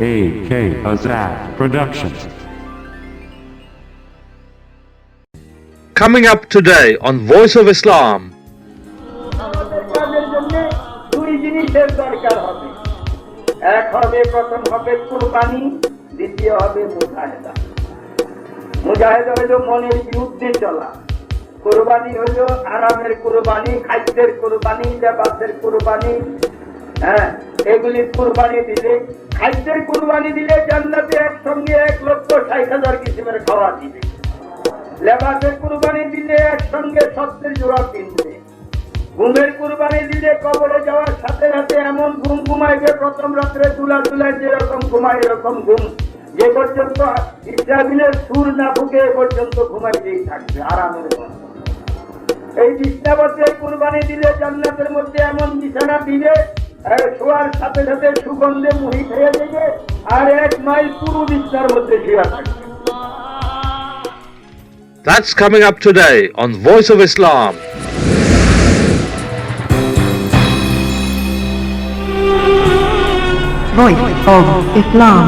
A.K. Azad Productions. Coming up today on Voice of Islam. আমাদের কাজের জন্য দুই জিনিসের দরকার হবে। এক হবে, প্রথম হবে কুরবানি, দ্বিতীয় হবে মুজাহিদা। মুজাহিদা হইল মনের বিরুদ্ধে চলা, কুরবানি হইল আরামের কুরবানি, খাদ্যের কুরবানি, লেবাসের কুরবানি। এগুলি কুরবানি দিলে, খাদ্যের কুরবানি দিলে জান্নাতে একসঙ্গে 1,60,000 কিসিমের খাওয়া দিবে। লেবাসের কুরবানি দিলে একসঙ্গে 70 জোড়া কিনবে। ঘুমের কুরবানি দিলে কবরে যাওয়ার সাথে সাথে এমন ঘুম ঘুমাইবে, প্রথম রাত্রে তুলায় যেরকম ঘুমায় এরকম ঘুম, যে পর্যন্ত ইসরাফিলের সুর না ঢুকে এ পর্যন্ত ঘুমাইতেই থাকবে আরামের মতো। এই বিছনাপত্রের কুরবানি দিলে জান্নাতের মধ্যে এমন বিছানা দিবে, শোয়ার সাথে সাথে সুগন্ধে মোহিত হয়ে যাবে, আর 1 মাইল পুরো বিছনার মধ্যে শুয়ে থাকবে। That's coming up today on Voice of Islam. Voice of Islam.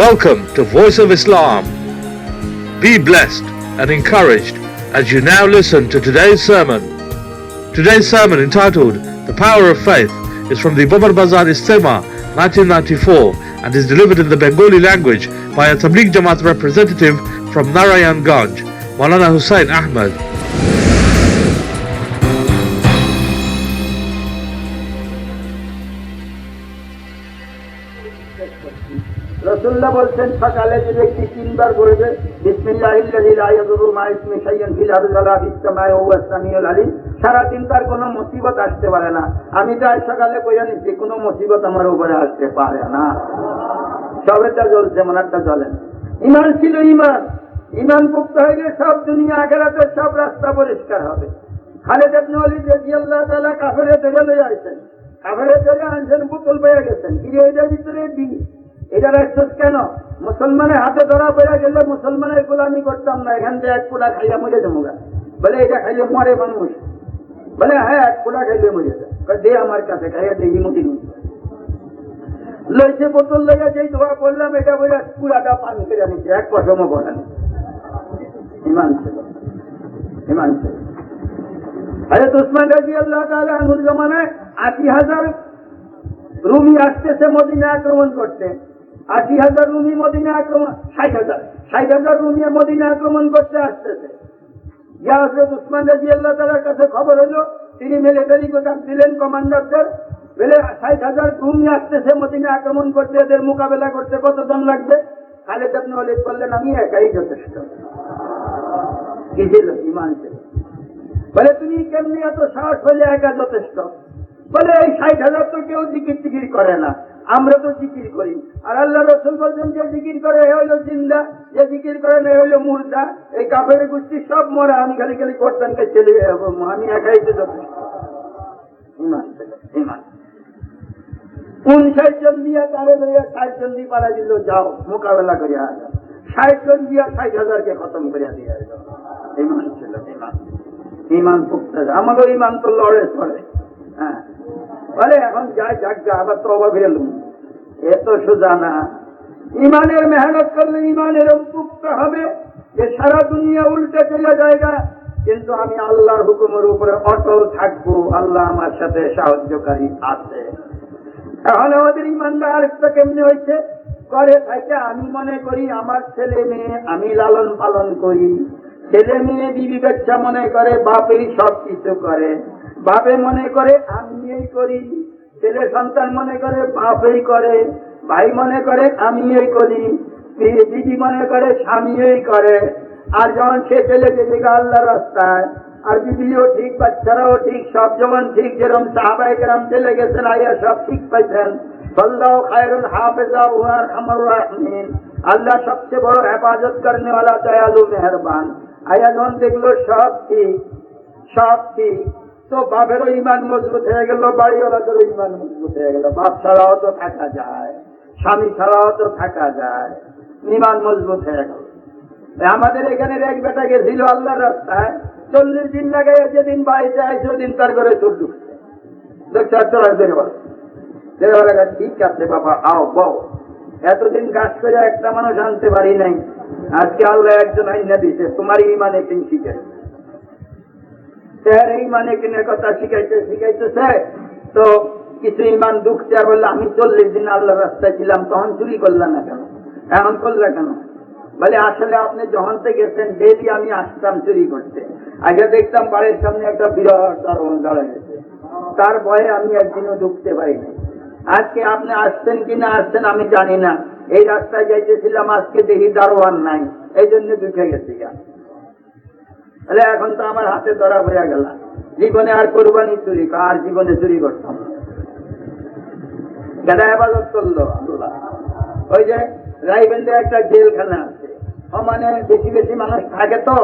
Welcome to Voice of Islam. Be blessed and encouraged as you now listen to today's sermon. Today's sermon, entitled The Power of Faith, is from the Babar Bazar Istema 1994 and is delivered in the Bengali language by a Tabligh Jamaat representative from Narayanganj, Maulana Hussain Ahmed. রাসূলুল্লাহ বলছেন, সকালে যে ব্যক্তি 3 বার বলবে বিসমিল্লাহিল্লাযী লা ইয়াদুররু মা ইসমিহি শাইয়্যুন feel আরদি ওয়ালা ফিস সামাই ওয়া হুয়াস সামিউল আলীম, সারা দিন তার কোনো মুসিবত আসতে পারে না। আমি তাই সকালে কইয়া নিচ্ছি, কোনো মুসিবত আমার উপরে আসতে পারে না। সবেটা জ্বলছে, মনেরটা জ্বলে না। ঈমান ছিল ঈমান, ঈমান পুক্ত হইলে সব দুনিয়া আখিরাতের সব রাস্তা পরিষ্কার হবে। খালিদ ইবনে ওয়ালিদ রাদিয়াল্লাহু তাআলা কাফেরে ধরে লয়ে আইছেন, কাফেরে ধরে আনছেন, বোতল পেয়ে গেছেন, কি এটার ভিতরে দিই এটা রাখছস কেন? মুসলমানের হাতে ধরা পড়ে গেলে মুসলমানের গোলামি করতাম না, এখান থেকে 1 পোলা খাইয়া মরে যাবো। বলে এটা খাইলে মরে মানুষ? বলে হ্যাঁ, 1 পোলা খাইলে মরে যায়। দে আমার কাছে, খাইয়া দেখি মুটি লইছে, বোতল লইয়া যেই ধোয়া করলাম, এটা বলে পুরাটা পানি করে নিচ্ছে, 1 পশমও পড়ানি। ঈমান ছিল, ঈমান ছিল। হযরত উসমান রাদিয়াল্লাহু তাআলা আনহুর জামানায় 80,000 রুমি আসতেছে মদিনা আক্রমণ করতে। 80,000 রুমি মদিনা আক্রমণ, 60,000 রুমি মদিনা আক্রমণ করতে আসতেছে। হযরত উসমান রাদিয়াল্লাহু তাআলার কাছে খবর হলো, তিনি মিলিটারি কোটাক দিলেন কমান্ডারদের, বলে 60,000 রুমি আসতেছে মদিনা আক্রমণ করতে, এদের মোকাবেলা করতে কতজন লাগবে? খালিদ ইবনে ওয়ালিদ বললেন, আমি একাই যথেষ্ট। কি ছিল? ঈমান ছিল। বলে তুমি কেমনি এত সাহস হলে একা যথেষ্ট? বলে এই 60,000 তো কেউ জিকির টিকির করে না, আমরা তো জিকির করি। আর আল্লাহ রাসূল বলেন, যে জিকির করে এ হইল জিন্দা, যে জিকির করে না এ হইল মুর্দা। এই কাফের গোষ্ঠী সব মরা, আমি খালি খালি কোরআনকে চলে যাবো, আমি একাই তো যথেষ্ট। ঈমান, ঈমান। 59 জন দিয়া তারে লইয়া 60 জন দিয়ে পাড়া দিল, যাও মোকাবেলা করিয়া আসো। 60 জন দিয়া 60,000 খতম করিয়া দিয়ে আসো। ঈমান ছিল, ঈমান। ঈমান পুক্ত। আমারও ঈমান তো লড়ে চড়ে। হ্যাঁ, বলে এখন যাই যাক, আবার তওবা ফেলুন, এত সোজা না। ঈমানের মেহনত করলে ঈমানের পুক্ত হবে, যে সারা দুনিয়া উল্টে চলে যায়গা, কিন্তু আমি আল্লাহর হুকুমের উপরে অটল থাকবো, আল্লাহ আমার সাথে সাহায্যকারী আছে। এখন আমাদের ঈমানটা আরেকটা কেমনি হয়েছে, করে থাকে আমি মনে করি আমার ছেলে মেয়ে আমি লালন পালন করি, ছেলে মেয়ে বিবি বাচ্চা মনে করে বাপেই সব কিছু করে, বাপে মনে করে আমিই করি, ছেলে সন্তান মনে করে বাপেই করে, ভাই মনে করে আমিই করি, দিদি মনে করে স্বামীই করে। আর যখন সে ছেলে যেদিকে আল্লাহর রাস্তায়, আর বিবিও ঠিক, বাচ্চারাও ঠিক, সব যেমন ঠিক, যেরকম সাহাবায়ে কেরাম চলে গেছেন, আইয়া সব ঠিক পাইছেন। আল্লাহ খায়রুল হাফেজা ওয়া আরহামুর রাহিমিন, আল্লাহ সবচেয়ে বড় হেফাজত করনে वाला দয়ালু মেহেরবান। আইয়া যখন দেখলো সব ঠিক, সব ঠিক, তো বাপেরও ঈমান মজবুত হয়ে গেল, বাড়িওয়ালাদেরও ঈমান মজবুত হয়ে গেল। বাপ ছাড়াও তো থাকা যায়, স্বামী ছাড়াও তো থাকা যায়, ঈমান মজবুত হয়ে গেল। আমাদের এখানের এক বেটা গেছিল আল্লাহর রাস্তায়, 40 দিন লাগে, যেদিন বাড়িতে আসে ওদিন তার ঘরে চোর ঢুকছে। ঠিক আছে বাবা, আও বউ, এতদিন কাজ করে একটা মানুষ আনতে পারি নাই, আজকে আল্লাহ একজন আইনা দিছে, তোমার ইমানে কিন শিখাই, ইমানে কিনের কথা শিখাইতেছে। তো কিছু ইমান ঢুকছে, আর বললো আমি 40 দিন আল্লাহর রাস্তায় ছিলাম, তখন চুরি করলাম না কেন, এখন করলে কেন? বলে আসলে আপনি যখন থেকে গেছেন ডেলি আমি আসতাম চুরি করতে, আগে দেখতাম বাড়ির সামনে একটা বিরাট দারোয়ান দাঁড়ায় গেছে, তার ভয়ে আমি একদিনও ঢুকতে পারিনি। আজকে আপনি আসছেন কিনা আসছেন আমি জানি না, এই রাস্তায় যাইতেছিলাম, আজকে দেখি দারোয়ান নাই, এই জন্য ঢুকে গেছি। তাহলে এখন তো আমার হাতে ধরা হয়ে গেল, জীবনে আর কোরবানি চুরি, আর জীবনে চুরি করতাম কেডা হেফাজত করলো? আল্লাহ। ওই যে রায়গঞ্জে একটা জেলখানা আছে, মানে বেশি বেশি মানুষ থাকে তো,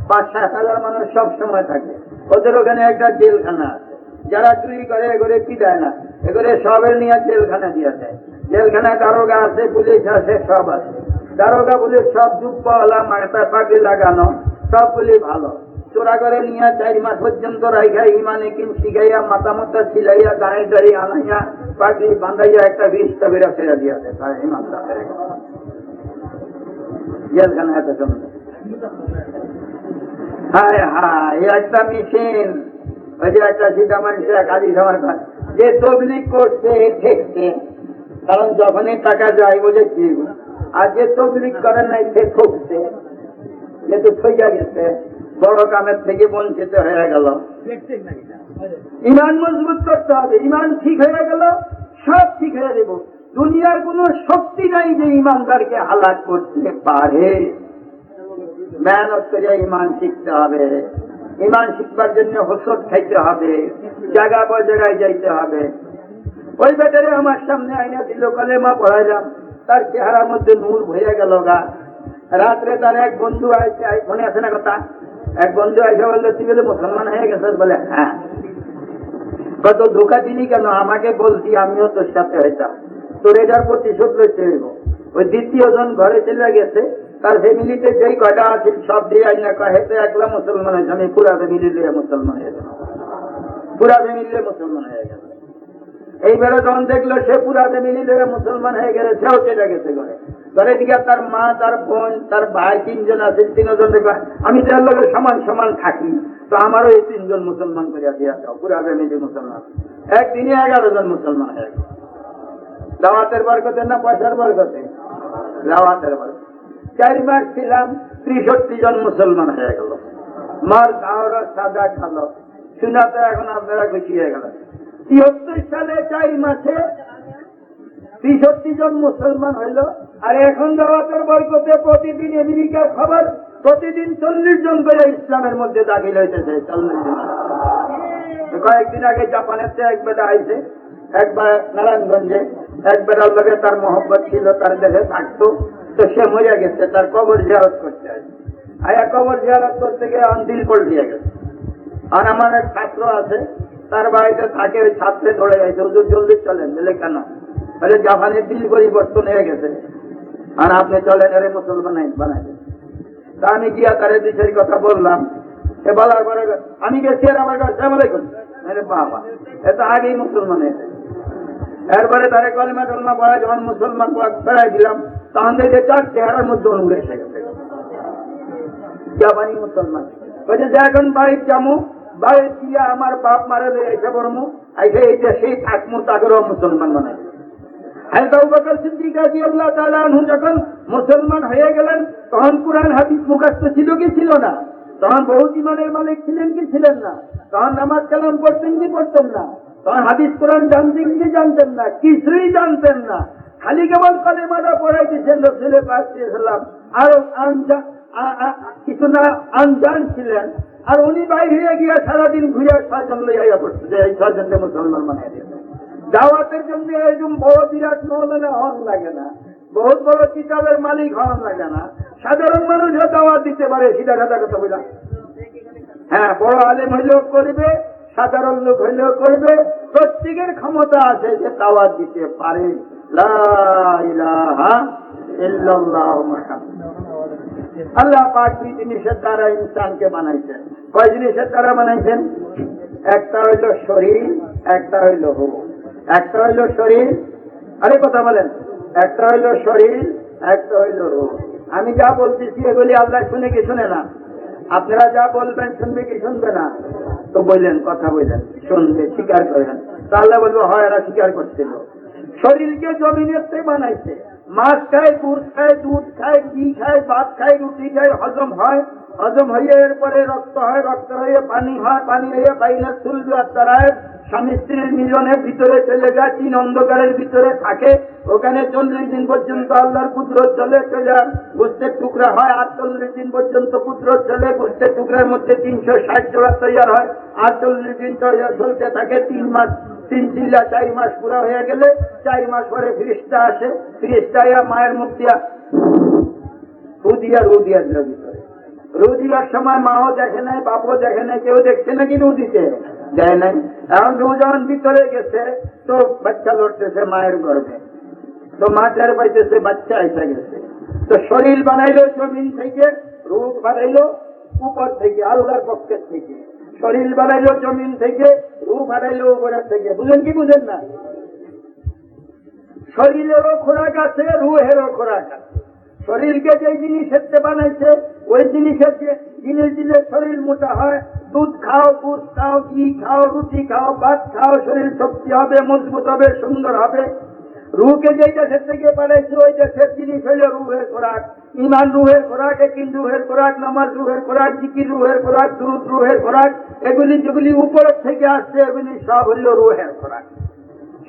5-7 হাজার মানুষ সব সময় থাকে, ওদের ওখানে একটা জেলখানা আছে। যারা চুরি করে এগুলো কি দেয় না, এগুলো সবের নিয়ে জেলখানা দিয়ে দেয়। জেলখানায় দারোগা আছে, পুলিশ আছে, সব আছে। দারোগা পুলিশ সব যুগপাওয়ালা, মাথা পাগড়ি লাগানো, সবগুলি ভালো। চোরা করে নিয়ে 4 মাস পর্যন্ত রাইখা ইমানে কিন শিখাইয়া, মাথা মাথা ছিলাইয়া, দাঁড়িয়ে দাঁড়িয়ে আনাইয়া, পাগড়ি বাঁধাইয়া একটা 20টা বেড়া ফেরা দিয়া দেয় জেলখানা। এত সুন্দর, হায় হায়, একটা মেশিন। ওই যে একটা সিধা মানুষের কাজী সবার যে তবলিগ করছে ঠেকছে, কারণ যখনই টাকা যায় বোঝে কি, আর যে তবলিগ করে নাই সে ঠকছে, যেহেতু ঠইয়া গেছে, বড় কামের থেকে বঞ্চিত হয়ে গেল। ইমান মজবুত করতে হবে, ইমান ঠিক হয়ে গেল সব ঠিক হয়ে দেব। দুনিয়ার কোন শক্তি নাই যে ইমানদারকে হালাক করতে পারে। মেহনত করে ইমান শিখতে হবে, ইমান শিখবার জন্য হোসট খাইতে হবে, জায়গা পর জায়গায় যাইতে হবে। ওই বেটারে আমার সামনে আইনা দিল, কালেমা পড়াইলাম, তার চেহারার মধ্যে নূর হয়ে গেল গা। রাত্রে তার এক বন্ধু আসছে, মনে আছে না কথা, এক বন্ধু এসে বললো তুই বলে মুসলমান হয়ে গেছে? বলে হ্যাঁ। কত ধোকা দিলি কেন? আমাকে বলছি আমিও তোর সাথে হইতাম, তোর এটার প্রতিশোধ লইতে হইব। ওই 2য় জন ঘরে চলে গেছে, তার ফ্যামিলিতে যেই কয়টা আছে সব দিয়ে আইনা হেঁটে একলা মুসলমান হয়েছে, আমি পুরা ফ্যামিলি দিয়ে মুসলমান হয়ে গেল, পুরা ফ্যামিলি মুসলমান হয়ে গেল। এইবারে যখন দেখলো সে পুরা ফ্যামিলি থেকে মুসলমান হয়ে গেলে, সেও চলে গেছে ঘরে। ঘরে দিকে তার মা, তার বোন, তার ভাই 3 জন আছে, 3 জন দেখবে আমি তার লোকের সমান সমান থাকি, তো আমারও এই 3 জন মুসলমান করিয়া দিয়া দাও, পুরা ফ্যামিলি মুসলমান। একদিনে 11 জন মুসলমান হয়ে গেল। দাওয়াতের বরকতে না পয়সার বরকতে? দাওয়াতের বরকতে। 4 মাস ছিলাম, 63 জন মুসলমান হয়ে গেল। মার দাওয়ার সাদা খালো, শুনাতে এখন আপনারা খুশি হয়ে গেল। 73 সালে 4 মাসে 63 জন মুসলমান হইল। আর এখন দাওয়াতের বরকতে প্রতিদিন আমেরিকার খবর, প্রতিদিন 40 জন করে ইসলামের মধ্যে দাখিল হইতেছে। 40 জন। কয়েকদিন আগে জাপানের এক বেটা আইছে, একবার নারায়ণগঞ্জে, এক বেটার লোকে তার মহব্বত ছিল, তার দেশে থাকতো, তো সে মরিয়া গেছে, তার কবর জিয়ারত করতে আসে। আয়া কবর জিয়ারত করতে গিয়ে দিল পড়ে দিয়ে গেছে। আর আমার এক ছাত্র আছে, তার বাড়িতে থাকে, ওই ছাত্রে ধরে গেছে, হুজুর জলদি চলেন। বলে কেন? বলে জাপানের দিল পরিবর্তন হয়ে গেছে, আর আপনি চলেন এর মুসলমান বানাইছেন। তা আমি গিয়া তার দেশের কথা বললাম, সে বলার পরে আমি গেছি, আর আমার কাছে আসসালামু বাবা, এত আগেই মুসলমান হয়েছে। এরপরে তারা কলমা টলমা পড়া যখন মুসলমান ফেরাই দিলাম, তখন দেখে তার চেহারার মধ্যে অনুগ্রহ এসে গেছে, জাপানি মুসলমান। বলছে যে এখন বাড়ির যাবো, বাড়ির গিয়া আমার বাপ মারা এসে পড়মু, এসে এই দেশেই থাকমু, তাদেরও মুসলমান বানাই। যখন মুসলমান হয়ে গেলেন, তখন কোরআন হাদিস মুখস্থ ছিল কি ছিল না? তখন বহুত ইমানের মালিক ছিলেন কি ছিলেন না? তখন নামাজ কালাম পড়তেন কি পড়তেন না? তখন হাদিস কোরআন জানতেন কি জানতেন না? কিছুই জানতেন না, খালি কেবল কালেমাটা পড়াই দিচ্ছেন রাসূলে পাক সাল্লাল্লাহু আলাইহি ওয়াসাল্লাম। আর কিছু না আনজান ছিলেন, আর উনি বাইরে হয়ে গিয়া সারাদিন ঘুরে 6 জন লইয়া পড়ছে, যে এই 6 জনকে মুসলমান বানিয়ে দিয়েছে। দাওয়াতের জন্য একদম বড় বিরাট মৌলানা হন লাগে না, বহুত বড় কিতাবের মালিক হন লাগে না, সাধারণ মানুষও দাওয়াত দিতে পারে। সিধা সাদা কথা বললাম। হ্যাঁ, বড় আলেম হইলেও করবে, সাধারণ লোক হইলেও করবে, প্রত্যেকের ক্ষমতা আছে যে দাওয়াত দিতে পারে। লা ইলাহা ইল্লাল্লাহু মুহাম্মাদুর আল্লাহ পাক দুই জিনিসের দ্বারা ইনসানকে বানাইছেন। কয় জিনিসের দ্বারা বানাইছেন? একটা হইল শরীর, একটা হইল রূহ। একটা হইল শরীর, আরে কথা বলেন, একটা হইল শরীর, একটা হইল রূহ। আমি যা বলতেছি এগুলি আল্লাহ শুনে কি শুনে না? আপনারা যা বলবেন শুনবে কি শুনবে না? তো বললেন, কথা বললেন, শুনবে, স্বীকার করেন। তাহলে বলবো হয় এরা স্বীকার করছিল। শরীরকে জমিনের থেকে বানাইছে। মাছ খায়, দুধ খায়, দুধ খায়, ঘি খায়, ভাত খায়, রুটি খায়, হজম হয়, হজম হয়ে এরপরে রক্ত হয়, রক্ত হয়ে পানি হয়, পানি হয়ে বাইনা চুলবে আত্মারায় স্বামী স্ত্রীর মিলনের ভিতরে চলে যায়, 3 অন্ধকারের ভিতরে থাকে। ওখানে 40 দিন পর্যন্ত আল্লাহর কুদরত চলে, চলে গোস্তের টুকরা হয়। 48 দিন পর্যন্ত কুদরত চলে, গোস্তের টুকরার মধ্যে 360 জোড়া তৈরি হয়। 48 দিন চলতে থাকে, 3 মাস, 3 চিল্লা 4 মাস পুরা হয়ে গেলে 4 মাস পরে ফিরিস্তা আসে। ফিরিস্তা মায়ের মুখ দিয়া রু দিয়া দিল ভিতরে। রু দিবার সময় মাও দেখে নাই, বাপও দেখে নাই, কেউ দেখছে নাকি রু দিতে যায় নাই। এখন রু যখন ভিতরে গেছে তো বাচ্চা লড়তেছে মায়ের গর্ভে, তো মা চার পাইতেছে বাচ্চা এসে গেছে। তো শরীর বানাইলো জমিন থেকে, রূপ বানাইলো উপর থেকে, আল্লাহর পক্ষের থেকে। শরীর বানাইলো জমিন থেকে, রূপ বানাইলো উপরের থেকে। বুঝেন কি বুঝেন না? শরীরেরও খোরাক আছে, রুহেরও খোরাক আছে। শরীরকে যে জিনিসের বানাইছে ওই জিনিসের জিনিস দিলে শরীর মোটা হয়। দুধ খাও, দুধ খাও, ঘি খাও, রুটি খাও, ভাত খাও, শরীর শক্তি হবে, মজবুত হবে, সুন্দর হবে। রুহকে যেই দেশের থেকে বানাইছে ওই দেশের জিনিস হইল রুহের খোরাক। ইমান রুহের খোরাক, একিন রুহের খোরাক, নামাজ রুহের খোরাক, জিকির রুহের খোরাক, দুরূদ রুহের খোরাক। এগুলি যেগুলি উপরের থেকে আসছে এগুলি সব হইল রুহের খোরাক।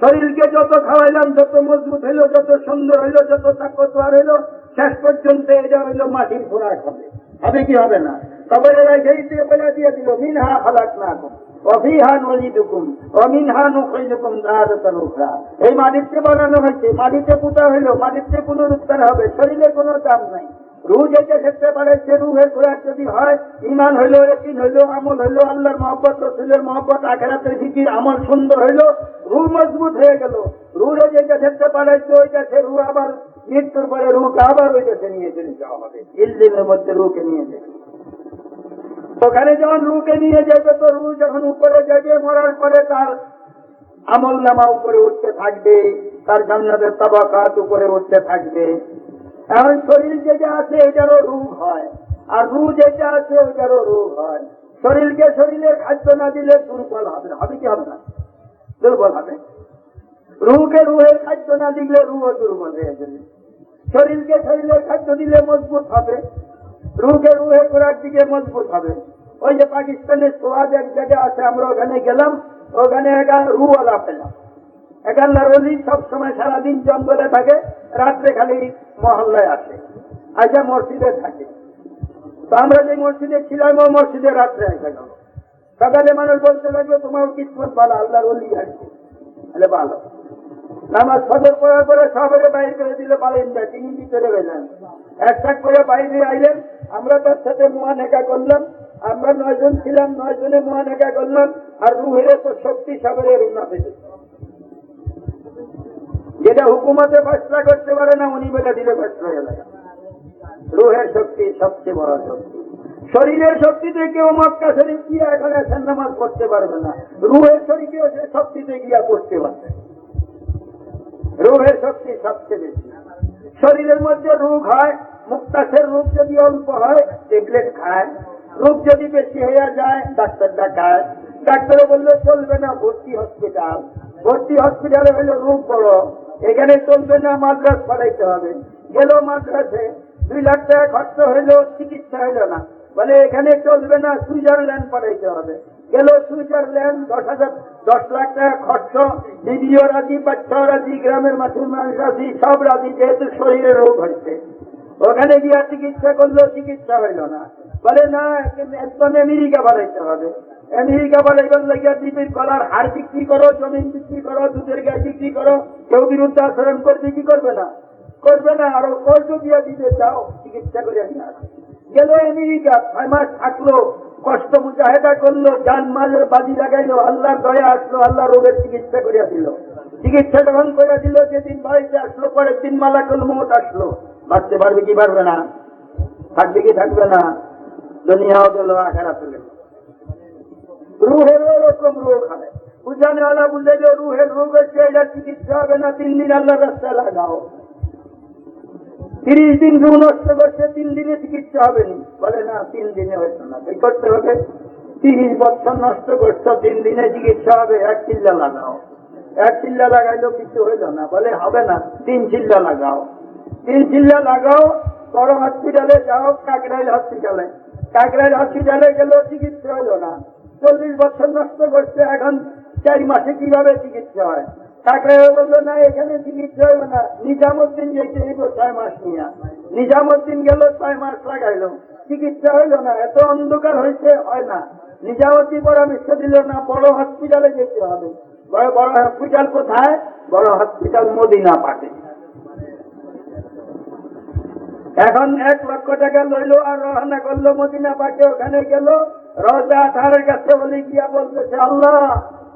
শরীরকে যত খাওয়াইলাম, যত মজবুত হইল, যত সুন্দর হইল, যত তাকতওয়ার হইল, শেষ পর্যন্ত এটা হইল মাটির খোরাক হবে। হবে কি হবে না? তবে এরা যেই বলে দিয়ে দিল, মিনহা খালাকনাকুম ওয়া ফিহা নুঈদুকুম ওয়া মিনহা নুখরিজুকুম তারাতান উখরা। এই মাটিতে বানানো হয়েছে, মাটিতে পুঁতা হইল, মাটিতে পুনরুদ্ধার হবে। শরীরের কোনো দাম নাই। রুহ যেটা ক্ষেত্রে বাড়াইছে, রুহের খোরাক যদি হয়, ইমান হইল, ইয়াকিন হইল, আমল হইল, আল্লাহর মহব্বত, রাসূলের মহব্বত, আখিরাতের ফিকির, আমল সুন্দর হইল, রুহ মজবুত হয়ে গেল। রুহে যেটা ক্ষেত্রে বাড়াইছে ওই কাছে রুহ আবার মৃত্যুর পরে রুহকে আবার ওই কাছে নিয়ে চলে যাওয়া হবে। ইলদিনের মধ্যে রুহকে নিয়ে যাবে। ওখানে যখন রুহকে নিয়ে যাবে তো রুহ যখন উপরে যাবে, মরার পরে তার আমল নামা উপরে উঠতে থাকবে, তার জান্নাতের তাবাকাত উপরে উঠতে থাকবে। এখন শরীর যেটা আছে এটারও রূপ হয়, আর রূহ যেটা আছে ওইটারও রূপ হয়। শরীরকে শরীরের খাদ্য না দিলে দুর্বল হবে। হবে কি হবে না? দুর্বল হবে। রুহকে রুহের খাদ্য না দিলে রুহ দুর্বল হয়ে যাবে। শরীরকে শরীরের খাদ্য দিলে মজবুত হবে, রুহকে রুহের খোরাক দিকে মজবুত হবে। ওই যে পাকিস্তানের সোয়াদ এক জায়গায় আছে, আমরা ওখানে গেলাম, ওখানে একটা রুহওয়ালা পেলাম। এখানকার রলি সবসময় সারাদিন জঙ্গলে থাকে, রাত্রে খালি মহল্লায় আসে, আইসা মসজিদে থাকে। তো আমরা যে মসজিদে ছিলাম ও মসজিদে রাত্রে এসে গেল। সকালে মানুষ বলতে লাগলো, তোমার কিসমত ভালো, আল্লাহর ওলি আসছে। তাহলে ভালো। নামাজ ফজর পড়ার পরে সবাই বাইরে করে দিলে পারেন না, তিনি ভিতরে গেলেন। একটাক করে বাইরে আইলেন, আমরা তার সাথে মুআনাকা করলাম। আমরা 9 জন ছিলাম, 9 জনে মুআনাকা করলাম। আর রুহের তো শক্তি সাগরের উন্নতি, যেটা হুকুমতে ফয়সালা করতে পারে না, উনি বলে দিলে ফয়সালা হয়ে যায়। রুহের শক্তি সবচেয়ে বড় শক্তি। শরীরের শক্তিতে কেউ মক্কা শরীফ গিয়া এখন এসেন নামাজ পড়তে পারবে না, রুহের শরীরেও সে শক্তিতে গিয়া পড়তে পারবে। রুহের শক্তি সবচেয়ে বেশি। শরীরের মধ্যে রোগ হয়, মুক্তাসের রোগ যদি অল্প হয় ট্যাবলেট খায়, রোগ যদি বেশি হয়ে যায় ডাক্তার দেখায়। ডাক্তারে বললে চলবে না, ভর্তি হসপিটাল। ভর্তি হসপিটালে হইলে রোগ বড়, এখানে চলবে না, মাদ্রাস পাঠাইতে হবে। গেল মাদ্রাসে 2 লাখ টাকা খরচ হইল, চিকিৎসা হইল না, বলে এখানে চলবে না, সুইজারল্যান্ড পাঠাইতে হবে। গেল সুইজারল্যান্ড, 10 লাখ টাকা খরচ। দিদিও রাজি, বাচ্চাও রাজি, গ্রামের মাঠের মানুষ রাজি, সব রাজি, যেহেতু শরীরে রোগ হয়েছে। ওখানে গিয়া চিকিৎসা করলো, চিকিৎসা হইল না, বলে না একদম আমেরিকা পাঠাইতে হবে। আমেরিকা পাঠাইবার লাগিয়া দিদির কলার হার বিক্রি করো, জমিন বিক্রি করো, দুধের গাছ বিক্রি করো। কেউ বিরুদ্ধে আচরণ করবে কি করবে না? করবে না। আরো কর্জ দিয়া দিতে চাও, চিকিৎসা করে নিয়ে আসে। গেল আমেরিকা, 6 মাস থাকলো, কষ্ট মুজাহেদা করলো, জান মালের বাজি লাগাইলো, আল্লাহর দয়া আসলো, আল্লাহ রোগের চিকিৎসা করিয়া দিল। চিকিৎসা যখন করে দিল, যেদিন বাড়িতে আসলো, পরের দিন মালাকুল মউত আসলো। বাঁচতে পারবে কি পারবে না? থাকবে কি থাকবে না? দুনিয়াও গেল, আখিরাতও গেল। রুহের ওরকম রোগ হয়, বুঝানেওয়ালা বুঝে যে রুহের রোগ হচ্ছে, এটা চিকিৎসা হবে না, 3 দিন আল্লাহর রাস্তায় লাগাও। 30 দিন রু নষ্ট করছে, 3 দিনে চিকিৎসা হবে নি, বলে না 3 দিনে হইতো না, কি করতে হবে? 30 বছর নষ্ট করছো, 3 দিনে চিকিৎসা হবে, 1 চিল্লা লাগাও। 1 চিল্লা লাগাইলো কিছু হইল না, বলে হবে না, 3 চিল্লা লাগাও। 3 চিল্লা লাগাও, বড় হসপিটালে যাও, কাকরাইল হসপিটালে। কাকরাইল হসপিটালে গেল, চিকিৎসা হইল না। 40 বছর নষ্ট করছে, এখন 4 মাসে কিভাবে চিকিৎসা হয়? কাকরাইল বললো না, এখানে চিকিৎসা হইল না, নিজামুদ্দিন যেতে হইব 6 মাস নিয়ে। নিজামুদ্দিন গেল, 6 মাস লাগাইলো, চিকিৎসা হইল না, এত অন্ধকার হয়েছে, হয় না। নিজামুদ্দিন পরামর্শ দিল না, বড় হসপিটালে যেতে হবে। বড় হসপিটাল কোথায়? বড় হসপিটাল মদিনা পাকে। এখন 1 লক্ষ টাকা লইলো আর রওনা করলো মদিনা পাকে। ওখানে গেল, রওজা আথারের কাছে বলে গিয়া বলতেছে, আল্লাহ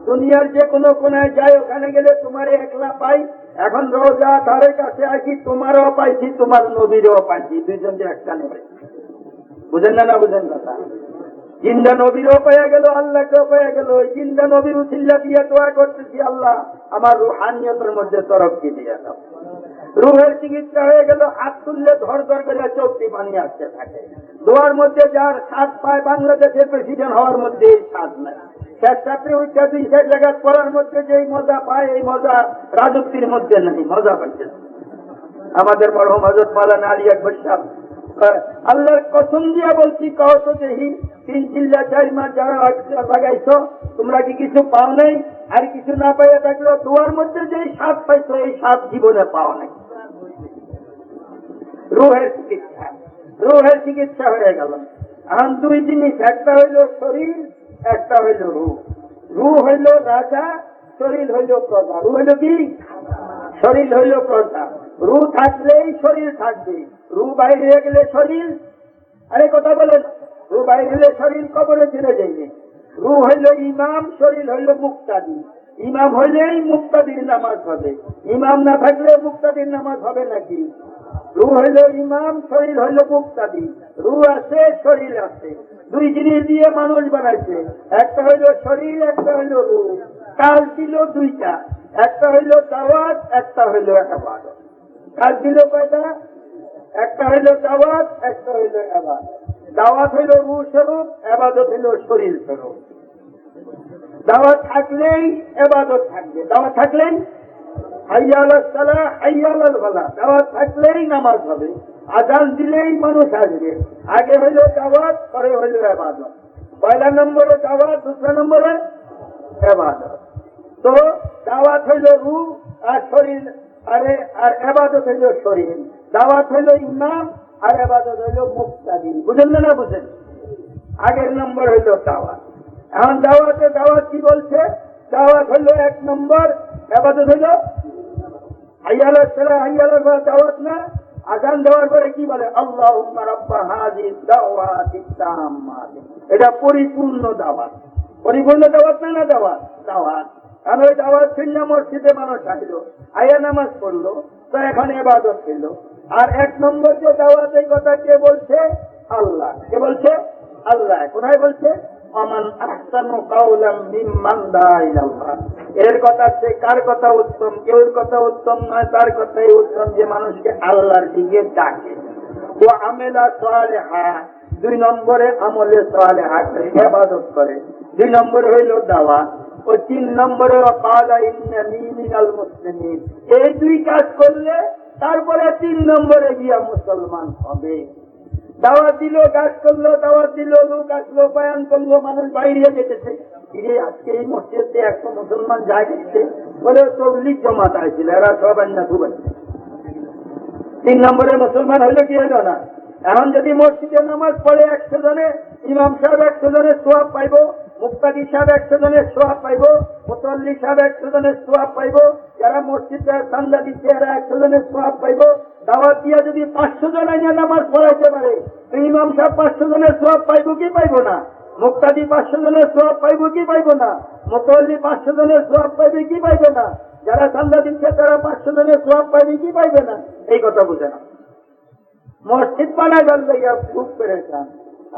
দুনিয়ার যে কোনো কোনায় যাই, ওখানে গেলে তোমার একলা পাই। এখন রওজা আথারের কাছে আসি, তোমারও পাইছি, তোমার নবীরও পাইছি, দুইজনকে একটা নেবে। বুঝেন না? বুঝেন কথা? জিন্দা নবীরও পেয়ে গেল, আল্লাহকেও পেয়ে গেল। ওই জিন্দা নবীর উসিলা দিয়ে দোয়া করতেছি, আল্লাহ আমার রুহানিয়তের মধ্যে তরক্কি দিয়ে দাও। রুহের চিকিৎসা হয়ে গেল, হাত তুললে ধর ধর করে চোখটি পানি আসতে থাকে। দোয়ার মধ্যে যার স্বাদ পায়, বাংলাদেশের প্রেসিডেন্ট হওয়ার মধ্যে এই স্বাদ নাই। শেষ ছাত্রী উচ্চ 2 জায়গা পড়ার মধ্যে যেই মজা পায়, এই মজা রাজুক্তির মধ্যে নেই, মজা পাচ্ছে না। আমাদের মরহুম হযরত মাওলানা আলী আকবর সাহেব, আল্লাহর কসম দিয়া বলছি, কও তো দেখি 3 চিল্লা 4 মাস যারা লাগাইছো, তোমরা কি কিছু পাও নাই? আর কিছু না পাইয়া থাকলো, দোয়ার মধ্যে যে স্বাদ পাইছো, এই স্বাদ জীবনে পাওয়া নাই। রুহের চিকিৎসা, রুহের চিকিৎসা হয়ে গেল। এখন 2 জিনিস, একটা হইল শরীর, একটা হইল রু। রু হইল রাজা, শরীর হইল প্রজা। রু হইল কি? শরীর হইল প্রজা। রু থাকলেই শরীর থাকবে, রু বাইরে হয়ে গেলে শরীর, আরে কথা বলেন, রু বাইরে হলে শরীর কবরে চলে যাইবে। রু হইল ইমাম, শরীর হইল মুক্তাদি। ইমাম হইলেই মুক্তাদির নামাজ হবে, ইমাম না থাকলে মুক্তাদির নামাজ হবে নাকি? রু হইল ইমাম, শরীর হইল মুক্তাদি। রু আছে, শরীর আছে, 2 জিনিস দিয়ে মানুষ বানাইছে। একটা হইল শরীর, একটা হইল রু। কাজ দিল 2টা, একটা হইল দাওয়াত, একটা হইল ইবাদত। কাজ দিল কয়টা? একটা হইল দাওয়াত, একটা হইল ইবাদত। দাওয়াত হইল রু স্বরূপ, ইবাদত হইল শরীর স্বরূপ। দাওয়াত থাকলেই ইবাদত থাকবে, দাওয়াত থাকলেই হাইয়া আলাস সালাহ, হাইয়া আলাল ফালাহ। দাওয়াত থাকলেই নামাজ হবে, আযান দিলেই মানুষ আসবে। আগে হইল দাওয়াত, পরে হইল ইবাদত। পয়লা নম্বরে দাওয়াত, 2 নম্বরে ইবাদত। তো দাওয়াত হইল রু আর শরীর, আর ইবাদত হইল শরীর। দাওয়াত হইল ইমাম আর ইবাদত হইল মুক্তাদি। বুঝেন না? বুঝেন? আগের নম্বর হইল দাওয়াত। এখন দাওয়াতে দাওয়াত কি বলছে? দাওয়াত হইল 1 নম্বর, ইবাদত হইল হাইয়া আলাস সালাহ, হাইয়া আলাল ফালাহ। দাওয়াত না? আযান দেওয়ার পরে কি বলে? আল্লাহুম্মা রাব্বা হাযিহি দাওয়াতিত তাম্মাতি। এটা পরিপূর্ণ দাওয়াত। পরিপূর্ণ দাওয়াত না? না দাওয়াত, দাওয়াত। আর ওই দাওয়াত ছিল, মসজিদে মানুষ আসলো, আয়া নামাজ পড়লো, তো এখন ইবাদত ছিল। আর 1 নম্বর যে দাওয়াত, এই কথা কে বলছে? আল্লাহ। কে বলছে? আল্লাহ। কোথায় বলছে? আমান আহসানু কাওলাম মিম্মান দাআ ইলাল্লাহ। এর কথা সে কার কথা উত্তম? কেউর কথা উত্তম নয়, তার কথাই উত্তম যে মানুষকে আল্লাহর দিকে ডাকে। ও আমেলা সালেহা, 2 নম্বরে আমলে সালেহা করে, ইবাদত করে। 2 নম্বরে হইল দাওয়াত। ও 3 নম্বরে ক্বালা ইন্নানী মিনাল মুসলিমিন। এই 2 কাজ করলে তারপরে 3 নম্বরে গিয়া মুসলমান হবে। দাওয়াত দিল, কাজ করলো, দাওয়াত দিল, লোক আসলো, বয়ান করলো, মানুষ বাইরে যেতেছে। আজকে এই মসজিদে 100 মুসলমান যায় গেছে, বলে তবলিগ জামাত আসছিল, এরা সব না দুবাই। 3 নম্বরে মুসলমান হইলো কি হইল না? এখন যদি মসজিদে নামাজ পড়ে 100 জনে, ইমাম সাহেব 100 জনের সওয়াব পাইব, মুক্তাদি সাহেব 100 জনের সওয়াব পাইব, মুসল্লি সাহেব 100 জনের সওয়াব পাইব, যারা মসজিদে চাঁদা দিচ্ছে এরা 100 জনের সওয়াব পাইব। দাওয়াত দিয়া যদি 500 জন আইনা নামাজ পড়াইতে পারে, তো ইমাম সাহেব 500 জনের সওয়াব পাইব কি পাইব না? মুক্তাদি 500 জনের সওয়াব পাইব কি পাইব না? মুসল্লি 500 জনের সওয়াব পাইবে কি পাইবে না? যারা চাঁদা দিচ্ছে তারা 500 জনের সওয়াব পাইবে কি পাইবে না? এই কথা বুঝে না। মসজিদ বানায় লইয়া খুব পেরেছেন।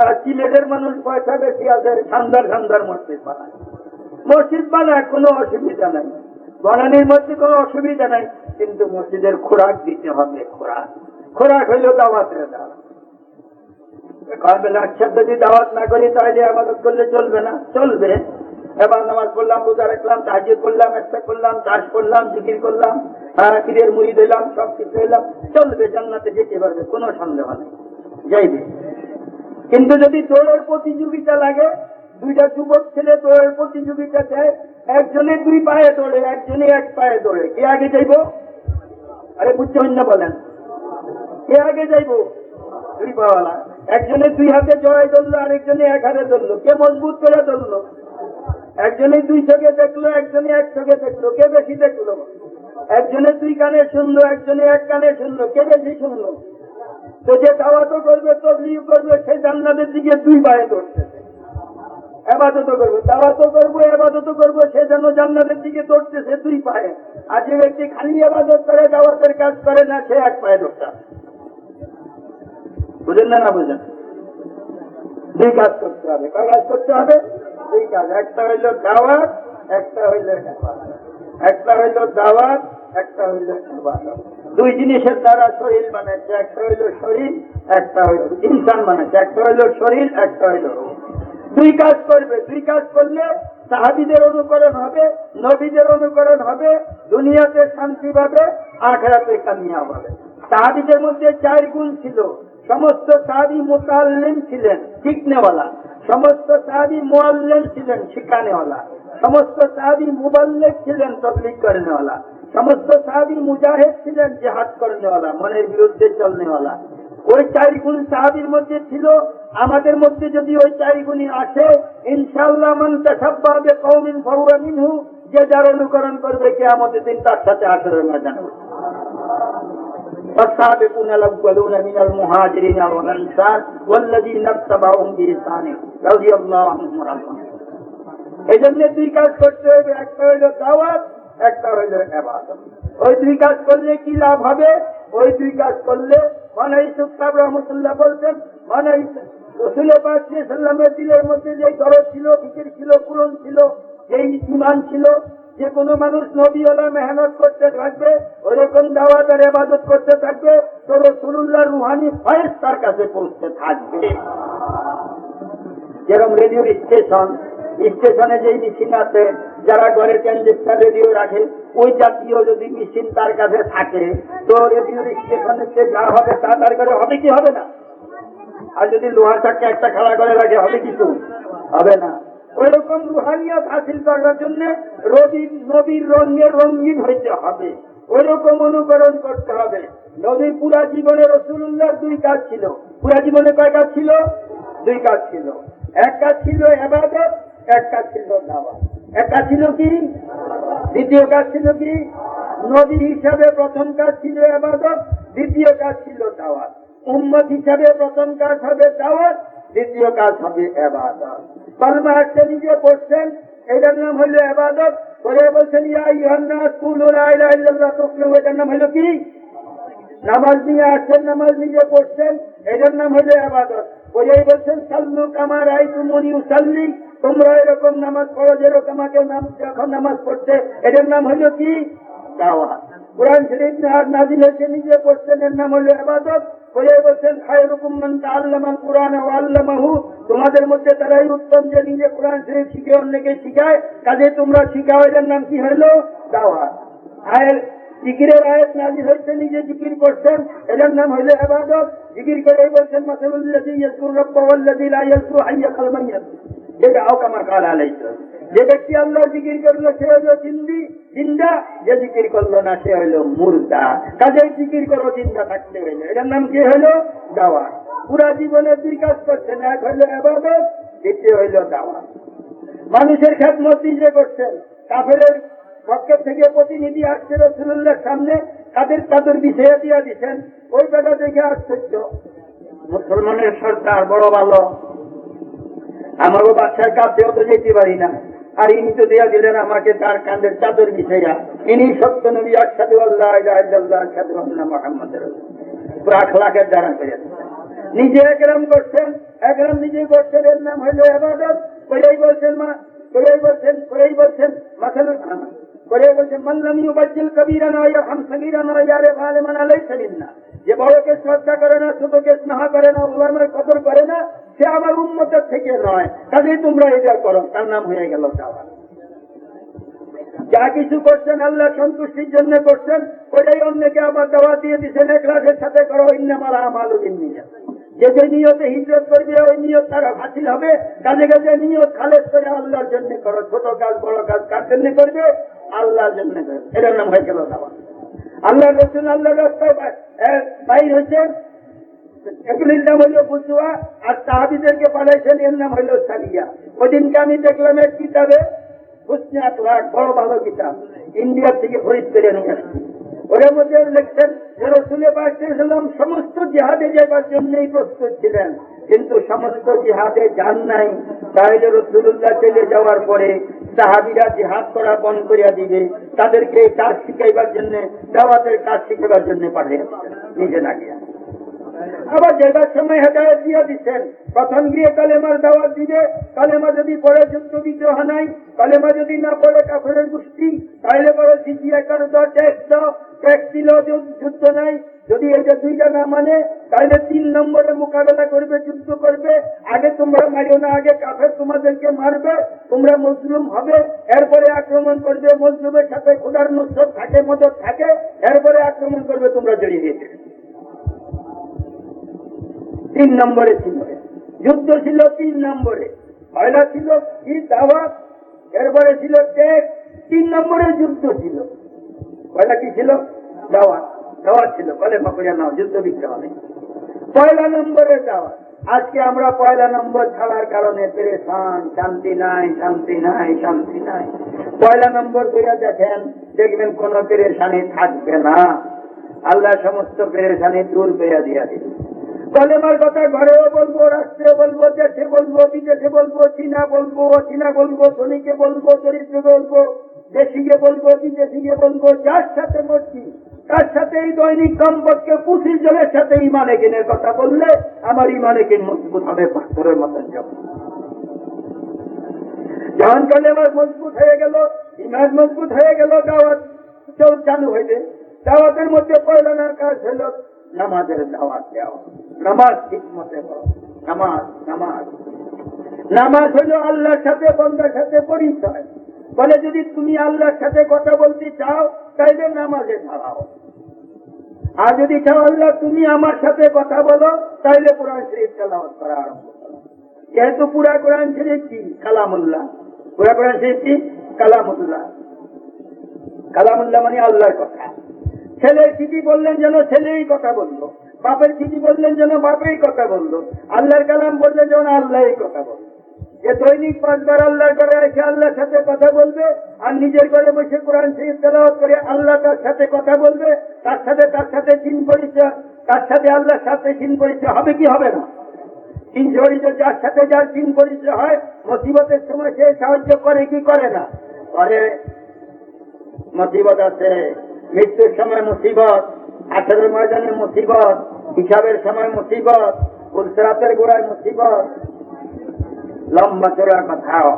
আর সিলেটের মানুষ পয়সা বেশি আছে, সান্দার সান্দার মসজিদ বানায়। মসজিদ বানায় কোনো অসুবিধা নাই, বানানির মধ্যে কোনো অসুবিধা নাই, কিন্তু মসজিদের খোরাক দিতে হবে। খোরাক হইল দাওয়াতের দাওয়াত। আচ্ছা যদি দাওয়াত না করি তাহলে আবাদত করলে চলবে না? চলবে। এবার নামাজ পড়লাম, রোজা রাখলাম, তাহাজ্জুদ করলাম, একটা করলাম, চাষ করলাম, জিকির করলাম, পীরের মুরিদ হইলাম, সবকিছু হইলাম, চলবে, জান্নাতে যেতে পারবে, কোনো সন্দেহ নেই, যাইবে। কিন্তু যদি দৌড়ের প্রতিযোগিতা লাগে, দুইটা যুবক ছেলে দৌড়ের প্রতিযোগিতা দেয়, একজনে দুই পায়ে দৌড়ে, একজনে এক পায়ে দৌড়ে, কে আগে যাইব? আরে বুঝছেন না, বলেন কে আগে যাইব? দুই পাওয়ালা। একজনে দুই হাতে জড়াই ধরলো, আরেকজনে এক হাতে ধরলো, কে মজবুত করে ধরলো? একজনে দুই চোখে দেখলো, একজনে এক চোখে দেখলো, কে বেশি দেখলো? একজনে দুই কানে শুনলো, একজনে এক কানে শুনলো, কে বেশি শুনলো? তো যে দাওয়াতও করবে, তাবলীগ করবে, সে জান্নাতের দিকে দুই পায়ে দৌড়তেছে। ইবাদতও করবে, দাওয়াতও করবো, ইবাদতও করবো, সে যেন জান্নাতের দিকে দৌড়তেছে দুই পায়ে। আর যে ব্যক্তি খালি ইবাদত করে, দাওয়াতের কাজ করে না, সে এক পায়ে দৌড়টা। বুঝেন না? না বুঝেন? দুই কাজ করতে হবে। কয় কাজ করতে হবে? দুই কাজ। একটা হইল দাওয়াত, একটা হইল ইবাদত। একটা হইল দাওয়াত, একটা হইল ইবাদত। দুই জিনিসের দ্বারা শরীর বানাচ্ছে, একটা হইল শরীর, একটা হইল ইনসান বানাচ্ছে, একটা হইল শরীর, একটা হইল রূহ। দুই কাজ করবে। দুই কাজ করলে সাহাবীদের অনুকরণ হবে, নবীদের অনুকরণ হবে, দুনিয়াতে শান্তি পাবে, আখিরাতে কামিয়াব হবে। সাহাবীদের মধ্যে 4 গুণ ছিল। সমস্ত সাহাবী মুতাআল্লিম ছিলেন, শিখনেওয়ালা। সমস্ত সাহাবী মুআল্লিম ছিলেন, শিখানেওয়ালা। সমস্ত সাহাবী মুবাল্লিগ ছিলেন, তাবলীগ করনেওয়ালা। সমস্ত সাহাবী মুজাহিদ ছিলেন, জিহাদ করনেওয়ালা, মনের বিরুদ্ধে চলনেওয়ালা। ওই 4 গুণ সাহাবীর মধ্যে ছিল। আমাদের মধ্যে যদি ওই 4 গুণই আসে, ইনশাআল্লাহ মান তাশাব্বাহা বিকওমিন ফাহুয়া মিনহু, যে যার অনুকরণ করবে কিয়ামতের দিন তার সাথে হাশরের ময়দানে। والسابقون الأولون من المهاجرين والأنصار والذين اتبعوهم بإحسان رضي الله عنهم ورضوا عنه। এই জন্য দুই কাজ করতে হবে, একটা হইল দাওয়াত, একটা হইল ইবাদত। ওই দুই কাজ করলে কি লাভ হবে? ওই দুই কাজ করলে মানে ইউসুফ সাহেব রহমতুল্লাহ বলছেন, মানে রাসূল পাক সাল্লাল্লাহু আলাইহি ওয়াসাল্লামের দিলের মধ্যে যে দরদ ছিল, ফিকির ছিল, কুরআন ছিল, যেই ঈমান ছিল, যে কোনো মানুষ নবীওয়ালা মেহনত করতে থাকবে, ওইরকম দাওয়াত আর ইবাদত করতে থাকবে, তো রাসূলুল্লাহর রুহানি ফয়েজ তার কাছে পৌঁছতে থাকবে। যেরকম রেডিওর স্টেশনে যেই মেশিন আছে, যারা ঘরে ট্রানজিস্টর রেডিও রাখে, ওই জাতীয় যদি মেশিন তার কাছে থাকে, তো রেডিওর স্টেশনে যা হবে তা তার ঘরে হবে কি হবে না? আর যদি লোহার চাকা একটা খাড়া করে রাখে, হবে কিছু? হবে না। ওই রকম রুহানিয়াত হাসিল করার জন্য নবীর রঙে রঙিন হইতে হবে, ওই রকম অনুকরণ করতে হবে। নবীর পুরা জীবনে রাসূলুল্লাহর 2 কাজ ছিল। পুরা জীবনে কয় কাজ ছিল? 2 কাজ ছিল। এক কাজ ছিল ইবাদত, এক কাজ ছিল দাওয়াত। এক কাজ ছিল কি? দ্বিতীয় কাজ ছিল কি? নবী হিসাবে প্রথম কাজ ছিল ইবাদত, দ্বিতীয় কাজ ছিল দাওয়াত। উম্মত হিসাবে প্রথম কাজ হবে দাওয়াত, দ্বিতীয় কাজ হবে ইবাদত। কালমা একটা নিজে পড়ছেন, এটার নাম হইল ইবাদত। পরে বলছেন ইয়া আইয়ুহান নাস কুলু লা ইলাহা ইল্লাল্লাহ তুফলিহু, এটার নাম হইল কি? নামাজ নিয়ে আসছেন, নামাজ নিজে পড়ছেন, এটার নাম হইল ইবাদত। পরেই বলছেন সাল্লু কামা রাআইতুমুনি উসাল্লি, তোমরা এরকম নামাজ পড়ো যেরকম আমাকে যখন নামাজ পড়তে, এটার নাম হইল কি? দাওয়াত। কুরআন শরীফ নাযিল হয়েছে, নিজে পড়ছেন, এর নাম হইল ইবাদত। পরে বলছেন খায়রুকুম মান তাআল্লামাল কুরআন ওয়া আল্লামাহু, তোমাদের মধ্যে তারাই উত্তম যে নিজে কুরআন শরীফ শিখে অন্যকে শিখায়, কাজে তোমরা শিখাও, এটার নাম কি হইল? দাওয়াত। আর জিকিরের আয়াত নাযিল হয়েছে, নিজে জিকির করছেন, এটার নাম হইল ইবাদত। জিকির করে বলছেন মাসালুল্লাযী ইয়াযকুরু রাব্বাহু ওয়াল্লাযী লা ইয়াযকুরু হাইয়া কাল মাইয়াত, যেটা আওকামা কাল আলাইহিস। যে ব্যক্তি আল্লাহ জিকির করলো সে হইল জিন্দা, যে জিকির করলো না সে হইল মুর্দা। কাজেই জিকির করো জিন্দা থাকতে হইলে, এটার নাম কি হইল? দাওয়াত। পুরা জীবনে 2 কাজ করছেন, এক হইল ইবাদত, দ্বিতীয় হইল দাওয়াত। মানুষের খেদমত নিজে করছেন। কাফেরের পক্ষের থেকে প্রতিনিধি আসছে রাসূলুল্লাহর সামনে, তাদের বিষয়ে দিয়া দিচ্ছেন। ওই বেটা দেখে আশ্চর্য, মুসলমানের সরকার বড় ভালো, আমারও বাচ্চার কাছেও তো যেতে পারি না, আর ইনি তো দেয়া দিলেন আমাকে তার কাঁধের চাদর বিছাইয়া, ইনি সত্য নবী, আশহাদু আল্লা ইলাহা ইল্লাল্লাহ আশহাদু আন্না মুহাম্মাদুর রাসূলুল্লাহ। পুরো আখলাকের দ্বারা করে দিচ্ছেন। নিজে একরাম করছেন, একরাম নিজে করছেন, এর নাম হইল ইবাদত। করেই বলছেন মাসালুল করে বলছেন মাল্লাম ইউবাজ্জিল কাবীরানা ওয়া ইয়ারহাম সগীরানা ওয়া ইয়ারিফ আলিমান আলাইসা মিন্না। যে বড়কে শ্রদ্ধা করে না, ছোটকে স্নেহ করে না, উলামার কদর করে না, সে আমার উম্মতের থেকে নয়। কাজেই তোমরা এটা করো, তার নাম হয়ে গেল দাওয়াত। যা কিছু করছেন আল্লাহ সন্তুষ্টির জন্য করছেন, ওইটাই অন্যকে আবার দাওয়াত দিয়ে দিচ্ছেন ইখলাসের সাথে করো। ইন্নামাল আমালু বিন্নিয়াত। যে যে নিয়তে হিজরত করবে ওই নিয়ত তার হাসিল হবে। কাজে কাজে নিয়ত খালেস করে আল্লাহর জন্য করো। ছোট কাজ বড় কাজ কার জন্য করবে? আল্লাহর জন্য করবে। এটার নাম হয়ে গেল দাওয়াত। আল্লাহ রসুল আল্লাহর রাস্তায় বাইর হয়েছেন, এগুলির নাম হইল বুজুয়া, আর সাহাবীদেরকে পাঠাইছেন, এর নাম হইল সারিয়া। ওইদিনকে আমি দেখলাম এক কিতাবে হুসনে আখলাক, বড় ভালো কিতাব, ইন্ডিয়া থেকে খরিদ করে নিয়ে আসছি। ওদের মধ্যে লিখছেন যে রাসূল পাক সাল্লাল্লাহু আলাইহি ওয়াসাল্লাম সমস্ত জিহাদে যাবার জন্যই প্রস্তুত ছিলেন, কিন্তু সমস্ত জিহাদে যান নাই। তাহলে রাসূলুল্লাহ চলে যাওয়ার পরে সাহাবীরা জিহাদ করা বন্ধ করিয়া দিবে, তাদেরকে কাজ শিখাইবার জন্য, দাওয়াতের কাজ শিখাবার জন্য পাঠিয়ে নিজে না গিয়া। আবার যাবার সময় হেদায়েত দিয়ে দিচ্ছেন, প্রথম গিয়ে কালেমার দাওয়াত দিবে। কালেমা যদি পড়ে যুদ্ধ বিদ্রোহ নাই, কালেমা যদি না পড়ে কাফেরের গোষ্ঠী, তাহলে পরে জিজিয়া করো, ট্যাক্স দিল, যুদ্ধ নাই। যদি এটা দুইটা না মানে, তাহলে 3 নম্বরে মোকাবেলা করবে, যুদ্ধ করবে। আগে তোমরা মারিও না, আগে কাফের তোমাদেরকে মারবে, তোমরা মজলুম হবে, এরপরে আক্রমণ করবে। মজলুমের সাথে খোদার নুসরত থাকে, মদদ থাকে, এরপরে আক্রমণ করবে, তোমরা জড়িয়ে দিয়েছে। 3 নম্বরে ছিল যুদ্ধ, ছিল 3 নম্বরে। পয়লা ছিল কি? দাওয়াত। এরপরে ছিল ট্যাক্স। 3 নম্বরে যুদ্ধ ছিল। পয়লা কি ছিল? দাওয়াত। দাওয়াত ছিল কালেমা পড়ে নাও, যুদ্ধ বিগ্রহ নেই। পয়লা নম্বরে দাওয়াত। আজকে আমরা পয়লা নম্বর ছাড়ার কারণে পেরেশান, শান্তি নাই, শান্তি নাই, শান্তি নাই। পয়লা নম্বর করে দেখবেন কোন পেরেশানি থাকবে না। আল্লাহ সমস্ত পেরেশানি দূর করে দিয়া দিবে। কলেমার কথা ঘরেও বলবো, রাষ্ট্রে বলবো, দেশে বলবো, বিদেশে বলবো, চীনা বলবো, অচীনা বলবো, ধনীকে বলবো, দরিদ্র বলবো, দেশিকে বলবো, বিদেশিকে বলবো, যার সাথে বলছি তার সাথে এই দৈনিক কমপক্ষে 25 জনের সাথে ইমান একিনের কথা বললে আমার ইমান একিন মজবুত হবে, পাথরের মতন যাব। যখন কলেমা মজবুত হয়ে গেল, ইমান মজবুত হয়ে গেল, দাওয়াত চালু হইবে। দাওয়াতের মধ্যে পয়লানার কাজ হল নামাজের দাওয়াত দেওয়া। নামাজ ঠিক মতে পড়ো। নামাজ নামাজ নামাজ হল আল্লাহর সাথে, বান্দার সাথে পরিচয়। বলে যদি তুমি আল্লাহর সাথে কথা বলতে চাও, তাইলে নামাজে দাঁড়াও। আর যদি চাও আল্লাহ তুমি আমার সাথে কথা বলো, তাইলে কোরআন শরীফ তেলাওয়াত করা আরম্ভ করো। যেহেতু পুরা কোরআন শরীফ কি? কালামুল্লাহ। পুরা কোরআন শরীফ কি? কালামুল্লাহ। কালামুল্লাহ মানে আল্লাহর কথা। ছেলের চিঠি বললেন যেন ছেলেই কথা বললো, বাপের চিঠি বললেন যেন বাপেই কথা বললো, আল্লাহর কালাম বললেন যেন আল্লাহই কথা বললো। যে দৈনিক 5 বার আল্লাহর ঘরে এসে আল্লাহর সাথে কথা বলবে, আর নিজের ঘরে বসে কোরআন শরীফ তেলাওয়াত করে আল্লাহ তার সাথে কথা বলবে, তার সাথে চিন পরিচয়, তার সাথে আল্লাহর সাথে চিন পরিচয় হবে কি হবে না? চিন পরিচয়, যার সাথে যার চিন পরিচয় হয়, মুসিবতের সময় সে সাহায্য করে কি করে না? করে। মুসিবত আছে, মৃত্যুর সময় মুসিবত, আখেরের ময়দানে মুসিবত, হিসাবের সময় মুসিবত, পুলসরাতের গোড়ায় মুসিবত। লম্বা চড়ার কথাও,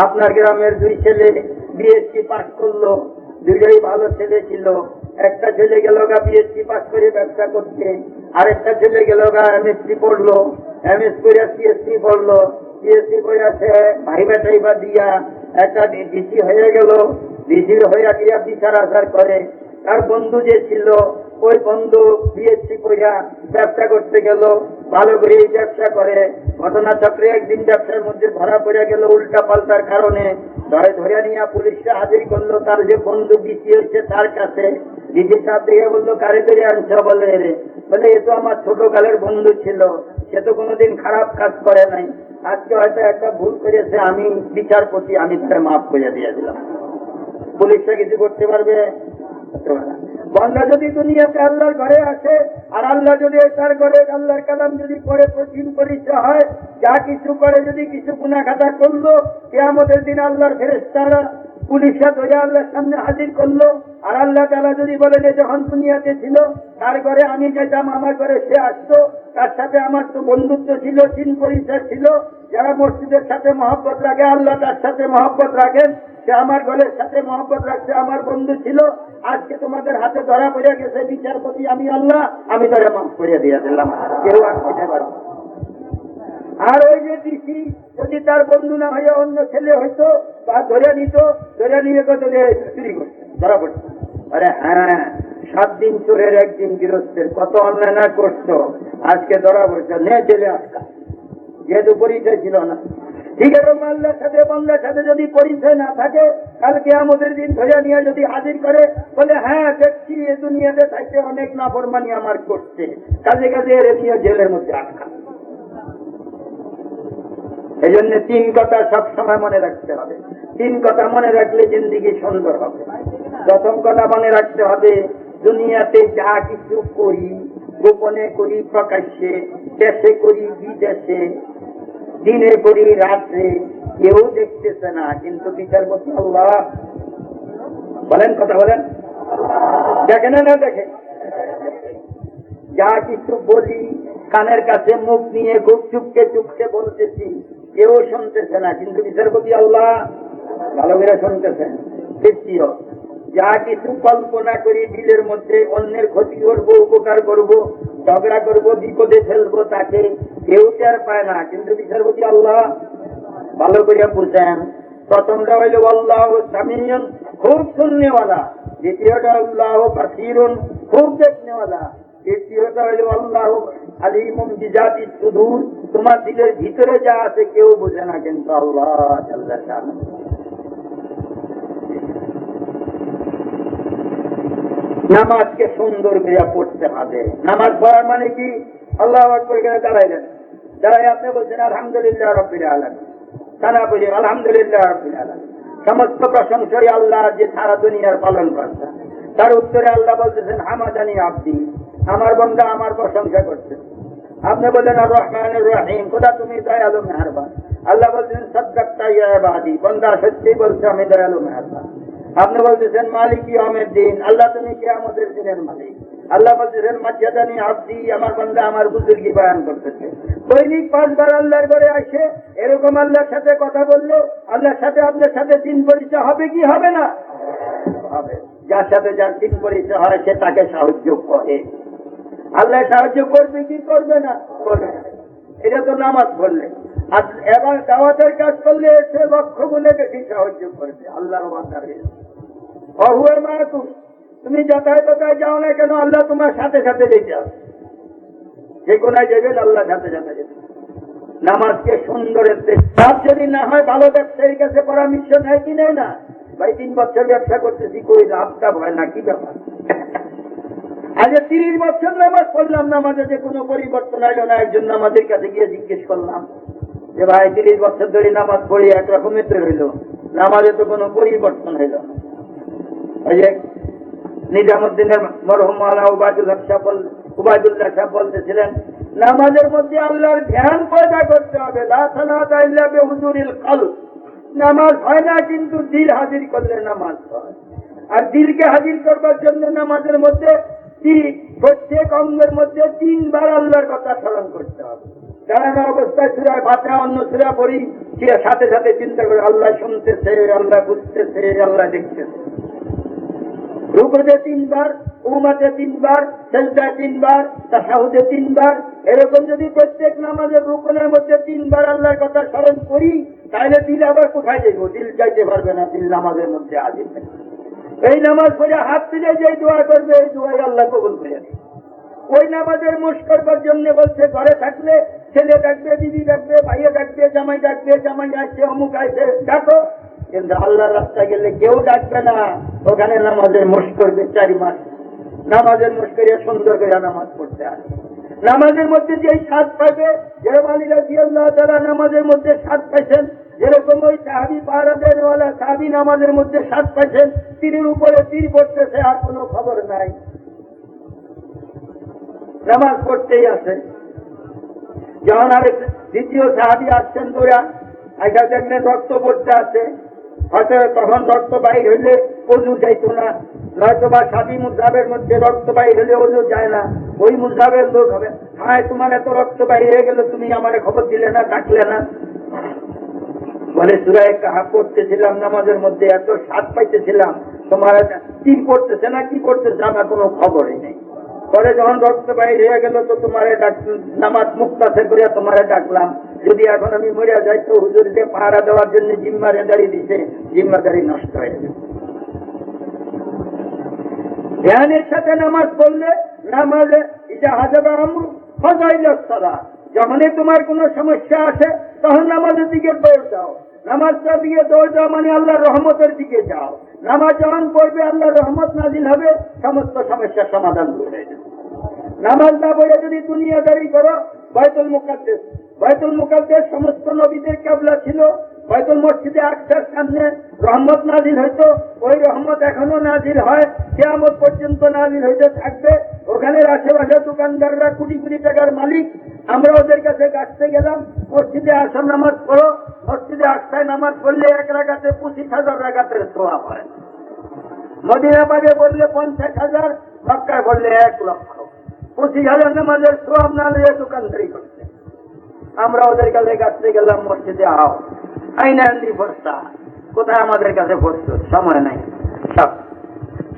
আপনার গ্রামের 2 ছেলে বিএসসি পাস করলো, 2টাই ভালো ছেলে ছিল। একটা ছেলে গেল গা বিএসসি পাস করে ব্যবসা করতে, আরেকটা ছেলে গেল গা এমএসসি পড়লো, এমএস করে সিএসসি পড়লো, সিএসসি করে আছে ভাইবা টাইবা দিয়া একটা ডিসি হয়ে গেল। ডিসির হয়ে গিয়া বিচার আচার করে। তার বন্ধু যে ছিল, ওই বন্ধু বিএসসি পড়িয়া ব্যবসা করতে গেল, ভালো করে ব্যবসা করে। ঘটনা চক্রে একদিন ব্যবসার মধ্যে ধরা পড়ে গেল উল্টা পাল্টার কারণে। ধরে নিয়ে পুলিশে হাজির করলো তার যে বন্ধু ডিসি হচ্ছে তার কাছে। ডিসি সাহেব দেখে বললো, কারে ধরে আনছ? বলে এ তো আমার ছোটকালের বন্ধু ছিল, সে তো কোনোদিন খারাপ কাজ করে নাই, আজকে হয়তো একটা ভুল করেছে, আমি বিচারপতি, আমি তাকে মাফ করে দিয়ে দিলাম। পুলিশটা কিছু করতে পারবে? বান্দা যদি দুনিয়াতে আল্লাহর ঘরে আসে, আর আল্লাহ যদি তার ঘরে আল্লাহর কালাম যদি পড়ে প্রচুর পরিচয় হয়, যা কিছু করে, যদি কিছু গুনাহ খাতা করলো, কিয়ামতের দিন আল্লাহর ফেরেশতারা পুলিশরা ধরে আল্লাহর সামনে হাজির করলো। আর আল্লাহ তাআলা যদি বলে যে যখন দুনিয়াতে ছিল তার ঘরে আমি যেতাম, আমার ঘরে সে আসতো, তার সাথে আমার তো বন্ধুত্ব ছিল, চিন পরিচয় ছিল। যারা মসজিদের সাথে মহব্বত রাখে আল্লাহ তার সাথে মহব্বত রাখেন, সে আমার ঘরের সাথে মহব্বত রাখছে, আমার বন্ধু ছিল। আজকে তোমাদের হাতে ধরা পড়ে গেছে, বিচারপতি আমি আল্লাহ, আমি ধরে মাফ করে দিয়ে দিলাম, কেউ আর খেতে পারবে না। আর ওই যে ডিসি যদি তার বন্ধু না হয়ে অন্য ছেলে হইতো বা ধরে নিত, ধরে নিয়ে কত চুরি করছে, ধরা পড়ছে। আরে হ্যাঁ, 7 দিন চোরের 1 দিন গৃহস্থের, কত অন্যায় না করছো, আজকে ধরা পড়ছে, নে জেলে আটকা, যেহেতু পরিচয় ছিল না। ঠিক এরকম আল্লাহর সাথে বান্দার সাথে যদি পরিচয় না থাকে, কালকে আমাদের দিন ধরে নিয়ে যদি হাজির করে বলে হ্যাঁ দেখছি এ দুনিয়াতে থাকতে অনেক নাফরমানি আমার করছে, কাজে কাজে এর নিয়ে জেলের মধ্যে আটকা। এই জন্য 3 কথা সব সময় মনে রাখতে হবে। 3 কথা মনে রাখলে জিন্দেগি সুন্দর হবে। প্রথম কথা মনে রাখতে হবে, দুনিয়াতে যা কিছু করি, গোপনে করি প্রকাশ্যে, দেশে করি বিদেশে, দিনে করি রাত্রে, কেউ দেখতেছে না, কিন্তু বিচারপতি আল্লাহ। বলেন, কথা বলেন, দেখে না দেখে? যা কিছু বলি কানের কাছে মুখ নিয়ে খুব চুপকে চুপকে বলতেছি, কেউ শুনতেছে না, কিন্তু বিচারপতি আল্লাহ ভালো করে শুনতেছেন। দ্বিতীয়, যা কিছু কল্পনা করি দিলের মধ্যে, অন্যের ক্ষতি করবো, উপকার করব, ঝগড়া করব, বিপদে ফেলবো, তাকে কেউ টের পায় না, কিন্তু বিচারপতি আল্লাহ ভালো করে বুঝেন। প্রথমটা হইল আল্লাহ সামিউন, খুব শুননেওয়ালা। দ্বিতীয়টা আল্লাহ বাসীরুন, খুব দেখনেওয়ালা। তৃতীয়টা হইল আল্লাহ আলিমুন বিজাতি সুদূর, তোমার দিলের ভিতরে যা আছে কেউ বুঝে না, কিন্তু আল্লাহ আল্লাহ জানেন। নামাজকে সুন্দর করে পড়তে হবে। নামাজ পড়ার মানে কি? আল্লাহু আকবার করে দাঁড়াইলেন, দাঁড়াই আপনি বলছেন আলহামদুলিল্লাহ রাব্বিল আলামিন, সানা বলি আলহামদুলিল্লাহ রাব্বিল আলামিন, সমস্ত প্রশংসাই আল্লাহ যে সারা দুনিয়ার পালন কর্তা। তার উত্তরে আল্লাহ বলতেছেন হামাদানি আব্দি, আমার বান্দা আমার প্রশংসা করছে। আপনি বলেন আর রহমানুর রহিম, খোদা তুমি দয়ালু মেহেরবান। আল্লাহ বলছেন সাদ্দাকতা ইয়া ইবাদি, বান্দা সত্যি বলছে আমি দয়ালু মেহেরবান। আপনি বলতেছেন মালিক ইয়াউমিদ দিন, আল্লাহ তুমি কিয়ামতের দিনের মালিক। আল্লাহ বলতেছেন মাজ্জাদানি আব্দি, আমার বান্দা আমার বুজুর্গি বয়ান করতেছে। দৈনিক 5 বার আল্লাহর ঘরে আসে, এরকম আল্লাহর সাথে কথা বললো, আল্লাহর সাথে আপনার সাথে চিন পরিচয় হবে কি হবে না? হবে। যার সাথে যার চিন পরিচয় হয় সে তাকে সাহায্য করে। আল্লাহ সাহায্য করবে কি করবে না? করবে। এটা তো নামাজ পড়লে। আর এবার দাওয়াতের কাজ করলে সে লক্ষ গুণে বেশি সাহায্য করবে। আল্লাহর বান্দা অহুয়ের মারাতুম, তুমি যথায় তথায় যাও না কেন, আল্লাহ তোমার সাথে সাথে যেতে হবে। যে কোনায় যাবেন আল্লাহ সাথে সাথে যেতে। নামাজকে সুন্দরের কাজ যদি না হয়, ভালো ব্যবসায়ীর কাছে পরামর্শ নেয় কি নেয় না? ভাই 3 বছর ব্যবসা করতেছি, কই লাভটা হয় না, কি ব্যাপার? আজ 30 বছর নামাজ পড়লাম, নামাজে যে কোনো পরিবর্তন হইল না। একজন নামাজের কাছে গিয়ে জিজ্ঞেস করলাম যে ভাই 30 বছর ধরে নামাজ পড়ি একরকমের তো রইল, নামাজে তো কোনো পরিবর্তন হইল না। ওই যে নিজামুদ্দিনের মরহুম মাওলানা উবাইদুল্লাহ সাহেব বলতেছিলেন, নামাজের মধ্যে আল্লাহর ধ্যান পয়দা করতে হবে। লা সালাতা ইল্লা বিহুজুরিল কলব, নামাজ হয় না কিন্তু দিল হাজির করলে নামাজ হয়। আর দিলকে হাজির করবার জন্য নামাজের মধ্যে প্রত্যেক অঙ্গের মধ্যে 3 বার আল্লাহর কথা স্মরণ করতে হবে। দাঁড়ানো অবস্থায় সূরা ফাতিহা অন্য সূরা পড়ি, সে সাথে সাথে চিন্তা করে আল্লাহ শুনতেছে, আল্লাহ বুঝতেছে, আল্লাহ দেখতেছে। রুকুতে 3 বার, উমাতে 3 বার, সিজদায় 3 বার, তাশাহুদে 3 বার। এরকম যদি প্রত্যেক নামাজের রুকুনের মধ্যে 3 বার আল্লাহর কথা স্মরণ করি, তাহলে দিল আবার কোথায় যাইব? দিল যাইতে পারবে না, দিল নামাজের মধ্যে হাজির থাকবে। এই নামাজ পড়ে হাত তুলে যে দোয়া করবে, এই দোয়াই আল্লাহ কবুল করে নেবে। ওই নামাজের মুশ করবার জন্য বলছে, ঘরে থাকলে ছেলে ডাকবে, দিদি ডাকবে, ভাইয়ে ডাকবে, জামাই ডাকবে, জামাই আসছে, অমুক আসছে, ডাকো। কিন্তু আল্লাহর রাস্তায় গেলে কেউ ডাকবে না, ওখানে নামাজের মুশ করবে 4 মাস। নামাজের মুশ করে সুন্দর করে নামাজ পড়তে আসে। নামাজের মধ্যে যে স্বাদ পাবে, যেরকম আলী রাদিয়াল্লাহু তাআলা নামাজের মধ্যে স্বাদ পাইছেন, যেরকম ওই সাহাবী পাহারা দেওয়ালা সাহাবী নামাজের মধ্যে স্বাদ পাইছেন, তীরের উপরে তীর পড়তেছে, আর কোনো খবর নাই, নামাজ পড়তেই আছে। যখন আর দ্বিতীয় সাহাবী আসছেন দৌড়া, আইসা দেখলেন রক্ত পড়তে আছে, হয়তো তখন রক্ত বাইর হইলে অজু যাইতো না, নয়তো বা সাদী মুযহাবের মধ্যে রক্ত বাইর হলে অজু যায় না, ওই মুযহাবের লোক হবে, হায় তোমার এত রক্ত বাইর হয়ে গেল, তুমি আমারে খবর দিলে না, ডাকলে না। বলে সূরা কাহাফ পড়তেছিলাম নামাজের মধ্যে, এত স্বাদ পাইতেছিলাম, তোমার কি করতেছে না কি করতেছে আমার কোনো খবরই নেই। পরে যখন রক্ত বাইর হয়ে গেল তো তোমারে নামাজ মুক্তাসে করে তোমারে ডাকলাম, যদি এখন আমি মরিয়া যাই তো হুজুর যে পাহারা দেওয়ার জন্য জিম্মাদারি দিছে, জিম্মাদারি নষ্ট হয়ে যাবে। ধ্যানের সাথে নামাজ পড়লে নামাজে এটা হাজাবা আমরু ফাজাইলাস সালাত, যখনই তোমার কোনো সমস্যা আসে তখন নামাজের দিকে দৌড় দাও, নামাজটার দিকে দৌড় দাও মানে আল্লাহর রহমতের দিকে যাও। নামাজ যখন পড়বে আল্লাহর রহমত নাজিল হবে, সমস্ত সমস্যার সমাধান হয়ে যাবে। নামাজ না পড়ে যদি দুনিয়াদারি করো, বাইতুল মুকাদ্দাস, বাইতুল মুকাদ্দাস সমস্ত নবীদের কিবলা ছিল, বাইতুল মসজিদে আকসার সামনে রহমত নাজিল হইতো, ওই রহমত এখনো নাজিল হয়, কিয়ামত পর্যন্ত নাজিল হইতে থাকবে। ওখানের আশেপাশে দোকানদাররা কোটি কোটি টাকার মালিক, আমরা ওদের কাছে কাটতে গেলাম, মসজিদে আসর নামাজ পড়ো, মসজিদে আকসায় নামাজ পড়লে 1 রাকাতে 25,000 রাকাতের সওয়াব হয়। মদিনা পাকে বললে 50,000, মক্কায় বললে 1 লক্ষ। 25,000 নামাজের সওয়াব না নিয়ে দোকানদারি করছে। আমরা ওদের কাছে কাটতে গেলাম, মসজিদে আও আইনা আন্দি ফোরসা, কোথায় আমাদের কাছে ফোরস, সময় নাই। সব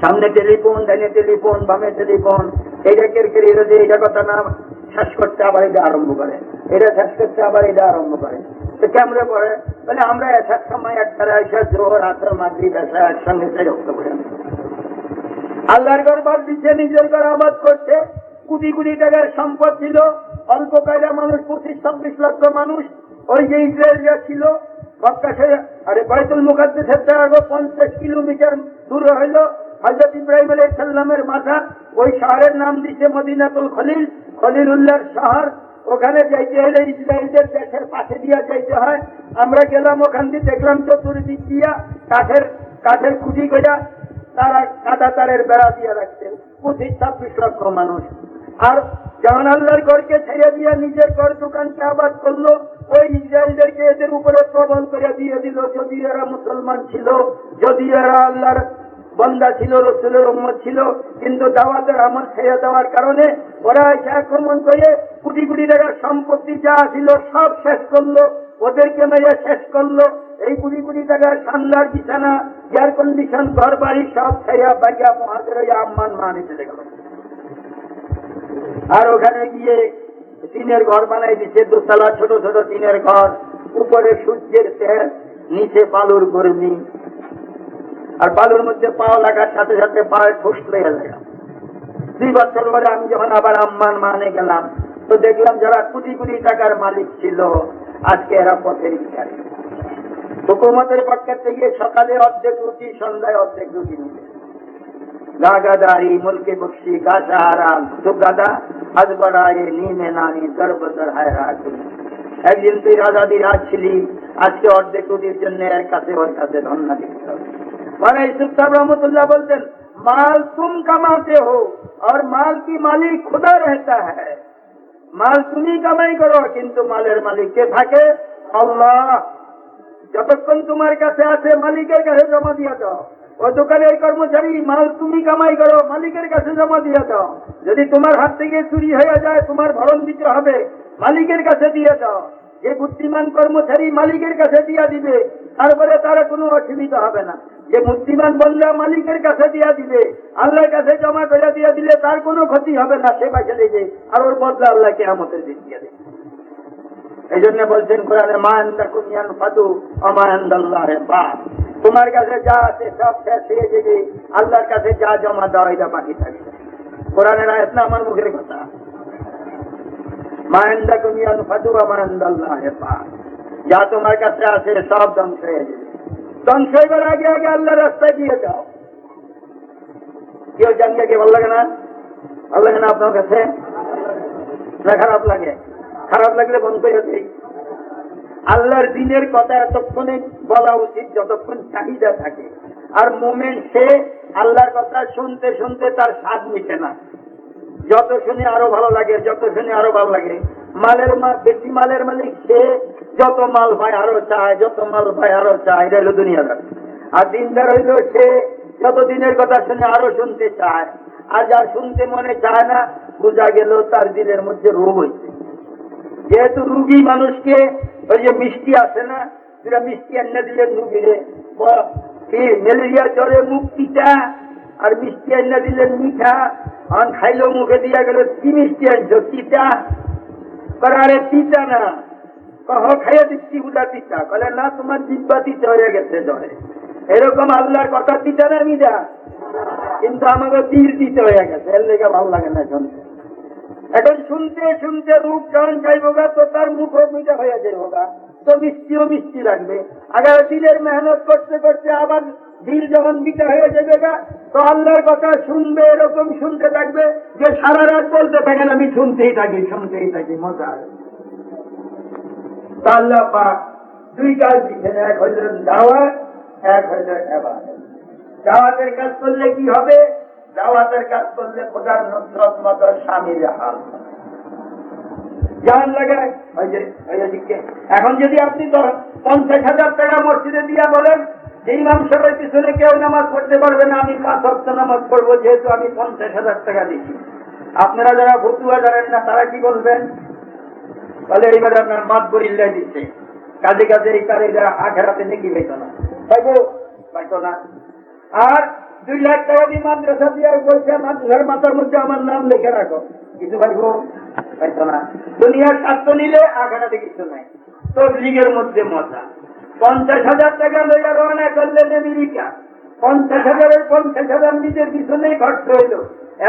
সামনে টেলিফোন, ডাইনে টেলিফোন, বামে টেলিফোন, এইটা কেরকেরি রোজে এইটা কথা না শেষ করতে আবার এটা আরম্ভ করে, এটা শেষ করতে আবার এটা আরম্ভ করে। তো কেমনে পড়ে বলে আমরা এক সময় একবারে এসে জোহর আসর মাগরিব এসা একসঙ্গে রক্ত করে আল্লাহর ঘর বাদ দিচ্ছে, নিজের ঘর আবাদ করছে। কোটি কোটি টাকার সম্পদ ছিল, অল্প কয়টা মানুষ, 25-26 লক্ষ মানুষ। ওই যে ইসরায়েল ছিল মক্কা থেকে, আরে বাইতুল মুকাদ্দাসের থেকে 50 কিলোমিটার দূরে হইল হযরত ইব্রাহিম আলাইহিস সালামের মাজার। ওই শহরের নাম দিছে মদিনাতুল খলিল, খলিলুল্লাহর শহর। ওখানে যাইতে হলে ইসরায়েলদের দেশের পাশে দিয়া যাইতে হয়। আমরা গেলাম, ওখান দিয়ে দেখলাম চতুর্দিক দিয়া কাঠের খুঁটি কইরা তারা কাদা তারের বেড়া দিয়ে রাখছেন, 25-26 লক্ষ মানুষ। আর যখন আল্লাহর ঘরকে ছেড়ে দিয়ে নিজের ঘর দোকানকে আবাদ করলো, ওই ইসরায়েলদেরকে এদের উপরে প্রবল করে দিয়ে দিল। যদি এরা মুসলমান ছিল, যদি এরা আল্লাহর বন্দা ছিল, রসুলের উম্মত ছিল, কিন্তু দাওয়াতের আমল ছেড়ে দেওয়ার কারণে ওরা এসে আক্রমণ করে কোটি কোটি টাকার সম্পত্তি যা ছিল সব শেষ করলো, ওদেরকে মেরে শেষ করলো। এই কোটি কোটি টাকার শানদার বিছানা, এয়ার কন্ডিশন, ঘর বাড়ি সব ছেড়ে বাড়িয়া মহাজের আম্মান মানে চলে গেল। আর ওখানে গিয়ে টিনের ঘর বানাই দিচ্ছে, 2 তলা ছোট ছোট টিনের ঘর, উপরে সূর্যের তেল, নিচে বালুর গরমি। আর বালুর মধ্যে পাও লাগার সাথে সাথে পায়ে ঠুস লেগে যায়। 2 বছর পরে আমি যখন আবার আম্মান মানে গেলাম, তো দেখলাম যারা কোটি কোটি টাকার মালিক ছিল আজকে এরা পথের ভিখারি। হুকুমতের পক্ষ থেকে সকালে অর্ধেক রুটি, সন্ধ্যায় অর্ধেক রুটি নিবে। গাগাদারি মুলকে বক্সি কাশাহারা সুগাদা আজ বড়ায়ে নিমে নানি দরবদর হায় রাখি। একদিন তুই রাজাদি রাজ ছিলি, আজকে অর্ধেক রুটির জন্য এর কাছে ওর কাছে ধন্যা দিতে হবে। মানে ইউসুফ সাহেব রহমতুল্লাহ বলতেন, মাল তুম কামাতে হো আর মাল কি মালিক খুদা रहता है। মাল তুমি কামাই করো, কিন্তু মালের মালিক কে থাকে? আল্লাহ। যতক্ষণ তোমার কাছে আছে মালিকের কাছে জমা দিয়ে দাও। ও দোকানের কর্মচারী, মাল তুমি কামাই করো, মালিকের কাছে জমা দিয়ে দাও। যদি তোমার হাত থেকে চুরি হয়ে যায়, তোমার ভরণ দিতে হবে, মালিকের কাছে দিয়ে দাও। যে বুদ্ধিমান কর্মচারী মালিকের কাছে দিয়া দিবে, তারপরে তার কোনো অসুবিধা হবে না। যে বুদ্ধিমান বললে মালিকের কাছে দিয়া দিবে, আল্লাহর কাছে জমা করে দিয়া দিলে তার কোনো ক্ষতি হবে না, সে বাঁচে দেবে, আর ওর বদলা আল্লাহ কিয়ামতের দিন দিয়ে দেবে। এই জন্য বলছেন কোরআনে, মা ইনদাকুম ইয়ানফাদু ওয়া মা ইনদাল্লাহি বাক। তোমার কাছে যা আছে সব শেষ হয়ে যাবে, আল্লাহর কাছে যা জমা দাও এটা বাকি থাকবে। কোরআনের আয়াত না আমার মুখের কথা। মা ইনদাকুম ইয়ানফাদু ওয়া মা ইনদাল্লাহি বাক। যা তোমার কাছে আছে সব ধ্বংস হয়ে যাবে। ধ্বংস হইবার আগে আগে আল্লাহর রাস্তায় দিয়ে যাও। কেউ জানলে কি ভালো লাগে না? ভালো লাগে না আপনার কাছে? না খারাপ লাগে? খারাপ লাগলে বন্ধ করে দিই। আল্লাহর দিনের কথা এতক্ষণে বলা উচিত যতক্ষণ চাহিদা থাকে। আর মোমেন সে আল্লাহর কথা শুনতে শুনতে তার স্বাদ মিটে না। যত শুনে আরো ভালো লাগে, যত শুনে আরো ভালো লাগে। বেশি মালের মালিক সে, যত মাল পায় আরো চায়, যত মাল পায় আরো চায়। এটা হলো দুনিয়াদার। আর দিনদার হইল সে যতদিনের কথা শুনে আরো শুনতে চায়, আর যার শুনতে মনে চায় না, বোঝা গেল তার দিলের মধ্যে রোগ হয়েছে। যেহেতু রুগী মানুষকে ওই যে মিষ্টি আছে না, যেটা মিষ্টি এনে দিলে রুগীরে ম্যালেরিয়া জ্বরে মুক্তিটা, আর মিষ্টি এনে দিলেন মিঠা, আর খাইলেও মুখে দিয়া গেল কি মিষ্টি আনছো, তিতা। আরে তিতা না, কহ খাইয়া দিচ্ছি উদা তিতা, বলে না তোমার জিব্বা তিতা হয়ে গেছে জ্বরে। এরকম আল্লাহর কথা তিতা না মিঠা, কিন্তু আমাকে তীর দিতে হয়ে গেছে, এর লেগে ভালো লাগে না শুনতে। এখন শুনতে শুনতে রূপ যখন যাইবগা তো তার মুখও মিঠা হয়ে যাইবগা, তো মিষ্টিও মিষ্টি লাগবে। আগে দিলের মেহনত করতে করতে আবার দিল যখন মিঠা হয়ে যাবে গা, তো আল্লাহর কথা শুনবে, এরকম শুনতে থাকবে যে সারা রাত বলতে থাকেন আমি শুনতেই থাকি, মজা। তা আল্লাহ পাক দুই কাজ দিচ্ছেন, এক হইলেন দাওয়াত, এক হইলেন ইবাদত। দাওয়াতের কাজ করলে কি হবে? দাওয়াতের কাজ করলে খোদার নুসরত মত শামিল হাল জান লাগায়। এখন যদি আপনি 50,000 টাকা মসজিদে দিয়া বলেন যে ইমাম সাহেবের পিছনে কেউ নামাজ পড়তে পারবে না, আমি 5 ওয়াক্ত নামাজ পড়বো, যেহেতু আমি 50,000 টাকা দিচ্ছি। আপনারা যারা ফতুয়া জানেন না তারা কি বলবেন? বলে এইবার আপনার মাত গরিল্লাই দিচ্ছে, কাজে কাজে এই কারে যারা আখেরাতে নাকি পাইতো না। আর 2 লাখ টাকা দিয়ে মাদ্রাসা দিয়ে বলছে মাদ্রাসার মাথার মধ্যে আমার নাম লিখে রাখো, কিছু পাইবো? পাইতো না। দুনিয়ার স্বার্থ নিলে আখেরাতে কিছু নাই। তবলিগের মধ্যে মজা। 50,000 টাকা লইয়া রওনা করলেন আমেরিকা, 50,000-এর 50,000 নিজের পিছনেই খরচ হইল,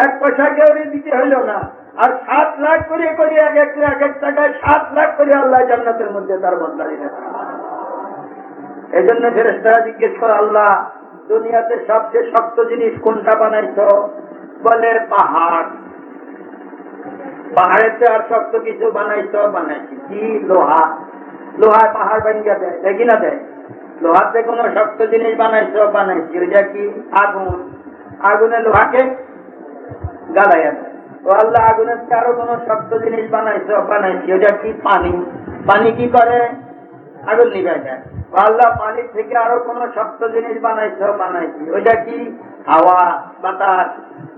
1 পয়সা কেউ দিতে হইল না। আর 7 লাখ করে এক এক টাকায় 7 লাখ করে আল্লাহ জান্নাতের মধ্যে তার বদলা দিলেন। এই জন্য ফেরেশতারা জিজ্ঞেস করে, আল্লাহ দুনিয়াতে সবচেয়ে শক্ত জিনিস কোনটা বানাইছো? বলে পাহাড়। পাহাড়েতে আর শক্ত কিছু বানাইছো? বানাইছি। কি? লোহা। লোহায় পাহাড় বানিয়ে দেয়, দেখি না দেয়? লোহাতে কোন শক্ত জিনিস বানাইছো? বানাইছি। ওইটা কি? আগুন। আগুনে লোহাকে গালাইয়া দেয়। ও আল্লাহ আগুনের আরো কোন শক্ত জিনিস বানাইছো? বানাইছি। ওইটা কি? পানি। পানি কি করে? আগুন নিভাই দেয়। আল্লাহ পানির থেকে আরো কোন শক্ত জিনিস বানাইছো? বানাইছি। ওইটা কি? হাওয়া, বাতাস।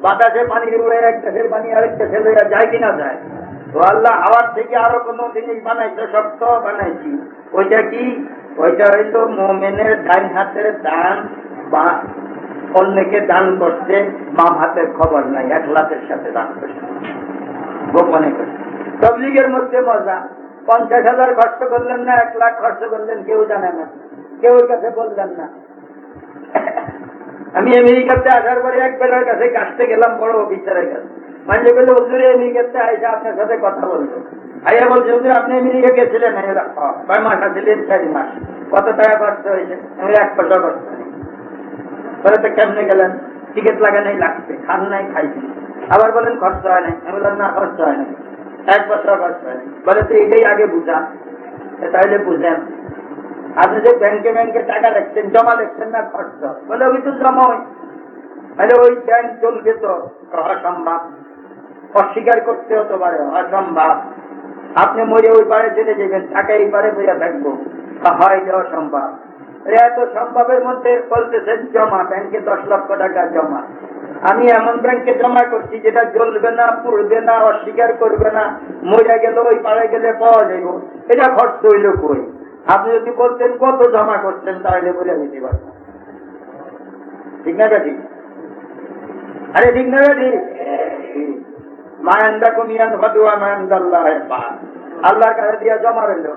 বাতাসে পানি উড়ে এক দেশের পানি আরেক দেশে লইয়া যায় কিনা যায়? তো আল্লাহ হাওয়ার থেকে আরো কোন জিনিস বানাইছো? শক্ত। বানাইছি। ওইটা কি? ওইটা হইল মুমিনের ডান হাতের দান, বা অন্যকে দান করছে, বাম হাতের খবর নাই, একলাতের সাথে দান করছে, গোপনে করছে। তবলিগের মধ্যে মজা। 50,000 খরচ করলেন না, 1 লাখ খরচ করলেন, কেউ জানে না, কেউ কাছে বললেন না। আমি আমেরিকাতে আসার পরে এক বেলার কাছে কাছতে গেলাম, বড় অফিসারের কাছে। মানে বললো হুজুরে আমেরিকাতে আইসা আপনার সাথে কথা বলবো। আইয়া বলছে, হুজুর আপনি আমেরিকা গেছিলেন? 6 মাস আসছিলেন, 4 মাস। কত টাকা খরচ হয়েছে? আমি 1 পয়সা খরচ করি। বলে তো কেমনে গেলেন? টিকিট লাগে নাই, লাগছে, খান নাই, খাইছি। আবার বলেন খরচ হয় নাই। আমি বললাম না, খরচ হয় নাই, 1 বছর খরচ হয় নাই। বলে তো এটাই আগে বুঝা। তাইলে বুঝেন, আপনি যে ব্যাংকে টাকা রাখছেন, জমা রাখছেন না খরচ? বলে ওই তো জমা হয়। তাহলে ওই ব্যাংক চলবে তো? অসম্ভব। অস্বীকার করতে হতে পারে, অসম্ভব। আপনি মরে ওই পারে চলে যাবেন, টাকা এই পারে বইয়া থাকবো, হয় যে অসম্ভব। এত সম্ভবের মধ্যে বলতেছেন জমা, ব্যাংকে 10 লক্ষ টাকা জমা। আমি এমন ব্যাংকে জমা করছি যেটা জ্বলবে না, পুড়বে না, অস্বীকার করবে না, মরে গেল ওই পারে গেলে পাওয়া যাইব। এটা খরচ হইল কই? আপনি যদি বলতেন কত জমা করছেন, তাহলে বলে দিতে পারতেন। ঠিক না ঠিক? আরে ঠিক না ঠিক? মায়ান্দা কমিয়ান ভাদুয়া মায়ান্দাল্লাহ, আল্লাহর কাছে দিয়া জমা রইল।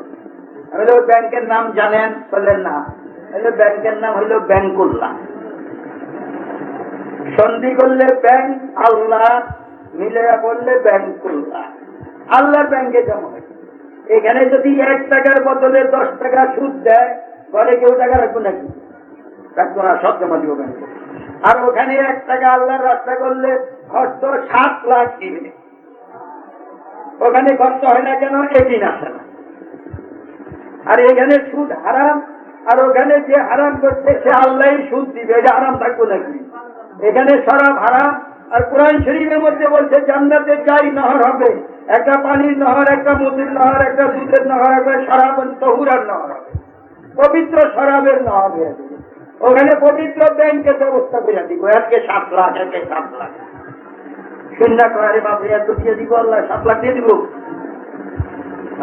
ওই ব্যাংকের নাম জানেন? বললেন না। ব্যাংকের নাম হইল ব্যাংকুল্লাহ। সন্ধি করলে ব্যাংক, আল্লাহ মিলে বললে ব্যাংকুল্লাহ। আল্লাহর ব্যাংকে জমা হয়। এখানে যদি 1 টাকার বদলে 10 টাকা সুদ দেয়, ঘরে কেউ টাকা রাখবো নাকি? রাখবো না, সব জমা দিব ব্যাংকে। আর ওখানে 1 টাকা আল্লাহর রাস্তা করলে খরচ 7 লাখ দিবে। ওখানে খরচ হয় না কেন? এদিন আসে না। আর এখানে সুদ হারাম, আর ওখানে যে হারাম করছে সে আল্লাহ সুদ দিবে। এটা হারাম থাকবো নাকি? এখানে শরাব হারাম, আর কোরআন শরীফের মধ্যে বলছে জান্নাতে 4 নহর হবে, একটা পানির নহর, একটা মধুর নহর, একটা দুধের নহর, একটা শরাব তহুরার নহর হবে, পবিত্র শরাবের নহর হয়ে যাবে। ওখানে পবিত্র ব্যাংকের ব্যবস্থা করে দিব, একে 7 লাখ, একে 7 লাখ। শুননা করে বাপরে এত দিয়ে দিব, আল্লাহ 7 লাখ দিয়ে দিব।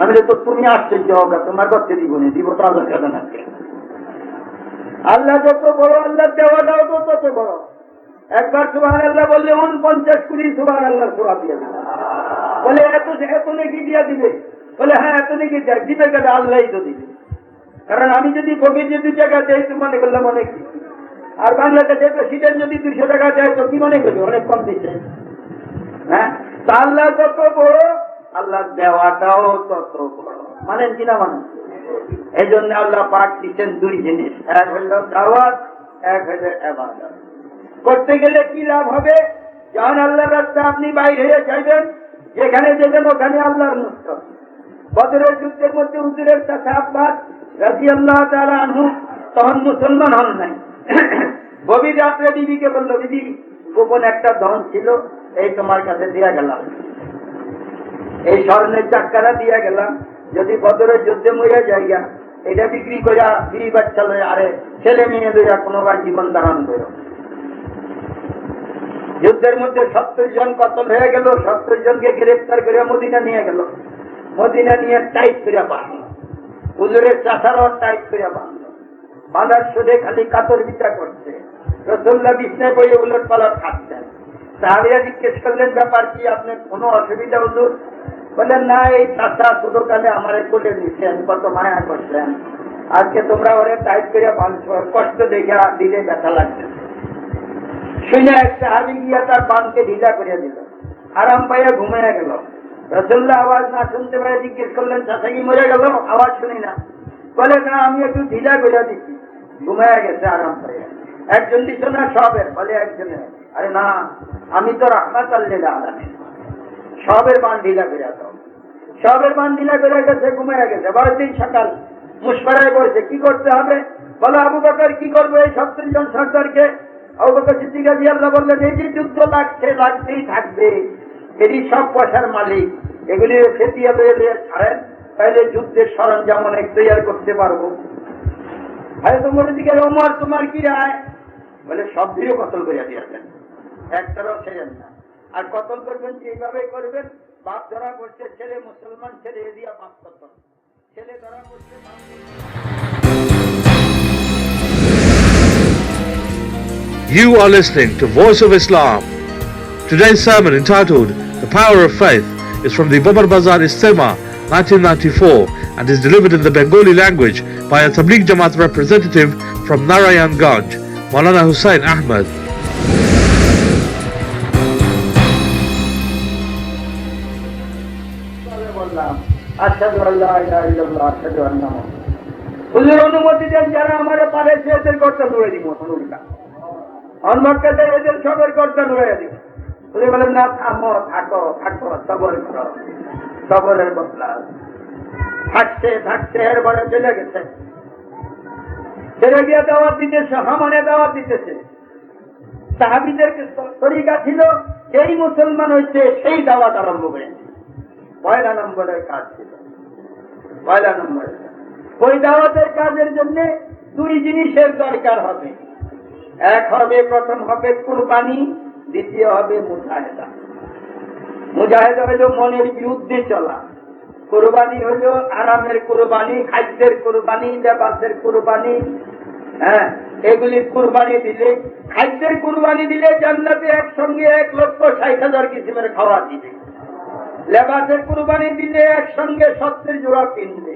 আমি তো তুমি আশ্চর্য হবে, তোমার করতে দিব না, দিব তো আল্লাহ কেন না। আল্লাহ যত বড়, আল্লাহ দেওয়াটাও তো তত বড়। একবার সুবহানাল্লাহ বললে 49 কোটি সুবহানাল্লাহ সওয়াব দিয়ে দিবে। বলে এত নাকি দিয়া দিবে? বলে হ্যাঁ এত নাকি দিবে, কেন আল্লাহই তো দিবে। কারণ আমি যদি কবির যদি টাকা দেয় তো মনে করলাম অনেক, আর বাংলাদেশে প্রেসিডেন্ট যদি 200 টাকা দেয় তো কি মনে করবে অনেক কম দিচ্ছে। হ্যাঁ, তা আল্লাহ যত বড়, আল্লাহ দেওয়াটাও তত বড়। মানেন কিনা মানেন? এই জন্য আল্লাহ পাক দিচ্ছেন 2 জিনিস, এক হইল দাওয়াত, এক হইল ইবাদত। করতে গেলে কি লাভ হবে? যখন আল্লাহর রাস্তা আপনি বাইরে হয়ে যাইবেন, যেখানে যেতেন ওখানে আল্লাহর নুসরত। বদরের যুদ্ধের মধ্যে হুজুরের চাচা আব্বাস রাদিয়াল্লাহু তাআলা আনহু তখন মুসলমান হন নাই। গভীর রাত্রে বিবিকে বলল, বিবি গোপন একটা ধন ছিল, এই তোমার কাছে দিয়া গেলাম, এই স্বর্ণের চাক্কাটা দিয়া গেলাম, যদি বদরের যুদ্ধে মরে যাইয়া এটা বিক্রি করে বিবি বাচ্চা লয়ে আরে ছেলে মেয়ে লইয়া কোনোবার জীবন ধারণ করো। যুদ্ধের মধ্যে 70 জন কতল হয়ে গেল, 70 জনকে গ্রেফতার করে মদিনা নিয়ে গেল। মদিনা নিয়ে টাইট করে বাঁধল, হুজুরের চাচারও টাইট করে বাঁধল। বাঁধার সুদে খালি কাতর বিচার করছে। রাসূলুল্লাহ বিছনায় বসে উলট পালট খাচ্ছেন। সাহাবীরা জিজ্ঞেস করলেন, ব্যাপার কি, আপনার কোনো অসুবিধা হুজুর? বললেন না, এই চাচা ছোটকালে আমার কোলে নিচ্ছেন, কত মায়া করছেন, আজকে তোমরা ওরে টাইট করে বাঁধছো, কষ্ট দেখে দিলে ব্যথা লাগছে। শুনে এক সাহাবী গিয়া তার বাঁধকে ঢিলা করে দিল, আরাম পাইয়া ঘুমিয়ে গেল। রাসূলুল্লাহ আওয়াজ না শুনতে পেরে জিজ্ঞেস করলেন, চাচা কি মরে গেল? আওয়াজ শুনি না। বলে না, আমি একটু ঢিলা করে দিচ্ছি, ঘুমিয়ে গেছে আরাম পাইয়া। একজন দিচ্ছ না সবের? বলে একজনের। আরে না, আমি তো রাহমাতুল লিল আলামিন, সবের বান ঢিলা করে দাও। সবের বান ঢিলা করে গেছে, ঘুমিয়ে গেছে। 12 দিন সকাল মুশফারায় বসে কি করতে হবে? বলে আবু বকর কি করবো এই 70 জন সর্দারকে? আবু বকর সিদ্দিক রাদিয়াল্লাহু বললেন, এই যে যুদ্ধ লাগতেই থাকবে, এরই সব পয়সার মালিক, এগুলি খেতিয়ে লয়ে ছাড়েন, তাহলে যুদ্ধের সরঞ্জাম অনেক তৈরি করতে পারবো। আরে তোমার দিকে ওমর তোমার কি রায়? বলে সব দিয়েও কতল করে দিয়েছেন, একটারও ছেড়েন না। আর কতল করবেন এইভাবে করবেন, বাপ ধরা করছে ছেলে মুসলমান, ছেলে এ দিয়া বাপ কতল, ছেলে ধরা করছে বাপ। You are listening to Voice of Islam. Today's sermon entitled The Power of Faith is from the Babar Bazar Istema 1994 and is delivered in the Bengali language by a Tabligh Jamaat representative from Narayanganj, Maulana Hussain Ahmed. হুজুর অনুমতি দেন, যারা আমারে পারে এদের কর্তা ধরে দিব, অন্যকে এদের সবের কর্তা ধরে দিব। বলেন না, থামো, থাকো থাকো, সবর করো, সবরের বদলা। থাকতে থাকতে এরপরে চলে গেছে, ছেড়ে গিয়ে দাওয়াত দিতেছে, হামানে দাওয়াত দিতেছে। সাহাবীদের তরিকা ছিল, সেই মুসলমান হইছে সেই দাওয়াত আরম্ভ করেছে। 1 নম্বরের কাজ ছিল, 1 নম্বরের। ওই দাওয়াতের কাজের জন্য 2 জিনিসের দরকার হবে। এক হবে, প্রথম হবে কুরবানি, দ্বিতীয় হবে মুজাহিদা। মুজাহিদা হইল মনের বিরুদ্ধে চলা, কুরবানি হইল আরামের কুরবানি, খাদ্যের কুরবানি, লেবাসের কুরবানি। হ্যাঁ, এগুলির কুরবানি দিলে, খাদ্যের কুরবানি দিলে জান্নাতে একসঙ্গে 1,60,000 কিসিমের খাওয়া দিবে। লেবাসের কুরবানি দিলে একসঙ্গে 70 জোড়া কিনবে।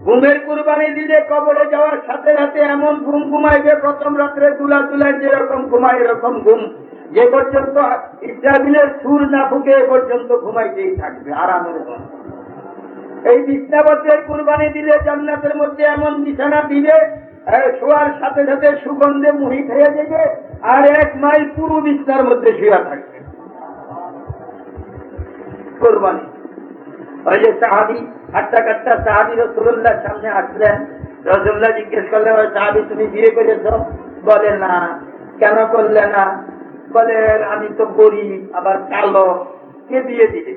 ঘুমের কুরবানি দিলে কবরে যাওয়ার সাথে সাথে এমন ঘুম ঘুমাইবে, প্রথম রাত্রে দুলা দুলায় যেরকম ঘুমায় এরকম ঘুম, যে পর্যন্ত ইসরাফিলের সুর না ফুকে এ পর্যন্ত ঘুমাইতেই থাকবে আরামের ঘুম। এই বিছনাপত্রের কুরবানি দিলে জান্নাতের মধ্যে এমন বিছানা দিবে, শোয়ার সাথে সাথে সুগন্ধে মুহিত হয়ে যাবে, আর 1 মাইল পুরো বিছনার মধ্যে শুয়ে থাকবে। কুরবানি। ওই যে সাহাবী হাঁটতে কাটতে সাহাবী রাসূলুল্লাহ সামনে আসলেন, রাসূলুল্লাহ জিজ্ঞেস করলেন, ওই সাহাবী তুমি বিয়ে করেছো? বলে না। কেন করলে না? বলে আমি তো গরিব, আবার কালো, কে বিয়ে দিলে?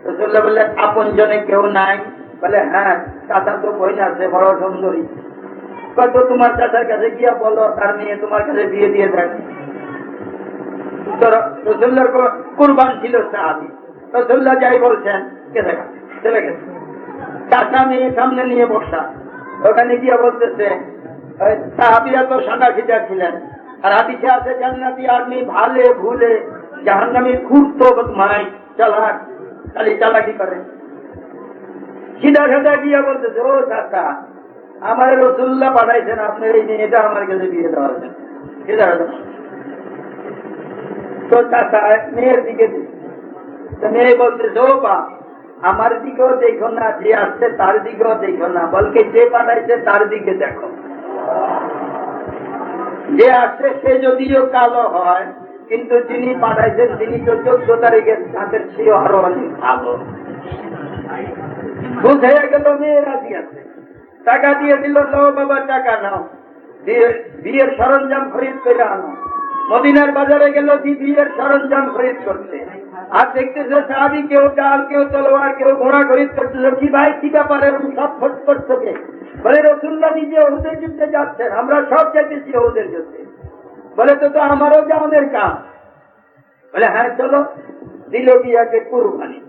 রাসূলুল্লাহ বললেন, আপন জনে কেউ নাই? বলে হ্যাঁ, চাচা তো বই আছে, বড় সুন্দরী। কত তোমার চাচার কাছে গিয়া বলো তার মেয়ে তোমার কাছে বিয়ে দিয়ে দেয়। রসুল্লার কুরবান ছিল সাহাবী, রসুল্লাহ যাই বলছেন কে দেখা চলে গেছে। চাচা মেয়ে সামনে নিয়ে বসা, ওখানে গিয়া বলতেছে সাহাবীরা তো সাদা সিধা ছিলেন, আর হাদিসে আছে জান্নাতি আদমি ভালে ভুলে জাহান্নামী খুঁড়তো বদমাই চালাক, খালি চালাকি করে। সিধা সাদা গিয়া বলতেছে ও চাচা আমার রসুল্লাহ পাঠাইছেন আপনার এই মেয়েটা আমার কাছে বিয়ে দেওয়ার জন্য। সিধা সাদা তো চাচা মেয়ের দিকে মেয়ে বলতেছে ও বা আমার দিকেও দেখো না, যে আসছে তার দিকেও দেখো না, বলকে যে পাঠাইছে তার দিকে দেখো। যে আসছে সে যদিও কালো হয়, কিন্তু যিনি পাঠাইছেন তিনি তো 14 তারিখের তাদের চেয়েও আরো অনেক ভালো। বুঝে গেল মেয়ে রাজি আছে, টাকা দিয়ে দিল, লো বাবা টাকা নাও, বিয়ের সরঞ্জাম খরিদ করে আনো। মদিনার বাজারে গেল বিয়ের সরঞ্জাম খরিদ করতে, আর দেখতেছে সাহাবী কেউ ডাল, কেউ তলোয়ার, কেউ ঘোড়া খরিদ করতেছে। কি ভাই কি ব্যাপারে সব খোঁজ করছো কে? বলে রসুল্লাহ নিজে ওহুদের যুদ্ধে যাচ্ছেন, আমরা সব চাইতেছি ওহুদের যুদ্ধে। বলে তো আমারও যাওয়াদের কাজ। বলে হ্যাঁ চলো। দিল গিয়াকে কুরবানি,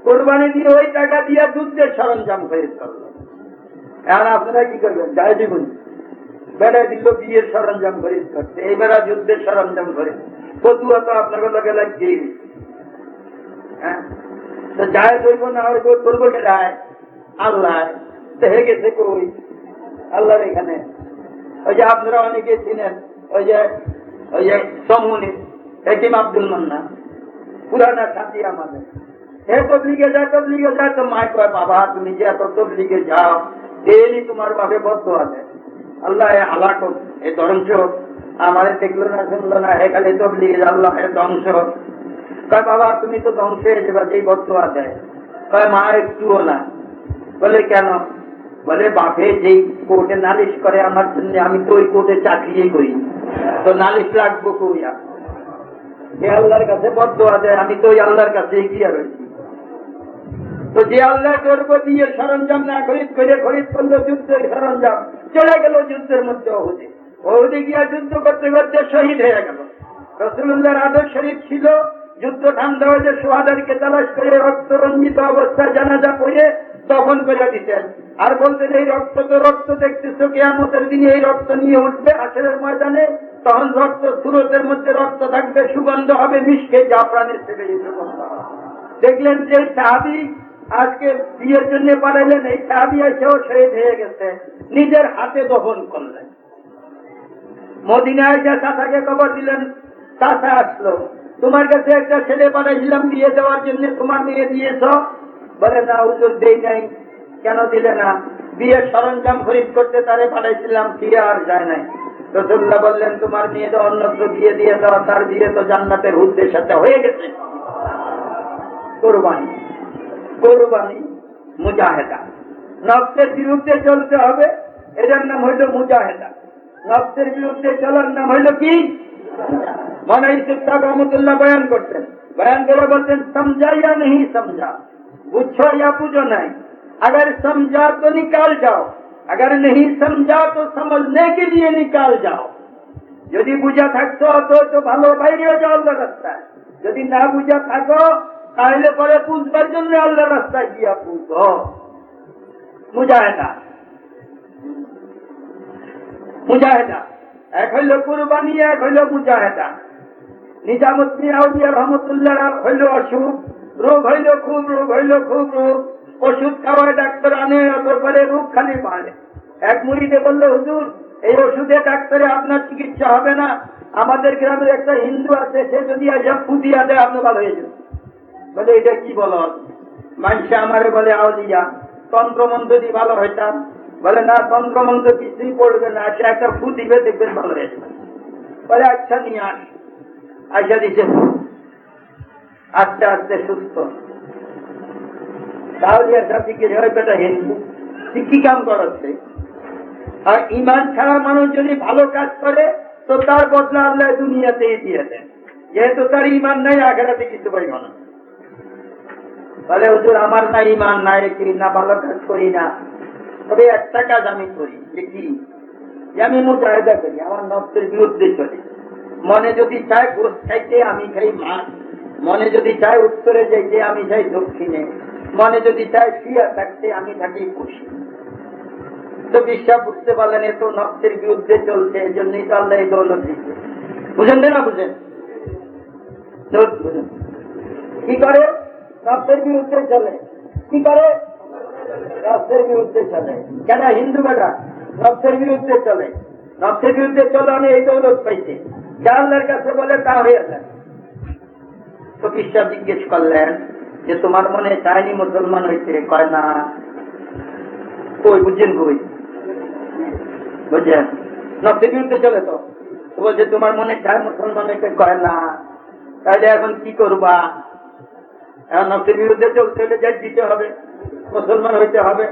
কোরবানি দিয়ে ওই টাকা দিয়ে যুদ্ধের সরঞ্জাম খরিদ করলো। এখন আপনারা কি করবেন? যাই দিবুন বেড়ে দিল বিয়ের সরঞ্জাম খরিদ করতে, এইবেলা যুদ্ধের সরঞ্জাম খরিদ কতুয়া তো আপনাকে লোকে লাগছেই। হ্যাঁ তো যায় করব না করবো কে যায়? আল্লাহ দেখে গেছে কই? আল্লাহর এখানে। ওই যে আপনারা অনেকে চিনেন ওই যে সমুনি হেকিম আব্দুল মান্না, পুরানা সাথী আমাদের। হে তবলিগে যায় তো মায় কয় বাবা তুমি যে এত তবলিগে যাও ডেলি তোমার বাপে বদ্ধ আছে, আল্লাহ এ হালাক হোক, এ ধ্বংস হোক, আমারে দেখলো না শুনলো না, হে খালি তবলিগে আল্লাহ এ ধ্বংস হোক। কয় বাবা তুমি তো ধ্বংস হয়ে যাবে, যেই বদ্ধ আছে। কয় মা একটুও না। বলে কেন? বলে বাপে যেই কোর্টে নালিশ করে আমার জন্য, আমি তো ওই কোর্টে চাকরি করি, তো নালিশ লাগবো করিয়া। যে আল্লাহর কাছে বদ্ধ আছে, আমি তো ওই আল্লাহর কাছে গিয়া রয়েছি। তো যে আল্লাহ করবো বিয়ের সরঞ্জাম না খরিদ করে খরিদ করলো যুদ্ধের সরঞ্জাম, চলে গেল যুদ্ধের মধ্যে ওহুদে। ওহুদে গিয়া যুদ্ধ করতে করতে শহীদ হয়ে গেল। রাসূলুল্লাহর আদর শরীফ ছিল যুদ্ধ ঠান্ডা হয়ে সোহাদারকে তালাশ করে রক্ত রঞ্জিত অবস্থায় জানাজা করে দফন করে দিতেন, আর বলতেন এই রক্ত তো রক্ত দেখতেছ, কিয়ামতের দিনে এই রক্ত নিয়ে উঠবে হাশরের ময়দানে, তখন রক্ত সুরতের মধ্যে রক্ত থাকবে, সুগন্ধ হবে মিশকে জাফরানের থেকে সুগন্ধ হবে। দেখলেন যে সাহাবী আজকে বিয়ের জন্য পাঠাইলেন, এই সাহাবী এসেও শহীদ হয়ে গেছে, নিজের হাতে দফন করলেন। মদিনায় যে চাচাকে খবর দিলেন, চাচা আসলো, তোমার কাছে একটা ছেলে পাঠাইছিলাম বিয়ে দেওয়ার জন্য, তোমার মেয়ে দিয়েছ? বলে না হুজুর দেই নাই। কেন দিলে না? বিয়ের সরঞ্জাম খরিদ করতে তারে পাঠাইছিলাম, ফিরে আর যায় নাই। রাসূলুল্লাহ বললেন তোমার মেয়ে তো অন্যত্র বিয়ে দিয়ে দেওয়া, তার বিয়ে তো জান্নাতের হুরদের সাথে হয়ে গেছে। কোরবানি, কোরবানি মুজাহেদা, নফসের বিরুদ্ধে চলতে হবে, এটার নাম হইল মুজাহেদা। নফসের বিরুদ্ধে চলার নাম হইল কি? মনে ইসুফ রহমতুল্লাহ বয়ান করতেন, বয়ান করে বলতেন সমঝা या नहीं समझा, বুঝছো या বুঝো নাই, अगर समझा तो निकाल जाओ, अगर नहीं समझा तो समझने के लिए निकाल जाओ। যদি বুঝা থাকতো তো ভালো বাইরে যাও আল্লাহর রাস্তায়, যদি না বুঝা থাকো তাহলে পরে বুঝবার জন্য আল্লাহর রাস্তায় গিয়া বুঝো। মুজাহিদা, মুজাহিদা এক হইল কুরবানি, এক হইল মুজাহিদা। নিজামুদ্দিন আউলিয়া রহমতুল্লাহ হইল অসুখ, রোগ হইল খুব, রোগ হইল খুব রোগ, ওষুধ খাওয়ায় ডাক্তার আনে, করে রোগ খালি বাড়ে। এক মুরিদে বলল হুজুর এই ওষুধে ডাক্তারে আপনার চিকিৎসা হবে না, আমাদের গ্রামের একটা হিন্দু আছে, সে যদি এসব ফুটিয়া দেয় আপনি ভালো হয়ে যাবেন। বলে এটা কি বলো? মানুষে আমারে বলে আউলিয়া, তন্ত্রমন্ত্র দিয়ে ভালো হইতাম। বলে না তন্ত্রমন্ত্র কিছুই পড়বে না, সে একটা ফু দিবে দেখবেন ভালো হয়ে যাবে। বলে আচ্ছা নিয়ে আস, আচ্ছা দিচ্ছে, আস্তে আস্তে সুস্থ। তাহলে বেটা হিন্দু কি কাম করাচ্ছে? আর ইমান ছাড়া মানুষ যদি ভালো কাজ করে তো তার বদলা আল্লাহ দুনিয়াতেই দিয়ে দেন, যেহেতু তার ইমান নাই আখেরাতে কিছু পাইব না। বলে হুজুর আমার না ইমান নাই, কি না ভালো কাজ করি না, তবে একটা কাজ আমি করি। কি? যে আমি মুজাহিদা করি, আমার নফসের বিরুদ্ধে চলি। মনে যদি চায় গোস্ত খাইতে, আমি খাই মাছ। মনে যদি চায় উত্তরে যাইতে, আমি যাই দক্ষিণে। মনে যদি চায় শুয়া থাকতে, আমি থাকি খুশি। তো বিশ্বাস বুঝতে পারলেন, এ তো নফসের বিরুদ্ধে চলছে, এই জন্যই তো আল্লাহ এই দৌলত দিচ্ছে। বুঝেন না বুঝেন? কি করে? নফসের বিরুদ্ধে চলে। কি করে? নফসের বিরুদ্ধে চলে। কেন? হিন্দু বেটা নফসের বিরুদ্ধে চলে। নফসের বিরুদ্ধে চলে, আমি এই দৌলত পাইছে, যা আল্লাহর কাছে বলে তা হয়ে যায়। তো বিশ্বাস জিজ্ঞেস করলেন যে তোমার মনে চায়নি মুসলমান হইতে? কয় না। কই বুঝছেন? কই বুঝছেন? নফসের বিরুদ্ধে চলে তো বলছে তোমার মনে চায় মুসলমান হইতে? কয় না। তাহলে এখন কি করবা? এখন নফসের বিরুদ্ধে চলতে হলে যা দিতে হবে, মুসলমান হইতে হবে।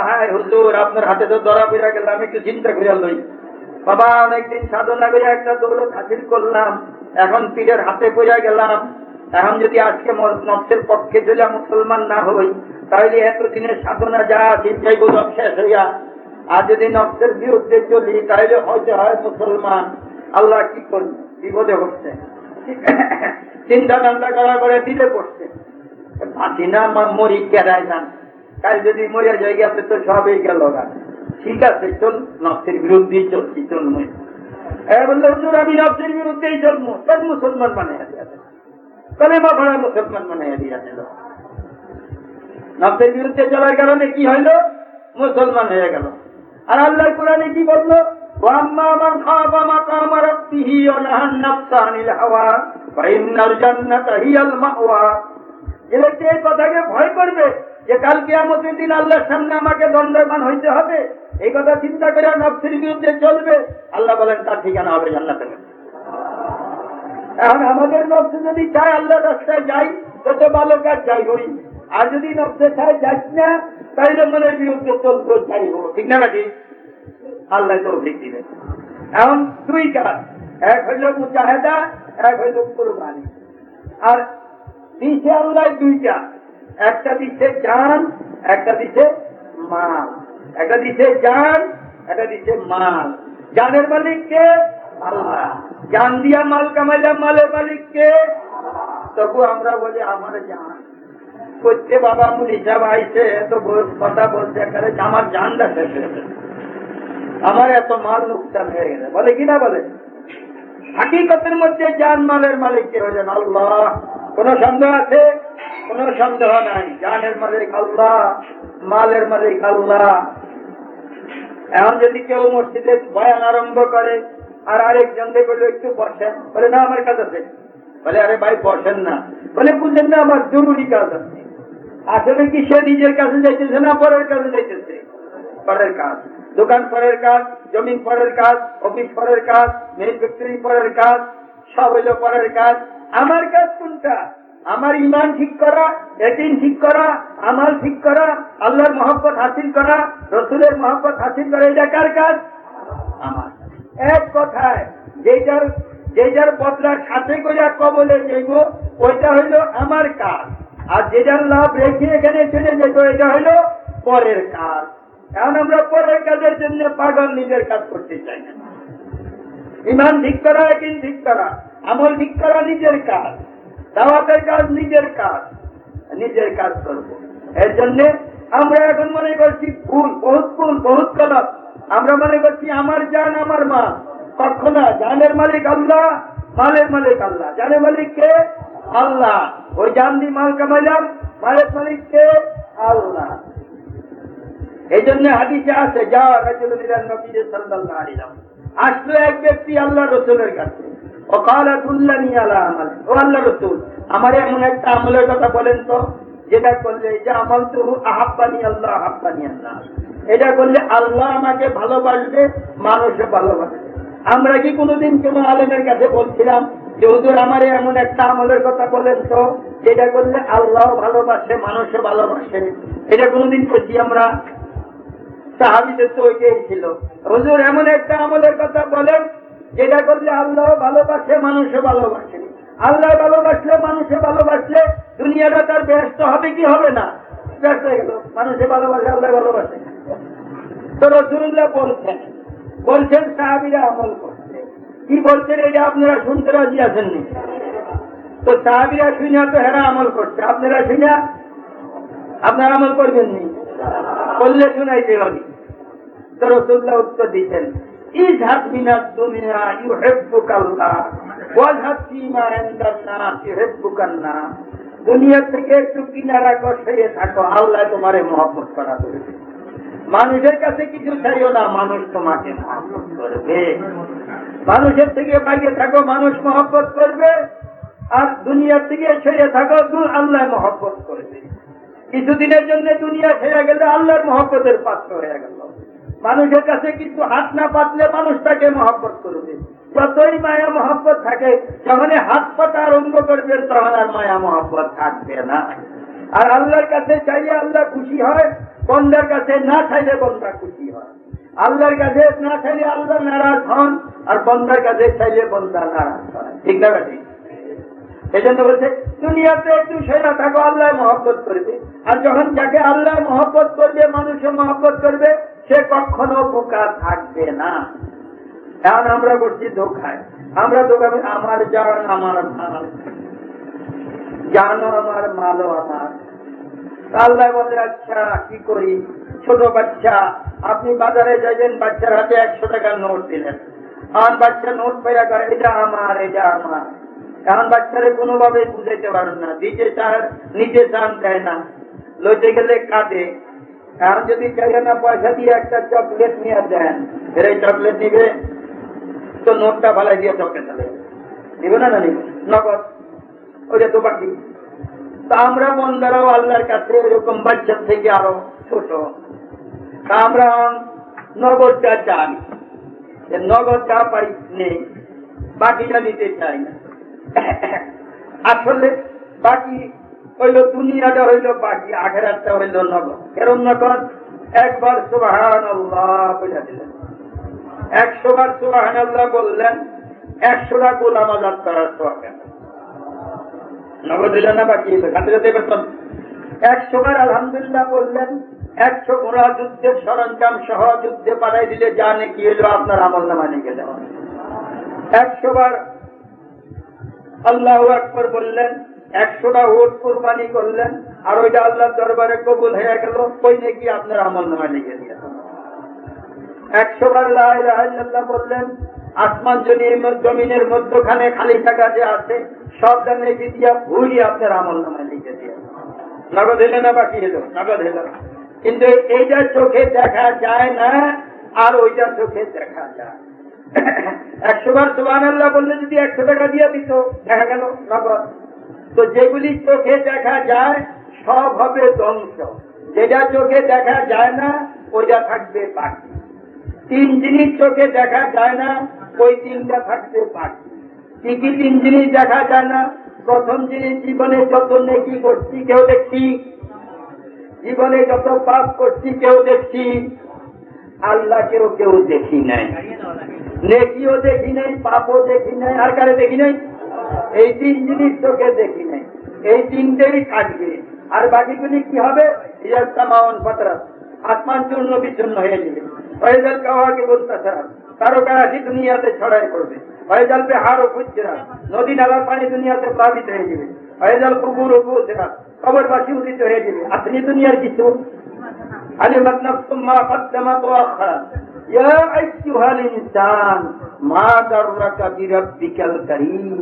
হ্যাঁ হুজুর, আপনার হাতে তো ধরা পড়ে গেলাম, একটু চিন্তা করে লই। বাবা অনেকদিন সাধনা করে একটা দৌলত হাসিল করলাম, এখন পীরের হাতে পড়ে গেলাম। এখন যদি আজকে নফসের পক্ষে চলে মুসলমান না হই, তাহলে এতদিনের সাধনা যা চিন্তাই বোঝা শেষ হইয়া। আর যদি নফসের বিরুদ্ধে চলি, তাহলে হয়তো হয় মুসলমান। আল্লাহ কি করবে? বিপদে হচ্ছে। চিন্তা ঠান্ডা করার পরে দিলে পড়ছে, বাঁচি না মরি, কেরাই যান। কাল যদি মরিয়া যাই গেছে তো সবই গেল। ঠিক আছে, চল, নফসের বিরুদ্ধেই চলছি, চলমই। বললো হুজুর আমি নফসের বিরুদ্ধেই জন্ম, তার মুসলমান বানাইয়া দিয়া দিল। কালেমা পড়া মুসলমান বানাইয়া দিয়া দিল। নফসের বিরুদ্ধে চলার কারণে কি হইল? মুসলমান হয়ে গেল। আর আল্লাহর কোরআনে কি বললো? ওয়াম্মা মান খাফা মাকামা রাব্বিহি ওয়া নাহান নাফসা আনিল হাওয়া ফাইন্নাল জান্নাতা হিয়াল মাওয়া। এলাকে এই কথাকে ভয় করবে যে কাল কিয়ামতের দিন আল্লাহর সামনে আমাকে দণ্ডায়মান হইতে হবে, এই কথা চিন্তা করে নফসের বিরুদ্ধে চলবে। আল্লাহ বলেন তার ঠিকানা হবে জান্নাতে। এখন আমাদের নফসে যদি চায় আল্লাহর রাস্তায় যাই, তত ভালো কাজ যাই হই। আর যদি নফসে চায় যাইস না, তাইলে মনের বিরুদ্ধে চলতে চাইব। ঠিক না নাকি? আল্লাহ তৌফিক দিবে। এখন দুই কাজ, এক হইল মুজাহিদা, এক হইল কুরবানি। আর দিছে আল্লাহ দুইটা, একটা দিচ্ছে জান, একটা দিচ্ছে মাল। একটা দিচ্ছে জান, একটা দিচ্ছে মাল। জানের মালিক কে? আল্লাহ। জান দিয়া মাল কামাইলাম, মালের মালিক কে? তবু আমরা বলি আমার জান করতে। বাবা মুলি সাহেব আইসে এত কথা বলছে, আমার জানটা শেষ হয়ে গেছে, আমার এত মাল নুকসান হয়ে গেছে, বলে কিনা বলে? হাকিকতের মধ্যে জান মালের মালিক কে হলেন আল্লাহ। কোন সন্দেহ আছে? কোন সন্দেহ নাই। জানের মালিক আল্লাহ, মালের মালিক আল্লাহ। এখন যদি কেউ মসজিদে বয়ান আরম্ভ করে আর আরেকজনকে বলে একটু বসেন, বলে না আমার কাজ আছে। বলে আরে ভাই বসেন না। বলে বুঝলেন না, আমার জরুরি কাজ আছে। আসলে কি সে নিজের কাছে যাইতেছে না পরের কাছে যাইতেছে? পরের কাজ। দোকান পরের কাজ, জমিন পরের কাজ, অফিস পরের কাজ, ম্যানুফ্যাকচারিং পরের কাজ, সব হইল পরের কাজ। আমার কাজ কোনটা? আমার ইমান ঠিক করা, একিন ঠিক করা, আমাল ঠিক করা, আল্লাহর মহব্বত হাসিল করা, রসুলের মহব্বত হাসিল করা। এটা কার কাজ? আমার। এক কথায় যেটার বদলার সাথে করে কবলে যাইব, ওইটা হইল আমার কাজ। আর যেটার লাভ রেখে এখানে চলে যাইব, এটা হইল পরের কাজ। এখন আমরা পরের কাজের জন্য পাগল, নিজের কাজ করতে চাই না। ইমান ঠিক করা, একিন ঠিক করা, আমল ঠিক করা নিজের কাজ, দাওয়াতের কাজ নিজের কাজ, নিজের কাজ করব। এর জন্য আমরা এখন মনে করছি ভুল, বহুত গলত। আমরা মনে করছি আমার জান আমার মা। কখনো জানের মালিক আল্লাহ, মালের মালিক আল্লাহ। জানের মালিক কে? আল্লাহ। ওই জান দিয়ে মাল কামাইলাম, মালের মালিক কে? আল্লাহ। এই জন্য হাদিসে আছে, যা রাসূলুল্লাহ সাল্লাল্লাহু আলাইহি ওয়াসাল্লাম আসলো এক ব্যক্তি আল্লাহ রসুলের কাছে, ও কালা দুল্লানি আলা আমাল, ও আল্লাহ রসুল আমার এমন একটা আমলের কথা বলেন তো, যেটা করলে যে আমল তো আহাব্বানি আল্লাহ আহাব্বানি আল্লাহ, এটা করলে আল্লাহ আমাকে ভালোবাসবে, মানুষও ভালোবাসবে। আমরা কি কোনোদিন কোন আলেমের কাছে বলছিলাম যে হুজুর আমার এমন একটা আমলের কথা বলেন তো, যেটা করলে আল্লাহ ভালোবাসে, মানুষও ভালোবাসে? এটা কোনোদিন করছি আমরা? সাহাবীদের তো ওইটাই ছিল, হুজুর এমন একটা আমলের কথা বলেন যেটা করলে আল্লাহ ভালোবাসে, মানুষও ভালোবাসে। আল্লাহ ভালোবাসলে, মানুষে ভালোবাসলে দুনিয়াটা তার ব্যস্ত হবে কি হবে না? ব্যস্ত হয়ে গেল। মানুষে ভালোবাসে, আল্লাহ ভালোবাসে। তো রাসূলুল্লাহ বলছেন সাহাবীরা আমল করছে। কি বলছেন এটা আপনারা শুনতে রাজি আছেন নি? তো সাহাবীরা শুনে তো হেরা আমল করছে, আপনারা শুনে আপনারা আমল করবেন নি? করলে শুনাইতে হবে। তো রাসূলুল্লাহ উত্তর দিচ্ছেন, ইযহাব মিনাদ দুনিয়া ইউহিব্বুকাল্লাহ ওয়াযহাব ফীমা ইনদান-নাস ইউহিব্বুকান-নাস। দুনিয়া থেকে একটু কিনারা করে থাকো, আল্লাহ তোমারে মহব্বত করা করবে। মানুষের কাছে কিছু চাইও না, মানুষ তোমাকে মহব্বত করবে। মানুষের থেকে বাইরে থাকো, মানুষ মহব্বত করবে। আর দুনিয়ার থেকে ছেড়ে থাকো, আল্লাহ মহব্বত করবে। কিছুদিনের জন্য দুনিয়া ছেড়ে গেলে আল্লাহর মহব্বতের পাত্র হয়ে গেল। মানুষের কাছে কিছু হাত না পাতলে মানুষ তাকে মহব্বত করবে। যতই মায়া মহব্বত থাকে, যখন হাত পাতা আরম্ভ করবে তখন আর মায়া মহব্বত থাকবে না। আর আল্লাহর কাছে চাইলে আল্লাহ খুশি হয়, বন্দার কাছে না চাইলে বন্দা খুশি হয়। আল্লাহর কাছে না চাইলে আল্লাহ নারাজ হন, আর বন্দার কাছে চাইলে বন্দা নারাজ হয়। ঠিক না ভাই? এই জন্য বলছে দুনিয়াতে একটু সেরা থাকো, আল্লাহ মহব্বত করবে। আর যখন যাকে আল্লাহ মহব্বত করবে, মানুষে মহব্বত করবে, সে কখনো বোকা থাকবে না। এখন আমরা করছি ধোকায়, আমরা ধোকাবে আমার জান আমার মাল, জানো আমার মালও আমার। আল্লাহ বলে আচ্ছা কি করি? ছোট বাচ্চা, আপনি বাজারে যাইবেন, বাচ্চার হাতে 100 টাকার নোট দিলেন। আমার বাচ্চা নোট পাইয়া করে এটা আমার, এটা আমার। এখন বাচ্চারে কোনোভাবে বুঝাইতে পারেন না, দিতে চান নিতে চান দেয় না, লইতে গেলে কাঁদে। এখন যদি চাইলে না পয়সা দিয়ে একটা চকলেট নিয়ে দেন, এর এই চকলেট নিবে তো নোটটা ফালাই দিয়ে চকলেট নিবে না, না নিবে নগদ, ওইটা তো বাকি। তা আমরা বন্দারাও আল্লাহর কাছে এরকম বাচ্চার থেকে আরো ছোট, তা আমরা নগদটা চাই, নগদটা পাই নেই, বাকিটা নিতে চাই না। আসলে বাকি হইল দুনিয়াটা হইল বাকি, আখিরাতটা হইল নগদ। এরকম নগদ একবার সুবহানাল্লাহ বলে দিলেন, 100 বার সুবহানাল্লাহ বললেন, 100টা গোলাম আজাদ করার সওয়াব। নগদ দিলেন না বাকি খাতে যেতে পারতেন। 100 বার আলহামদুলিল্লাহ বললেন, 100 ঘোড়া যুদ্ধের সরঞ্জাম সহ যুদ্ধে পাঠাই দিলে জানে কি হলো আপনার আমল নামা নিয়ে যাওয়া। 100 বার আল্লাহু আকবার বললেন, 100টা উট কুরবানি করলেন, আর ওইটা আল্লাহর দরবারে কবুল হয়ে গেল, ওই নাকি আপনার আমল নামা লিখে দিয়ে। 100 বার লা ইলাহা ইল্লাল্লাহ বললেন, আসমান জমিনের মধ্যখানে খালি টাকা যে আছে সব জানে কি দিয়া ভুলি আপনার আমল নামা লিখে দিয়ে। নগদ হইল না বাকি হলো? নগদ হইল। কিন্তু এইটা চোখে দেখা যায় না, আর ওইটা চোখে দেখা যায়। 100 বার সুবহানাল্লাহ বললে যদি 100 টাকা দিয়ে দিত, দেখা গেল নগদ। তো যেগুলি চোখে দেখা যায় সব হবে ধ্বংস, যেটা চোখে দেখা যায় না ওইটা থাকবে বাকি। 3 জিনিস চোখে দেখা যায় না, ওই 3টা থাকবে বাকি। কি কি 3 জিনিস দেখা যায় না? প্রথম জিনিস, জীবনে যত নেকি করছি কেউ দেখছি, জীবনে যত পাপ করছি কেউ দেখছি, আল্লাহকেও কেউ দেখি নাই, নেকিও দেখি নাই, পাপও দেখি নাই, আর কারে দেখি নাই? এই 3 জিনিস চোখে দেখি নাই, এই 3টেই থাকবে। আর বাকিগুলি কি হবে? আসমান চূর্ণ বিচূর্ণ হয়ে যাবে। ফয়জাল কাওয়াকে বলতেছে তারকারাশি দুনিয়াতে ছড়াই পড়বে। ফয়জাল বিহারও ফুজরা, নদী নালার পানি দুনিয়াতে প্লাবিত হয়ে যাবে। ফয়জাল কুবুর ফুজরা, কবরবাসী উদিত হয়ে যাবে। আপনি দুনিয়ার কিছু আলিমাত নাফসুম মা কদ্দামাত ওয়া আখারাত। ইয়া আইয়ুহাল ইনসান মা গাররাকা বিরাব্বিকাল কারীম।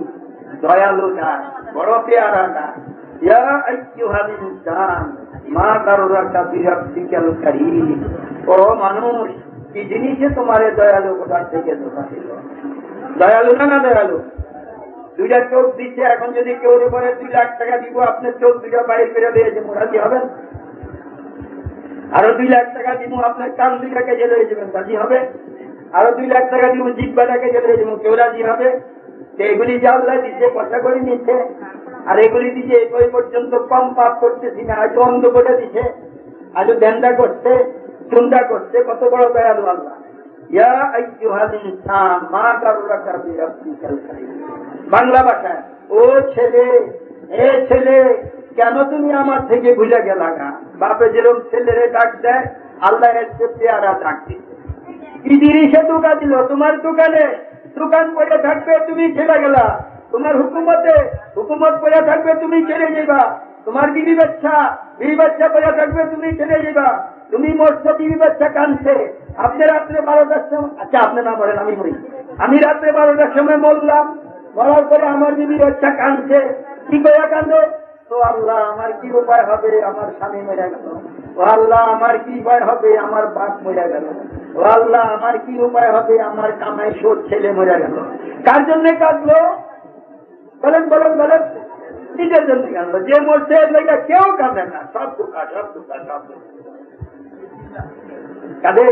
দয়ালু না, বড় পেয়ারা না। ইয়া আইয়ুহাল ইনসান মা গাররাকা বিরাব্বিকাল কারীম। ও মানুষ, কি জিনিসে তোমার দয়ালু কোথা থেকে ধোঁকা দিল? দয়ালু না, না দয়ালু? 2টা চোখ দিচ্ছে, এখন যদি কেউ বলে 2 লাখ টাকা দিব আপনার চোখ 2টা বাইরে ফেলে দিয়েছে, রাজি হবেন? আরো 2 লাখ টাকা দিব আপনার কান 2টা কেটে রয়ে যাবেন, রাজি হবে? আরো 2 লাখ টাকা দিব জিহ্বাটাকে কেটে রয়ে যাবেন, কেউ রাজি হবে? এগুলি যে আল্লাহ দিচ্ছে পয়সা করে নিচ্ছে, আর এগুলি দিচ্ছে এই পর্যন্ত কম পাপ করতেছি না, আজও অন্ধ করে দিচ্ছে, আজও ধ্যানটা করছে, চিন্তা করছে। কত বড় দয়ালু আল্লাহ। ইয়া আইয়ুহাল ইনসান মা গাররাকা বিরাব্বিকাল কারীম। বাংলা ভাষায়, ও ছেলে, এ ছেলে, কেন তুমি আমার থেকে ভুলে গেলা? বাপে যেরকম ছেলেরে ডাক দেয়, আল্লাহ এসে পেয়ারা থাকবে। ইদিরিসে ধোঁকা দিল, তোমার দোকানে দোকান পড়ে থাকবে, তুমি ছেড়ে গেলা। তোমার হুকুমত পড়ে থাকবে, তুমি ছেড়ে যাবা। তোমার বিবি বাচ্চা পড়ে থাকবে, তুমি ছেড়ে যাবা। তুমি মরছো, বিবি বাচ্চা কাঁদছে। আপনি রাত্রে 12টার সময়, আচ্ছা আপনি না বলেন, আমি বলি, আমি রাত্রে 12টার সময় বললাম, বলার পরে আমার বিবি বাচ্চা কাঁদছে। কি করে কাঁদে? তো আল্লাহ আমার কি উপায় হবে, আমার স্বামী মরে গেল। ও আল্লাহ আমার কি উপায় হবে, আমার বাপ মরে গেল। ও আল্লাহ আমার কি উপায় হবে, আমার কামাই শোধ ছেলে মরে গেল। কার জন্য কাঁদলো? বলেন বলেন বলেন। নিজের জন্য কাঁদলো। যে মরছে লেগে কেউ কাঁদে না, সব দোকান কাঁদে।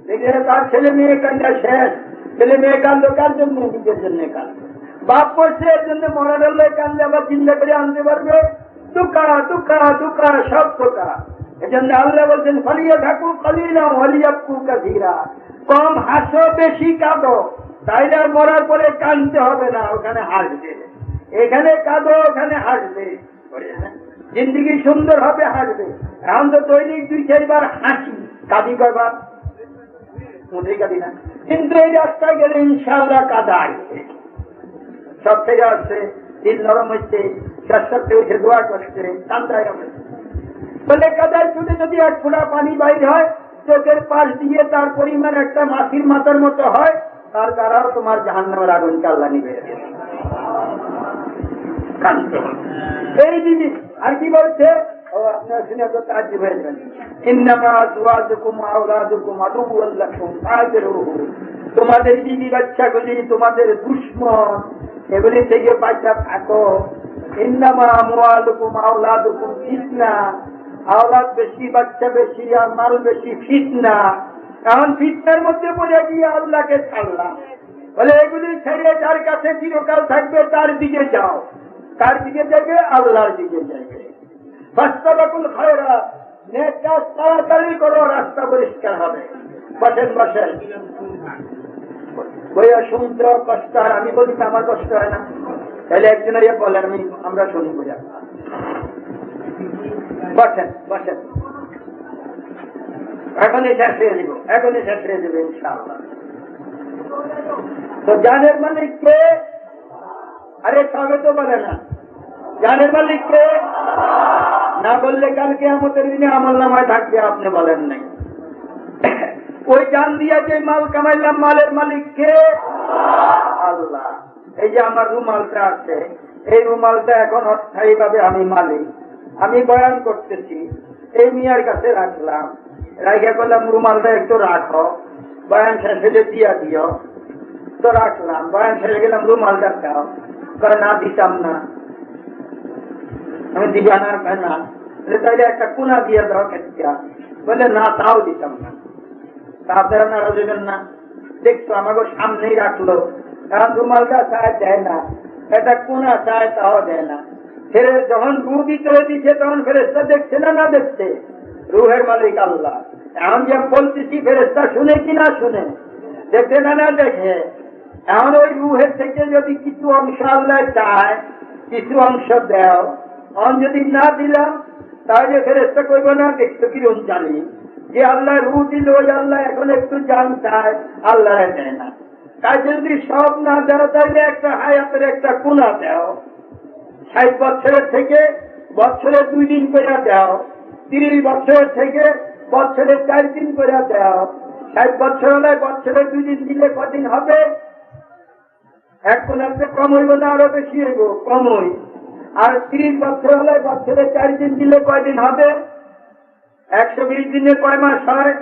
দেখে তার ছেলে মেয়ে কান্দা শেষ। ছেলে মেয়ে কান্দো কার জন্য? নিজের জন্য কান্দো। বাপ করছে এর জন্য মরা ডলে কান্দে, আবার চিন্তা করে আনতে পারবে। দুঃখা সব দোকা। এই জন্য আল্লাহ বলছেন ফলিয়া থাকু ফলিলা হলিয়াপু কাজিরা, কম হাসো বেশি কাঁদো, তাইলে আর মরার পরে কাঁদতে হবে না, ওখানে হাসবে। এখানে কাঁদো, ওখানে হাসবে। জিন্দিগি সুন্দর হবে, হাসবে। এখন তো দৈনিক 2-4 বার হাসি, কাঁদি করবার মোটেই কাঁদি না, কিন্তু এই রাস্তায় গেলে ইনশাআল্লাহ কাদা আসবে। সব থেকে আসছে, দিল নরম হচ্ছে, সত্যি উঠে দোয়া করছে, কান্দায় হবে। বলে কাদায় ছুটে যদি 1 ফোঁটা পানি বাইরে হয়, চোখের পাশ দিয়ে তার পরিমাণ একটা মাছির মাথার মতো হয়, তার দ্বারাও তোমার জাহান্নামের আগুনকে আল্লাহ নিবে। এই জিনিস আর কি বলছে? ও আপনার শুনে তো তাজ্জুব হয়ে যাবেন। ইন্নামা আজওয়াজুকুম আওলাদুকুম আদুওয়াল লাকুম ফাহযিরুহু, তোমাদের বিবি বাচ্চাগুলি তোমাদের দুশমন, এগুলি থেকে বাঁচা থাকো। ইন্নামা আমওয়ালুকুম আওলাদুকুম ফিতনা, আওলাদ বেশি, বাচ্চা বেশি, আর মাল বেশি ফিতনা। এখন ফিতনার মধ্যে পড়ে গিয়ে আল্লাহকে ছাড়লাম। বলে এগুলি ছেড়ে যার কাছে চিরকাল থাকবে তার দিকে যাও। কার দিকে যাবে? আল্লাহর দিকে যাবে। ফাস্তাবাকুল খায়রাত, নেক কাজ তাড়াতাড়ি করো, রাস্তা পরিষ্কার হবে। বসেন বসেন, বইয়া শুনতে কষ্ট হয়। আমি বলি আমার কষ্ট হয় না, তাহলে একজনের বলেন, আমরা শুনি বোঝা। বসেন বসেন, এখনই শেষ হয়ে যাবে ইনশাআল্লাহ। তো জানের মালিক কে? আরে সবে তো বলে না জানের মালিক কে। না বললে কালকে আমাদের দিনে আমল নামায় থাকবে, আপনি বলেন নাই। ওই জান দিয়া যে মাল কামাইলাম, মালের মালিক কে? আল্লাহ। এই যে আমার রুমালটা আছে, এই রুমালটা এখন অস্থায়ী ভাবে আমি মালিক। আমি বয়ান করতেছি, এই মিয়ার কাছে রাখলাম, রাখা করলাম রুমালটা একটু রাখো, বয়ান শেষ হলে দিয়া দিও। তো রাখলাম, বয়ান শেষে গেলাম, রুমালটা খাও, করে না দিতাম না, আমি দিবা না, না তাইলে একটা কোনা দিয়ে দাও কেটে, বলে না তাও দিতাম না। তা আপনারা নাড়া দেবেন না? দেখছো আমাকে সামনেই রাখলো, কারণ রুমালটা চায় দেয় না, এটা কোনা চায় তাও দেয় না। ফেরে যখন রু ভিতরে দিচ্ছে তখন ফেরেশতা দেখছে না, না দেখছে? রুহের মালিক আল্লাহ। এখন যে বলতেছি ফেরেশতা শুনে কি না শুনে? দেখে না, না দেখে? এখন ওই রুহের থেকে যদি কিছু অংশ আল্লাহ চায়, কিছু অংশ দেও, যদি না দিলাম তাহলে ফেরেশতা কইব না দেখছো কিরম জানি যে আল্লাহ রু দিল, ওই আল্লাহ এখন একটু জান চায়, আল্লাহ দেয় না। তাই যদি সব না দেও তাহলে একটা হায়াতের একটা কোনা দেও। 60 বছরের থেকে বছরে 2 দিন করে দেও, 30 বছরের থেকে বছরে 4 দিন করে দেও। 60 বছর হলে বছরে 2 দিন দিলে কদিন হবে? এক কোনাতে কম হইব না আরো বেশি হইব? কম হই। আর 30 বছর হলে বছরে 4 দিন দিলে কয়দিন হবে? 120 দিনে কয় মাস হয়?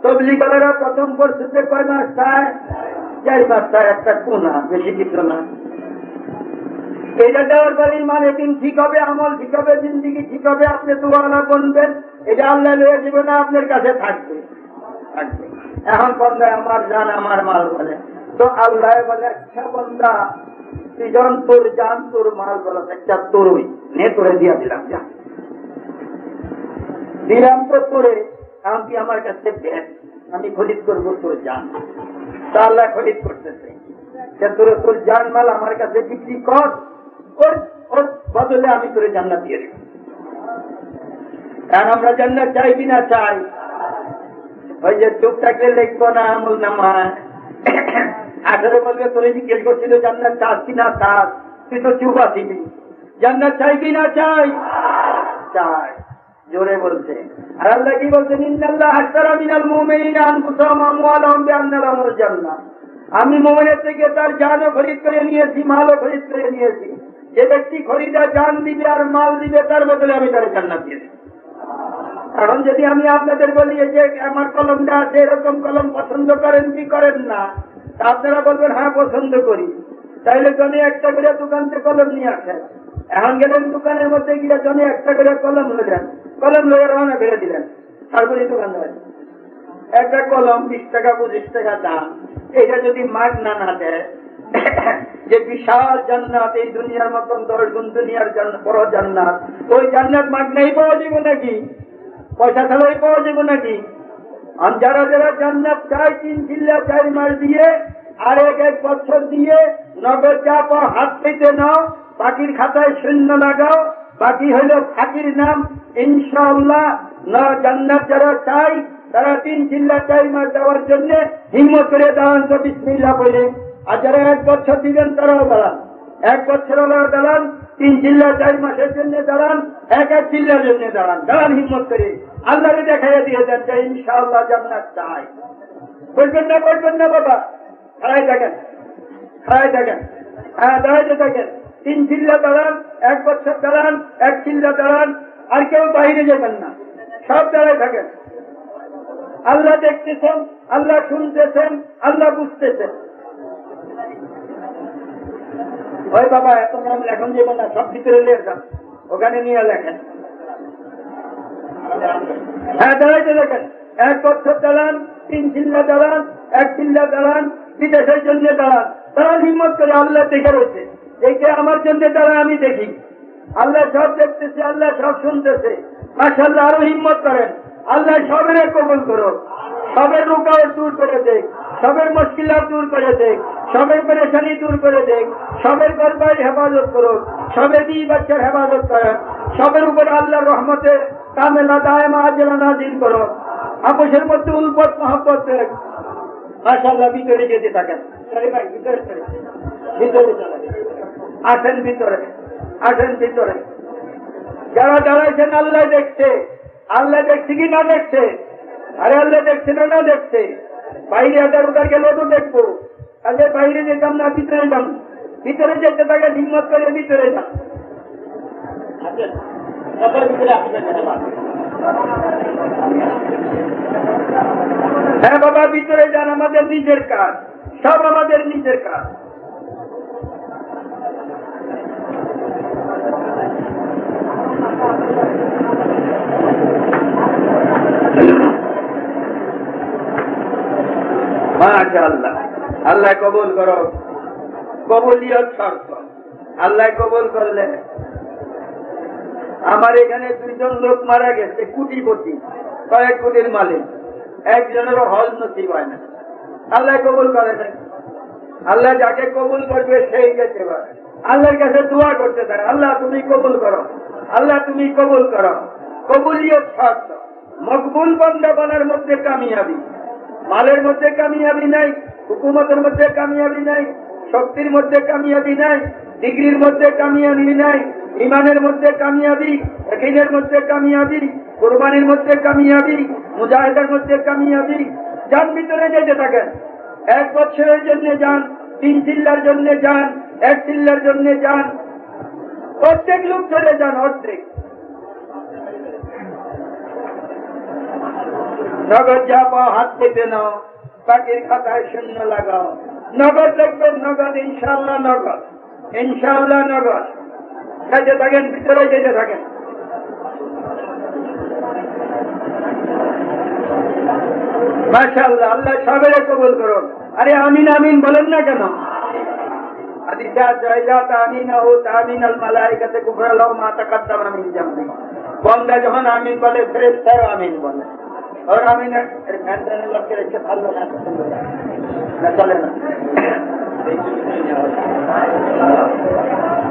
তবলিগেরা প্রথম পরিস্থিতিতে কয় মাস চায়? 4 মাস চায়, একটা কোনা, বেশি কিছু না। এটা দেওয়ার পরে ইমান এদিন ঠিক হবে, আমল ঠিক হবে, জিন্দিগি ঠিক হবে, আপনি দুয়ানা বনবেন। এটা আল্লাহ লয়ে যাবে না, আপনার কাছে থাকবে। এখন বন্ধা আমার জান আমার মাল বলে, তো আল্লাহ বলে আচ্ছা বন্ধা তুই যখন তোর জান তোর মাল বলে একটা তোরই নে, তোরে দিয়া দিলাম, যা দিলাম তো তোরে, এখন তুই আমার কাছে দেন, আমি খরিদ করবো তোর জান। তা আল্লাহ খরিদ করতেছে, তোর জান মাল আমার কাছে বিক্রি কর, ওর বদলে আমি তোরে জান্নাত দিয়ে দেব। কারণ আমরা জান্নাত চাই কিনা? চাই। ওই যে চুপ থাকলে লিখবো না আমল নামায়। আসলে বলবে তোরে জিজ্ঞেস করছিল জান্নাত চাস কি না চাস, তুই তো চুপ আছিলি। জান্নাত চাই কি না চাই? চাই, জোরে বলছে। আর আল্লাহ কি বলছেন? ইন্নাল্লাহ আশতারা মিনাল মুমিনিনা আনফুসাহুম ওয়া আমওয়ালাহুম বিআন্না লাহুমুল জান্নাহ। আমি মুমিনের থেকে তার জানও খরিদ করে নিয়েছি, মালও খরিদ করে নিয়েছি। যে ব্যক্তি খরিদা জান দিবে আর মাল দিবে, তার বদলে আমি তার জান্নাত দিয়েছি। এখন যদি আমি আপনাদের বলি যে আমার কলমটা আছে, এরকম কলম পছন্দ করেন কি করেন না, তা আপনারা বলবেন হ্যাঁ পছন্দ করি। তাইলে জনে একটা করে দোকান থেকে কলম নিয়ে আসেন। এখন গেলেন দোকানের মধ্যে গিয়ে জনে একটা করে কলম লইলেন, কলম লইয়ে রওনা করে দিলেন। তারপরে দোকানদার একটা কলম 20 টাকা 25 টাকা দাম, এটা যদি মাগনা না দেয়, যে বিশাল জান্নাত, এই দুনিয়ার মতন 10 গুণ দুনিয়ার বড় জান্নাত, ওই জান্নাত মাগনাই পাওয়া যাবে নাকি? পয়সা ছাড়াই পাওয়া যাবে নাকি? আর যারা যারা জান্নাত চায় 3 চিল্লা 4 মাস দিয়ে আর 1 বছর দিয়ে নগদ যা পাও হাত পেতে নাও, বাকির খাতায় শূন্য লাগাও, বাকি হইল ফাঁকির নাম। ইনশাআল্লাহ না জান্নাত যারা চাই তারা 3 চিল্লা 4 মাস দেওয়ার জন্য হিম্মত করে দাঁড়ান তো বিসমিল্লাহ বলে। আর যারা 1 বছর দিবেন তারাও দাঁড়ান, 1 বছর দাঁড়ান, 3 চিল্লা 4 মাসের জন্য দাঁড়ান, 1 চিল্লার জন্য দাঁড়ান, দাঁড়ান হিম্মত করে। আল্লাহকে দেখাইয়া দিয়ে দেন যে ইনশাআল্লাহ জান্নাত চাই। বলবেন না বাবা, খাড়াই থাকেন, খাড়াই থাকেন, হ্যাঁ দাঁড়াইতে থাকেন। 3 চিল্লা দাঁড়ান, 1 বছর দাঁড়ান, 1 চিল্লা দাঁড়ান, আর কেউ বাইরে যাবেন না, সব দাঁড়াই থাকেন। আল্লাহ দেখতেছেন, আল্লাহ শুনতেছেন, আল্লাহ বুঝতেছেন। ওই বাবা এত নাম লেখন যাবেন না, সব ভিতরে লেখেন, ওখানে নিয়ে লেখেন। হ্যাঁ দাঁড়াইতে দেখেন, 1 বছর দাঁড়ান, 3 চিল্লা দাঁড়ান, 1 চিল্লা দাঁড়ান, বিদেশের জন্য দাঁড়ান, দাঁড়ান হিম্মত করে। আল্লাহ দেখে রয়েছে, এইটা আমার জন্য দাঁড়ান, আমি দেখি। আল্লাহ সব দেখতেছে, আল্লাহ সব শুনতেছে। মাশাআল্লাহ, আরো হিম্মত করেন। আল্লাহ সবের কবুল করো, সবের রুকাওয়াত দূর করে দেখ, সবের মুশকিলাত দূর করে দেখ, সবের পরেশানি দূর করে দেখ, সবের ঘর-বাড়ির হেফাজত করো, সবের বিবি বাচ্চার হেফাজত করেন, সবের উপর আল্লাহর রহমতের কামেলা দায়েমা আজরা নাযিল করো। আপোষের মধ্যে উলফত মহব্বত দেখ। মাশাআল্লাহ, ভিতরে যেতে থাকেন। ভাই ভিতরে চলে, ভিতরে চলে আসেন, ভিতরে আসেন, ভিতরে। যারা দাঁড়াইছেন আল্লাহ দেখছে, আল্লাহ দেখছে কি না দেখছে? আরে আল্লাহ দেখছে না না দেখছে? বাইরে 1000 গেলেও তো দেখবো। আগে বাইরে যেতাম না, ভিতরে যান, ভিতরে যেতে থাকে হিম্মত করে ভিতরে যান। হ্যাঁ বাবা ভিতরে যান, আমাদের নিজের কাজ, সব আমাদের নিজের কাজ। মাশাআল্লাহ, আল্লাহ কবুল করো। কবুলিয়ত শর্ত, আল্লাহ কবুল করলে। আমার এখানে 2 জন লোক মারা গেছে, কোটিপতি, কয়েক কোটির মালিক, একজনেরও হজ নসিব হয় না। আল্লাহ কবুল করে না। আল্লাহ যাকে কবুল করবে সেই গেছে। আল্লাহর কাছে দোয়া করতে থাকে, আল্লাহ তুমি কবুল করো, আল্লাহ তুমি কবুল করো। কবুলিয়ত শর্ত। মকবুল বান্দা বানার মধ্যে কামিয়াবি, মালের মধ্যে কামিয়াবি নাই, হুকুমতের মধ্যে কামিয়াবি নাই, শক্তির মধ্যে কামিয়াবি নাই, ডিগ্রির মধ্যে কামিয়াবি নাই, ইমানের মধ্যে কামিয়াবি, ইয়াকিনের মধ্যে কামিয়াবি, কুরবানির মধ্যে কামিয়াবি, মুজাহিদের মধ্যে কামিয়াবি। যান ভিতরে যেতে থাকেন। 1 বছরের জন্য যান, 3 চিল্লার জন্য যান, 1 চিল্লার জন্য যান, অর্ধেক লোক চলে যান, অর্ধেক। নগদ যা পাও হাত পেতে নাও, বাকির খাতায় শূন্য লাগাও। নগদ লিখবেন, নগদ ইনশাআল্লাহ, নগদ ইনশাআল্লাহ, নগদ। যেতে থাকেন, ভিতরে যেতে থাকেন। মাশাআল্লাহ, আল্লাহ সবের কবুল করুন। আরে আমিন আমিন বলেন না কেন? হাদিসে আছে, ইযা তামিনাহু তামিনাল মালায়েকাতু কুফরা লাহু মা তাকাদ্দামা মিন জামবি। বান্দা যখন আমিন বলে, ফেরেশতাও আমিন বলে। और आमीन फैन लग के रखे भालो ना चले ना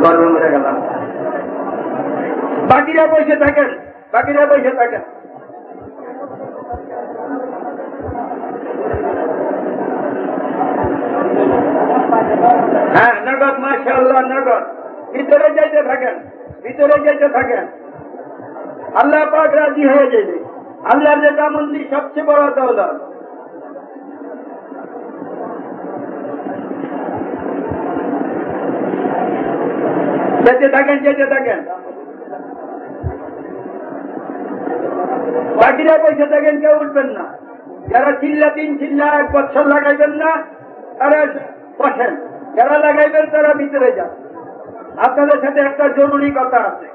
গর্ব মরে গেলাম। বাকিরা বসে থাকেন, বাকিরা বসে থাকেন। হ্যাঁ, নগদ, মাশাআল্লাহ, নগদ। ভিতরে যাইতে থাকেন, ভিতরে যাইতে থাকেন। আল্লাহ পাক রাজি হয়ে যাবে। আল্লাহর যেটা মন্দির সবচেয়ে বড় দৌলত। যেতে থাকেন, যেতে থাকেন। বাকিরা বসে থাকেন, কেউ উঠবেন না। যারা চিল্লা 3 চিল্লা 1 বছর লাগাইবেন না তারা বসেন, যারা লাগাইবেন তারা ভিতরে যান। আপনাদের সাথে একটা জরুরি কথা আছে।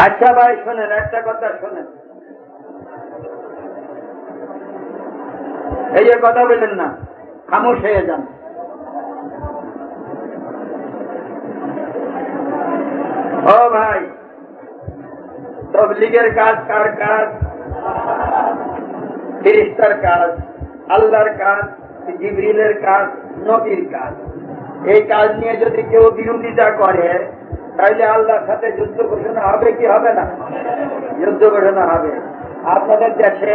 আচ্ছা ভাই শোনেন, একটা কথা শোনেন। এই যে কথা বললেন না, খামোশ হয়ে যান। ও ভাই, তাবলীগের কাজ কার কাজ? ফেরেশতার কাজ, আল্লাহর কাজ, জিবরিলের কাজ, নবীর কাজ। এই কাজ নিয়ে যদি কেউ বিরোধিতা করে তাহলে আল্লাহর সাথে যুদ্ধ ঘোষণা হবে কি হবে না? যুদ্ধ ঘোষণা হবে। আপনাদের দেশে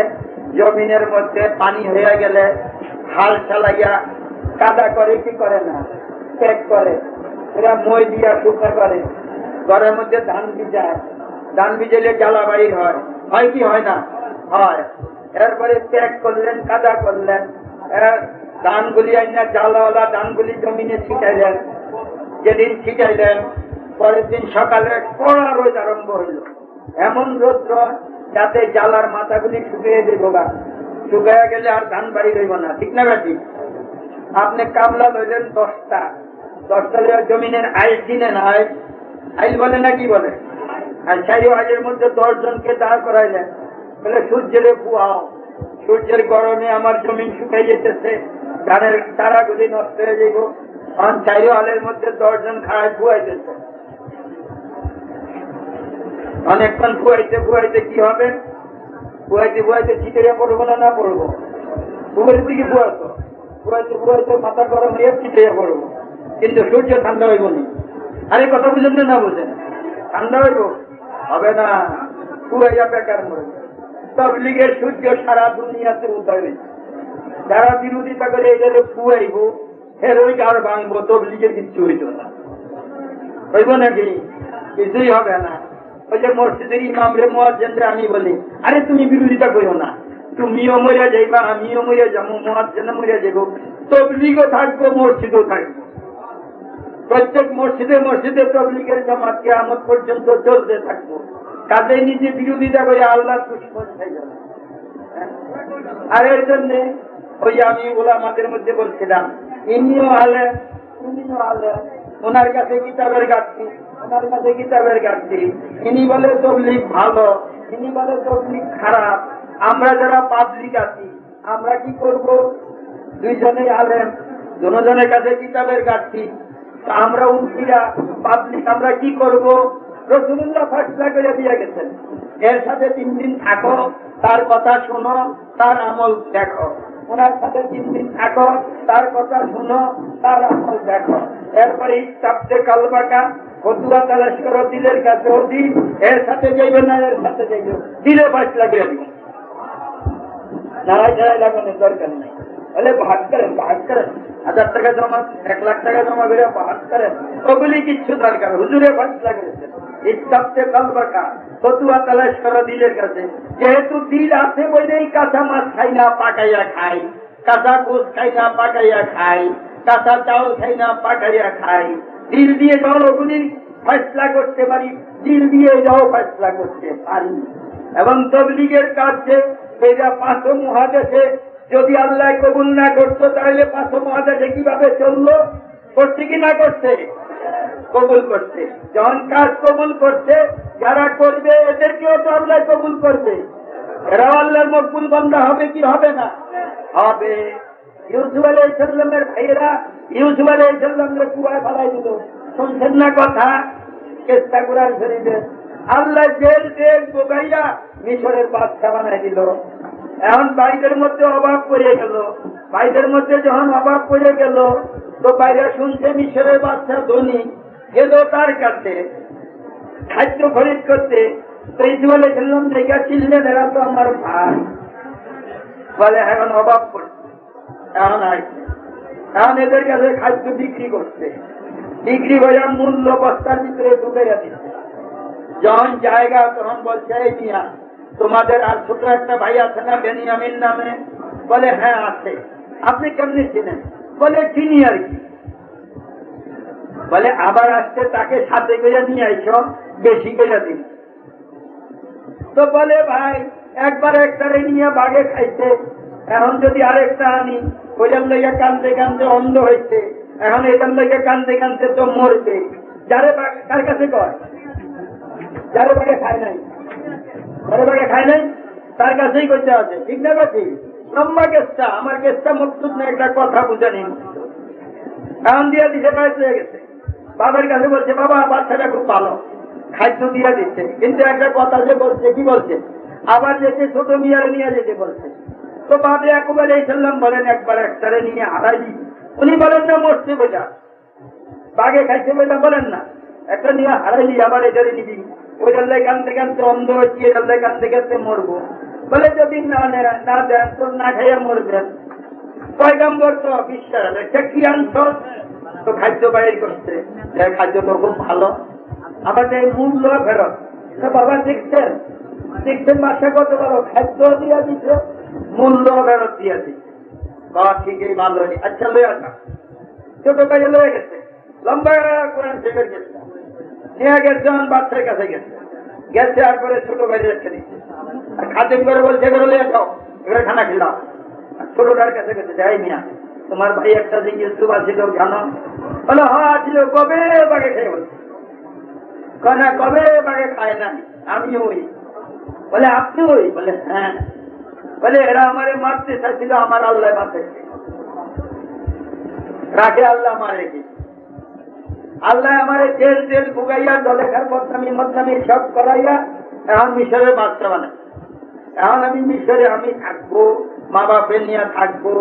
জমিনের মধ্যে পানি হয়ে গেলে হাল চালাইয়া কাদা করে কি করে না? প্যাক করে। এরা মই দিয়া শুকনো করে, ঘরের মধ্যে ধান ভিজায়। ধান ভিজাইলে জ্বালা বাড়ি হয়, হয় কি হয় না? হয়। এরপরে প্যাক করলেন, কাদা করলেন, ধানগুলি আইনা জ্বালাওয়ালা ধানগুলি জমিনে ছিটাইলেন। যেদিন ছিটাইলেন পরের দিন সকালে কড়া রোদ আরম্ভ হইল। এমন রৌদ্র যাতে জ্বালার মাথাগুলি শুকিয়ে দেব, শুকাইয়া গেলে আর ধান বাড়ি রইব না, ঠিক না বেটি? আপনি কামলা লইলেন 10টা জমিনের আইল কিনেন, আইল বলে না কি বলে? আর 4 আইলের মধ্যে 10 জনকে দাঁড় করাইলেন, বলে সূর্যের ফুয়াও, সূর্যের গরমে আমার জমিন শুকাই যেতেছে, ধানের তারাগুলি নষ্ট হয়ে যাইব। 4 আলের মধ্যে 10 জন খায় ফুয়াইতেছে। অনেকক্ষণ ফুয়াইতে ফুয়াইতে কি হবে? ফুয়াইতে ফুয়াইতে ছিটিয়ে পড়বো না, না পড়বো? পুকুরের দিকে ফুয়াতো, ফুয়াইতে ফুয়াইতে মাথা গরম হয়ে ছিটিয়ে পড়বো, কিন্তু সূর্য ঠান্ডা হইব না। আরে কথা বুঝেন না? বুঝেন? ঠান্ডা হইব? হবে না, ফুয়াইয়া বেকার মরবে। তাবলীগের সূর্য সারা দুনিয়াতে উদয় হয়েছে। যারা বিরোধিতা করে এই জায়গায় ফুয়াইব, এর ওই গাড় ভাঙবো, তাবলীগের কিচ্ছু হইত না। হইব নাকি? কিছুই হবে না। ওই যে মসজিদের ইমাম রে মুয়াজ্জিনরে আমি বলি, আরে তুমি বিরোধিতা করো না, তুমিও মরিয়া যাইবা, আমিও মরিয়া যাবো, মুয়াজ্জিনও মরিয়া যাবো, তাবলীগও থাকবো, মসজিদও থাকবো। প্রত্যেক মসজিদে মসজিদে তাবলীগের জামাত কিয়ামত পর্যন্ত চলতে থাকবো। কাজে নিজে বিরোধিতা করে আল্লাহর দুশমন হয়ে যাবে। আর এর জন্য ওই আমি উলামাদের মধ্যে বলছিলাম, ইনিও আলেম, উনিও আলেম, ওনার কাছে কিতাবের ঘাটতি, ওনার কাছে কিতাবের ঘাটতি। ইনি বলে তাবলীগ ভালো, ইনি বলে তাবলীগ খারাপ। আমরা যারা পাবলিক আছি আমরা কি করব? দুইজনেই আলেম, দুজনের কাছে কিতাবের ঘাটতি। আমরা উনকিরা পাবলিক, আমরা কি করব? রাসূলুল্লাহ ফয়সালা করে দিয়ে গেছেন, এর সাথে 3 দিন থাকো, তার কথা শোনো, তার আমল দেখো। ওনার সাথে 3 দিন থাকো, তার কথা শুনো, তার আমল দেখো। এরপরে ইস্তাবদে কালবাকা, ফতুয়া তালাশ করো, দিলের কাছে দিন, এর সাথে যাইবে না, এর সাথে যাইবে, দিলে ফয়সালা করে দিবে। নারায় ঝাড়াই লাগানোর দরকার নেই। বলে ভাগ করেন, ভাগ করেন, 1000 টাকা জমা, 1 লাখ টাকা জমা করে ভাগ করেন, ওগুলি কিচ্ছু দরকার। হুজুরে ফয়সালা করেছেন, ইস্তাবদে কালবাকা, ফতুয়া তালাশ করো দিলের কাছে। যেহেতু দিল আছে বলেই কাঁচা মাছ খাই না, পাকাইয়া খাই, কাঁচা গোস খাই না, পাকাইয়া খাই, কাঁচা চাউল খাই না, পাকাইয়া খাই। দিল দিয়ে যাও ওগুলি ফয়সালা করতে পারি, দিল দিয়ে যাও ফয়সালা করতে পারি। এবং তাবলীগের কাছে এরা 5 মহাদেশে যদি আল্লাহ কবুল না করতো তাহলে 5 মহাদেশে কিভাবে চললো? করছে কি না করছে? কবুল করছে। যখন কাজ কবুল করছে, যারা করবে এদেরকেও তো আল্লাহ কবুল করবে। এরাও আল্লাহর মকবুল বান্দা হবে কি হবে না? হবে। ইউসুফ আলাইহিস সালামের ভাইয়েরা ইউসুফ আলাইহিস সালামকে কুয়ায় ফেলাই দিল, শুনছেন না কথা? চেষ্টা করার শরীরে আল্লাহ জেল জেল বোগাইয়া মিশরের বাদশা বানাই দিল। এখন ভাইদের মধ্যে অভাব পড়ে গেল। ভাইদের মধ্যে যখন অভাব পড়ে গেল তো বাইরে শুনছে মিশরের বাদশা ধনী, গেল তার কাছে খাদ্য খরিদ করতে, তো এই বলে খেললাম দেখা চিনলেন এরা তো আমার ভাই, বলে এখন অভাব করছে, এখন আসছে, এখন এদের কাছে খাদ্য বিক্রি করছে, বিক্রি করে মূল্য বস্তার ভিতরে ঢুকে যাচ্ছে। যখন জায়গা তখন বলছে এই মিয়া তোমাদের আর ছোট একটা ভাই আছে না বেনিয়ামিন নামে? বলে হ্যাঁ আছে। আপনি কেমনি চিনেন? বলে চিনি আর কি। বলে আবার আসতে তাকে সাথে করে নিয়ে আইস, বেশি করে দিন। তো বলে ভাই একবার একটারে নিয়ে বাগে খাইছে, এখন যদি আরেকটা আনি ওইটার লেগে কান্দে কান্দে অন্ধ হয়েছে, এখন এটার লেগে কান্দে কান্দে তো মরবে। যারে কার কাছে কয়? যারে বাগে খায় নাই, যারে বাগে খায় নাই তার কাছেই করতে আছে, ঠিক না? কাছে লম্বা কেসটা, আমার কেসটা মকসুদ না, একটা কথা বুঝে নিন। এখন দিয়ে দিছে, বাইরে হয়ে গেছে। বাবার কাছে বলছে বাবা বাচ্চাটা খুব ভালো, খাদ্য দিয়ে দিচ্ছে, কিন্তু একটা কথা যে বলছে, কি বলছে? আবার যেতে ছোট মিয়ারে নিয়ে যেতে বলছে। তো বাদে একবার এই সাল্লাম বলেন একবার একটারে নিয়ে হারাই দিই। উনি বলেন না মরছে বোঝা, বাঘে খাইছে বোঝা বলেন না, একটা নিয়ে হারাই দিই, আবার এটারে নিবি, ওইটার লাই কানতে কানতে অন্ধ হয়েছি, এটার লাই কানতে কানতে মরবো। বলে যদি না দেন তো না খাইয়া মরবেন। পয়গাম্বর তো বিশ্বাস একটা কি আনছ, তো খাদ্য বাইর করছে, খাদ্য তো খুব ভালো, আবার এই মূল্য ফেরত। বাবা দেখছেন দেখছেন বাসা কত ভালো, খাদ্য দিয়া দিচ্ছে, মূল্য ফেরত দিয়া দিচ্ছে। ঠিকই ভালো, আচ্ছা লয়ে আসা। ছোট কাজে লয়ে গেছে, লম্বা কোরআন শেখের গেছে, নিয়ে গেছে বাচ্চার কাছে গেছে, গেছে আর করে ছোট বাইরে রেখে দিচ্ছে। আর খাদ্য করে বলছে এগুলো লিয়ে যাও, এগুলো খানা খেলাম। ছোটটার কাছে গেছে, যাই মিয়া তোমার ভাই একটা যে ইউসুফ আছিল জানো? বলে হ্যাঁ ছিল, কবে বাগে খেয়ে বলছে, না কবে বাগে খায় না, আমি ওই। বলে আপনি ওই? বলে হ্যাঁ। বলে এরা আমারে মারতে চাইছিল, আমার আল্লাহ মারতে রাখে, আল্লাহ মারে কি? আল্লাহ আমারে জেল জেল ভুগাইয়া দলেখার বদনামি মদনামি সব করাইয়া এখন মিশরের বাচ্চা বানায়। এখন আমি মিশরে আমি থাকবো, মা বাপের নিয়ে থাকবো,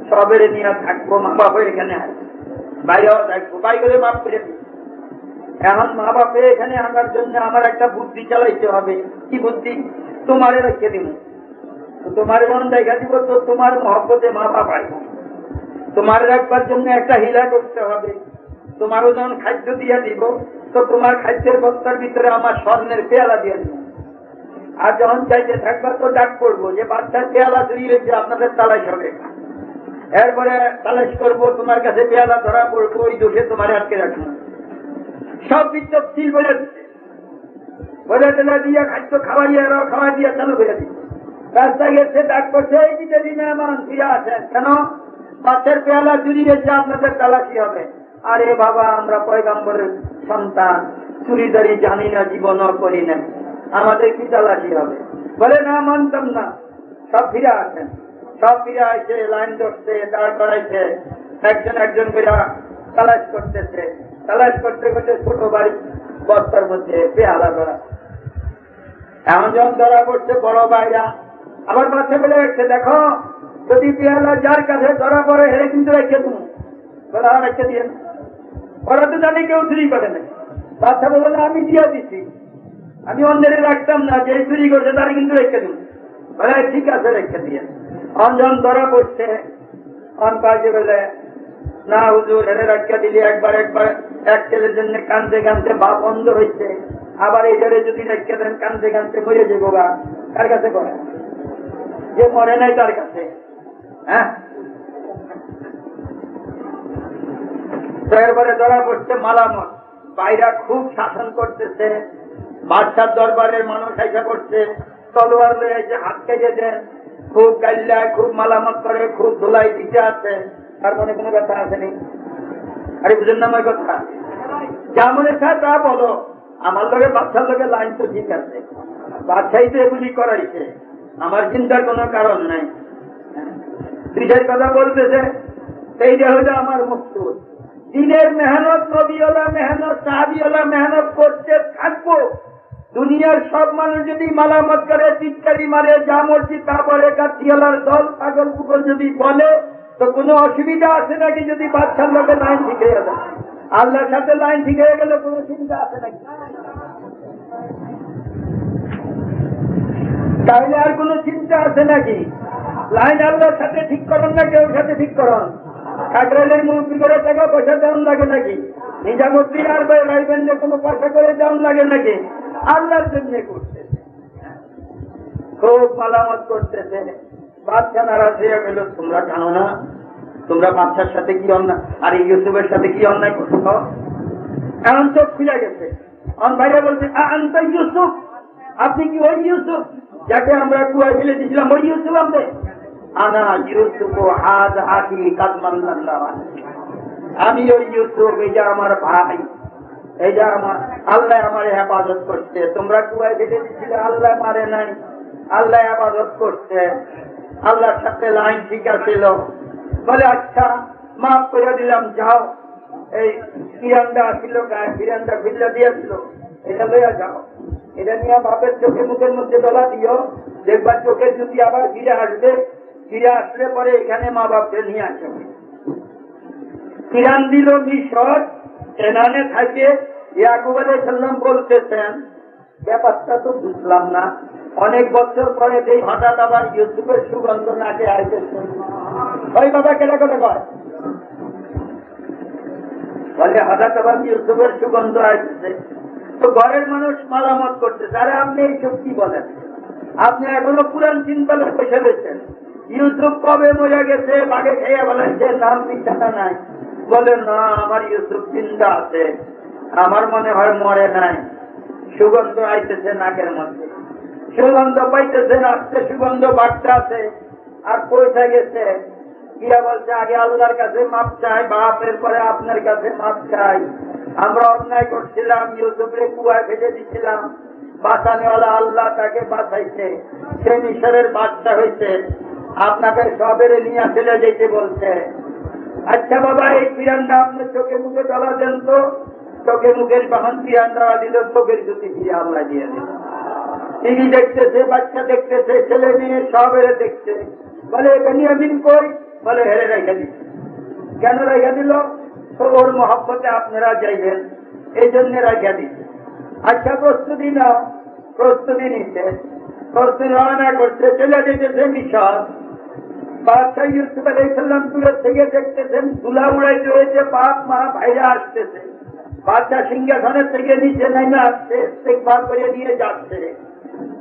সবের নিয়ে থাকবো, মা বাপের এখানে বাইরেও থাকবো, বাইরে মাপ করে দিই। এখন মা বাপের এখানে আনার জন্য আমার একটা বুদ্ধি চালাইতে হবে। কি বুদ্ধি? তোমারে রেখে দিব, তোমার যখন দেখা দিব তো তোমার মহব্বতে মা বাপ আইব, তোমার রাখবার জন্য একটা হিলা করতে হবে। তোমারও যখন খাদ্য দিয়ে দিব তো তোমার খাদ্যের বস্তার ভিতরে আমার স্বর্ণের পেয়ালা দিয়ে দিব। আর যখন চাইতে থাকবার তো ডাক করবো যে বাচ্চার পেয়ালা চুরি রেখে আপনাদের তালাশ হবে। এরপরে তালাশ করবো, তোমার কাছে পেয়ালা ধরা পড়বো, ওই দোষে তোমার আটকে রাখবো। সব বিচ্ছিল বলে দিচ্ছে, বলে টেলা দিয়া খাদ্য খাওয়াইয়া খাওয়া দিয়া চালু করে দিচ্ছে। রাস্তায় গেছে, ডাক করছে এই দিতে দিনে আমার ফিরে আসেন, কেন? বাচ্চার পেয়ালা চুরি রেখে আপনাদের তালাশি হবে। আরে বাবা আমরা পয়গাম্বরের সন্তান, চুরিদারি জানি না, জীবনও করি না, আমাদের কি তালাশি হবে? বলে না মানতাম না। সব ফিরে আসেন, সব ফিরে আসে, লাইন ধরছে, দাঁড় করাইছে, একজন একজন করে তালাশ করতেছে। তালাশ করতে করতে ছোট বাড়ি বস্তার মধ্যে পেয়ালা ধরা। এমন যখন ধরা পড়ছে বড় ভাইরা আবার বাচ্চা বলে রাখছে, দেখো যদি পেয়ালা যার কাছে ধরা পড়ে হেরে কিন্তু রেখে তুমি বলে রেখে দিয়ে, ওরা তো জানি কেউ চুরি করে না। বাচ্চা বলে না আমি দিয়ে দিচ্ছি, আমি অন্যের রাখতাম না, যে চুরি করছে তারা কিন্তু রেখে দিন। বলে ঠিক আছে রেখে দিয়ে। অঞ্জন ধরা পড়ছে, অন পাশে বলে না হুজুর হেরে রাখা দিলে একবার একবার এক ছেলের জন্য কান্দতে কান্দতে বাপ অন্ধ হয়েছে, আবার এই ধরে যদি রেখে দেন কান্দতে কান্দতে মরে যাবো গা। কার কাছে করে? যে মরে নাই তার কাছে। হ্যাঁ, এরপরে ধরা পড়ছে মালামত, বাইরা খুব শাসন করতেছে, বাদশার দরবারের মানুষ এসে করছে, তলোয়ার লয়ে এসে হাত কেটে দেন, খুব গাইল্লায়, খুব মালামত করে, খুব ধুলাই দিতে আছে। তার মনে কোনো কথা আসেনি? আরে বুঝেন না আমার কথা? যা মনে চায় তা বলো, আমার লোকের বাচ্চার লোকের লাইন তো ঠিক আছে, বাচ্চাই তো এগুলি করাইছে, আমার চিন্তার কোনো কারণ নাই। বিশেষ কথা বলতেছে, এইটা হলো আমার মকসুদ। দিনের মেহনত, নবীওয়ালা মেহনত, সাহাবীওয়ালা মেহনত করতে থাকবো। দুনিয়ার সব মানুষ যদি মালামত করে, চিৎকারি মারে, যা মর্জি তা বলে, কাঠিয়ালার দল পাগল কুগল যদি বলে, তো কোনো অসুবিধা আছে নাকি যদি বাচ্চার লোকের লাইন শিখে যায়? আল্লাহর সাথে লাইন ঠিক হয়ে গেলে কোনো চিন্তা আছে নাকি? তাহলে আর কোনো চিন্তা আছে নাকি? লাইন আল্লাহর সাথে ঠিক করেন না কেউ সাথে ঠিক করেন? কাকরাইলের মুরব্বী করে টাকা পয়সা দেওয়ান লাগে নাকি? নিজামুদ্দিন আর রাইবেন যে কোনো পয়সা করে দেওয়ান লাগে নাকি? আল্লাহর জন্য করতেছে, খুব মালামত করতেছে। বাচ্চা নারাজ হয়ে গেল, তোমরা জানো না তোমরা বাচ্চার সাথে কি অন্যায়, আর ইউসুফের সাথে কি অন্যায় করছো? এখন চোখ খুলে গেছে। আমার ভাইরা বলছে, আনতা ইউসুফ, আপনি কি ওই ইউসুফ যাকে আমরা কুয়ায় ফেলে দিয়েছিলাম? ওই ইউসুফ আপনি? আনা ইউসুফ হাজ আকি কাদমাল্লাহ, আমি ওই ইউসুফ, এটা আমার ভাই, এটা আমার, আল্লাহ আমার হেফাজত করছে। তোমরা কুয়ায় ফেলে দিয়েছিলে, আল্লাহ মারে নাই, আল্লাহ হেফাজত করছে, আল্লাহর সাথে লাইন ঠিক আছিল। বলে আচ্ছা মাফ করে দিলাম, যাও এই ফিরান্ডা ছিল গায়ে, ফিরান্ডা ফিল্লা দিয়েছিল, এটা লইয়া যাও, এটা নিয়ে বাপের চোখে মুখের মধ্যে ডলা দিও, দেখবার চোখের যদি আবার ফিরে আসবে, ফিরে আসলে পরে এখানে মা বাপকে নিয়ে আসবে। ফিরান দিল মিশর, এনানে থাকে। ইয়াকুব আলাইহিস সালাম বলতেছেন, ব্যাপারটা তো বুঝলাম না, অনেক বছর পরে এই হঠাৎ আবার ইউসুফের সুগন্ধ নাকে আসতেছে। ওই বাবা কেন করে কয় বলে হঠাৎ আবার ইউসুফের সুগন্ধ আসতেছে। তো ঘরের মানুষ মালামত করতেছে, আরে আপনি এইসব কি বলেন? আপনি এখনো পুরান চিন্তালে বসে রয়েছেন। ইউসুফ কবে মরে গেছে, বাঘে খেয়ে বলেছে, নাম ঠিকানা নাই। বলে না, আমার ইউসুফ চিন্তা আছে, আমার মনে হয় মরে নাই, সুগন্ধ আইতেছে নাকের মধ্যে, সুগন্ধ পাইতেছে, আসতে সুগন্ধ বাড়তে আছে, আর পয়সা গেছে। গিয়া বলছে, আগে আল্লাহর কাছে মাপ চাই, বাপের পরে আপনার কাছে মাপ চাই। আমরা অন্যায় করছিলাম, ইউসুফরে কুয়ায় ফেলে দিচ্ছিলাম, বাঁচানেওয়ালা আল্লাহ তাকে বাঁচাইছে, সে মিশরের বাচ্চা হয়েছে, আপনাকে সবের নিয়ে ফেলে যেতে বলছে। আচ্ছা বাবা, এই ফিরানটা আপনার চোখে মুখে ডলা দেন তো। চোখে মুখের বাহন ফিরান দেওয়া দিল, চোখের যদি ফিরে আমরা দিয়ে দিল। টিভি দেখতেছে, বাচ্চা দেখতেছে, ছেলে মেয়ে সবের দেখছে। বলে বেনিয়ামিন কই? বলে হেরে রেখে দিচ্ছে। কেন রেখে দিল? তো ওর মহব্বতে আপনারা যাইবেন, এই জন্য রেখে দিচ্ছে। আচ্ছা প্রস্তুতি নাও। প্রস্তুতি নিচ্ছে, প্রস্তুতি রওনা করছে, চলে যেতেছে মিশর। বাদশাহ ইউসুফ আলাইহিস সালাম দূরের থেকে দেখতেছেন, ধুলা উড়াইতে হয়েছে, বাপ মা ভাইরা আসতেছে। বাদশাহ সিংহাসনের থেকে নিচে নেমে আসছে, ইস্তেগফার করে নিয়ে যাচ্ছে।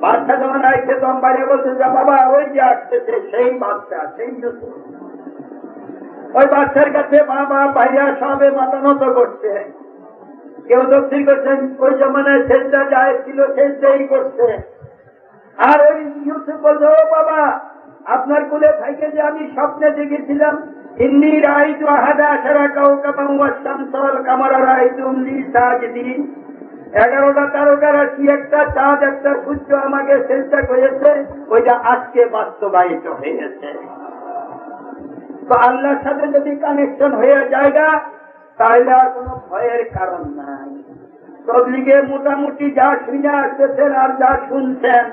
বাদশাহ যখন আসছে তখন বাইরে বলছে, যা বাবা ওই যে আসতেছে, সেই বাদশাহ, সেই ইউসুফ। ওই বাচ্চার কাছে বাবা ভাইরা সবে মাথা নত করছে, কেউ তফসির করছেন ওই জমানায় সেজদা জায়েজ ছিল, সেজদাই করছে। আর ওই ইউসুফ বলছে, ও বাবা, আপনার কোলে থেকে যে আমি স্বপ্নে দেখেছিলাম, ইন্নী রাআইতু আহাদা আশারা কাওকাবান ওয়াশ শামসা ওয়াল কামারা রাআইতুহুম লি সাজিদিন, 11টা তারকা রাশি, একটা চাঁদ, একটা সূর্য আমাকে সেজদা করেছে, ওইটা আজকে বাস্তবায়িত হয়েছে। তো আল্লাহর সাথে যদি কানেকশন হয়ে জায়গা, তাহলে আর কোনো ভয়ের কারণ নাই। তবলিগে মোটামুটি যা শুনে আসতেছেন আর যা শুনছেন,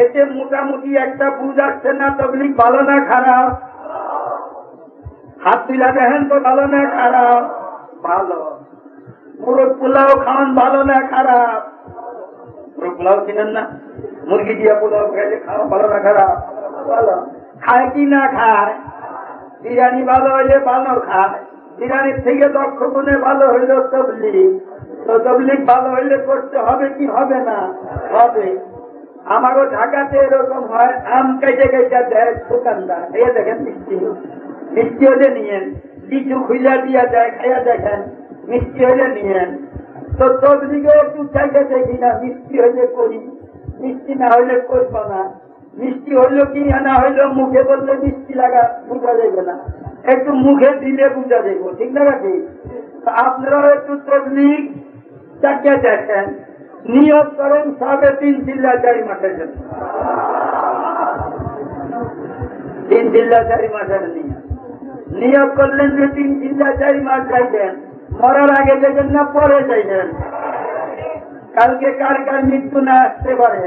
এতে মোটামুটি একটা বুঝ আসছে না তবলিগ ভালো না খারাপ? হাত তুলা দেখেন তো, ভালো না খারাপ? ভালো। মুরগ পোলাও খাওয়ান ভালো না খারাপ? মুরগ পোলাও কিনেন না, মুরগি দিয়া পোলাও খেলে খাওয়া ভালো না খারাপ? ভালো। খায় কি না খায়? বিরিয়ানি ভালো হইলে ভালো খায়, বিরিয়ানির থেকে দক্ষ গুণে ভালো হইল তবলিগ। তো তবলিগ ভালো হইলে করতে হবে কি হবে না? হবে। আমারও ঢাকাতে এরকম হয়, আম কেটে কেটে দেয় দোকানদার, এই দেখেন মিষ্টি, মিষ্টি হলে নিয়েন, কিছু খুইলা দিয়া যায়, খাইয়া দেখেন, মিষ্টি হলে নিয়েন। তো তবলিগে একটু চাইতে দেখি না, মিষ্টি হইলে করি, মিষ্টি না হইলে করবো না। মিষ্টি হইলো কি না হইলো, মুখে বললে মিষ্টি লাগা বুঝা যাবে না, একটু মুখে দিলে বুঝা যাইব, ঠিক না? ঠিক। আপনারাও একটু তবলিগ চাকে দেখেন, নিয়োগ করেন 3.5 জিল্লা 4 মাসের জন্য, 3 জিল্লা 4 মাসের নিয়োগ করলেন যে 3 জিল্লা 4 মাস যাইবেন, মরার আগে যাবেন না পরে যাইবেন। কালকে কার কার মৃত্যু না আসতে পারে,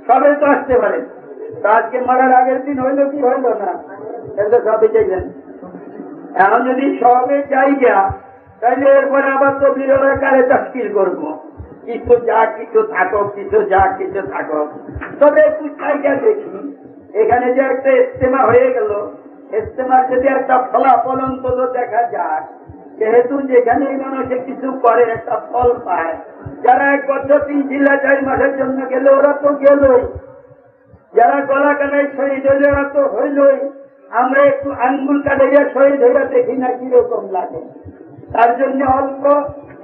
সবে তো আসতে পারে। আজকে মরার আগের দিন হইল কি হইল না, এটা সবে যাইবেন। এখন যদি সবে জায়গা তাইলে এরপরে আবার তো বিরোধী কারে তশকিল করবো, কিছু যা কিছু থাকক, কিছু যা কিছু থাকক। তবে একটু জায়গা দেখি, এখানে যে একটা ইজতেমা হয়ে গেল, ইজতেমার যদি একটা ফলাফল অন্তত দেখা যায়, যেহেতু যেখানে মানুষে কিছু করে একটা ফল পায়। যারা 1 বছর 3 জিল্লা 4 মাসের জন্য গেল ওরা তো গেলই, যারা গলা কাটায় শহীদ হইলে ওরা তো হইলই। আমরা একটু আঙ্গুল কাটাইয়া শহীদ হইয়া দেখি না কিরকম লাগে। তার জন্য অল্প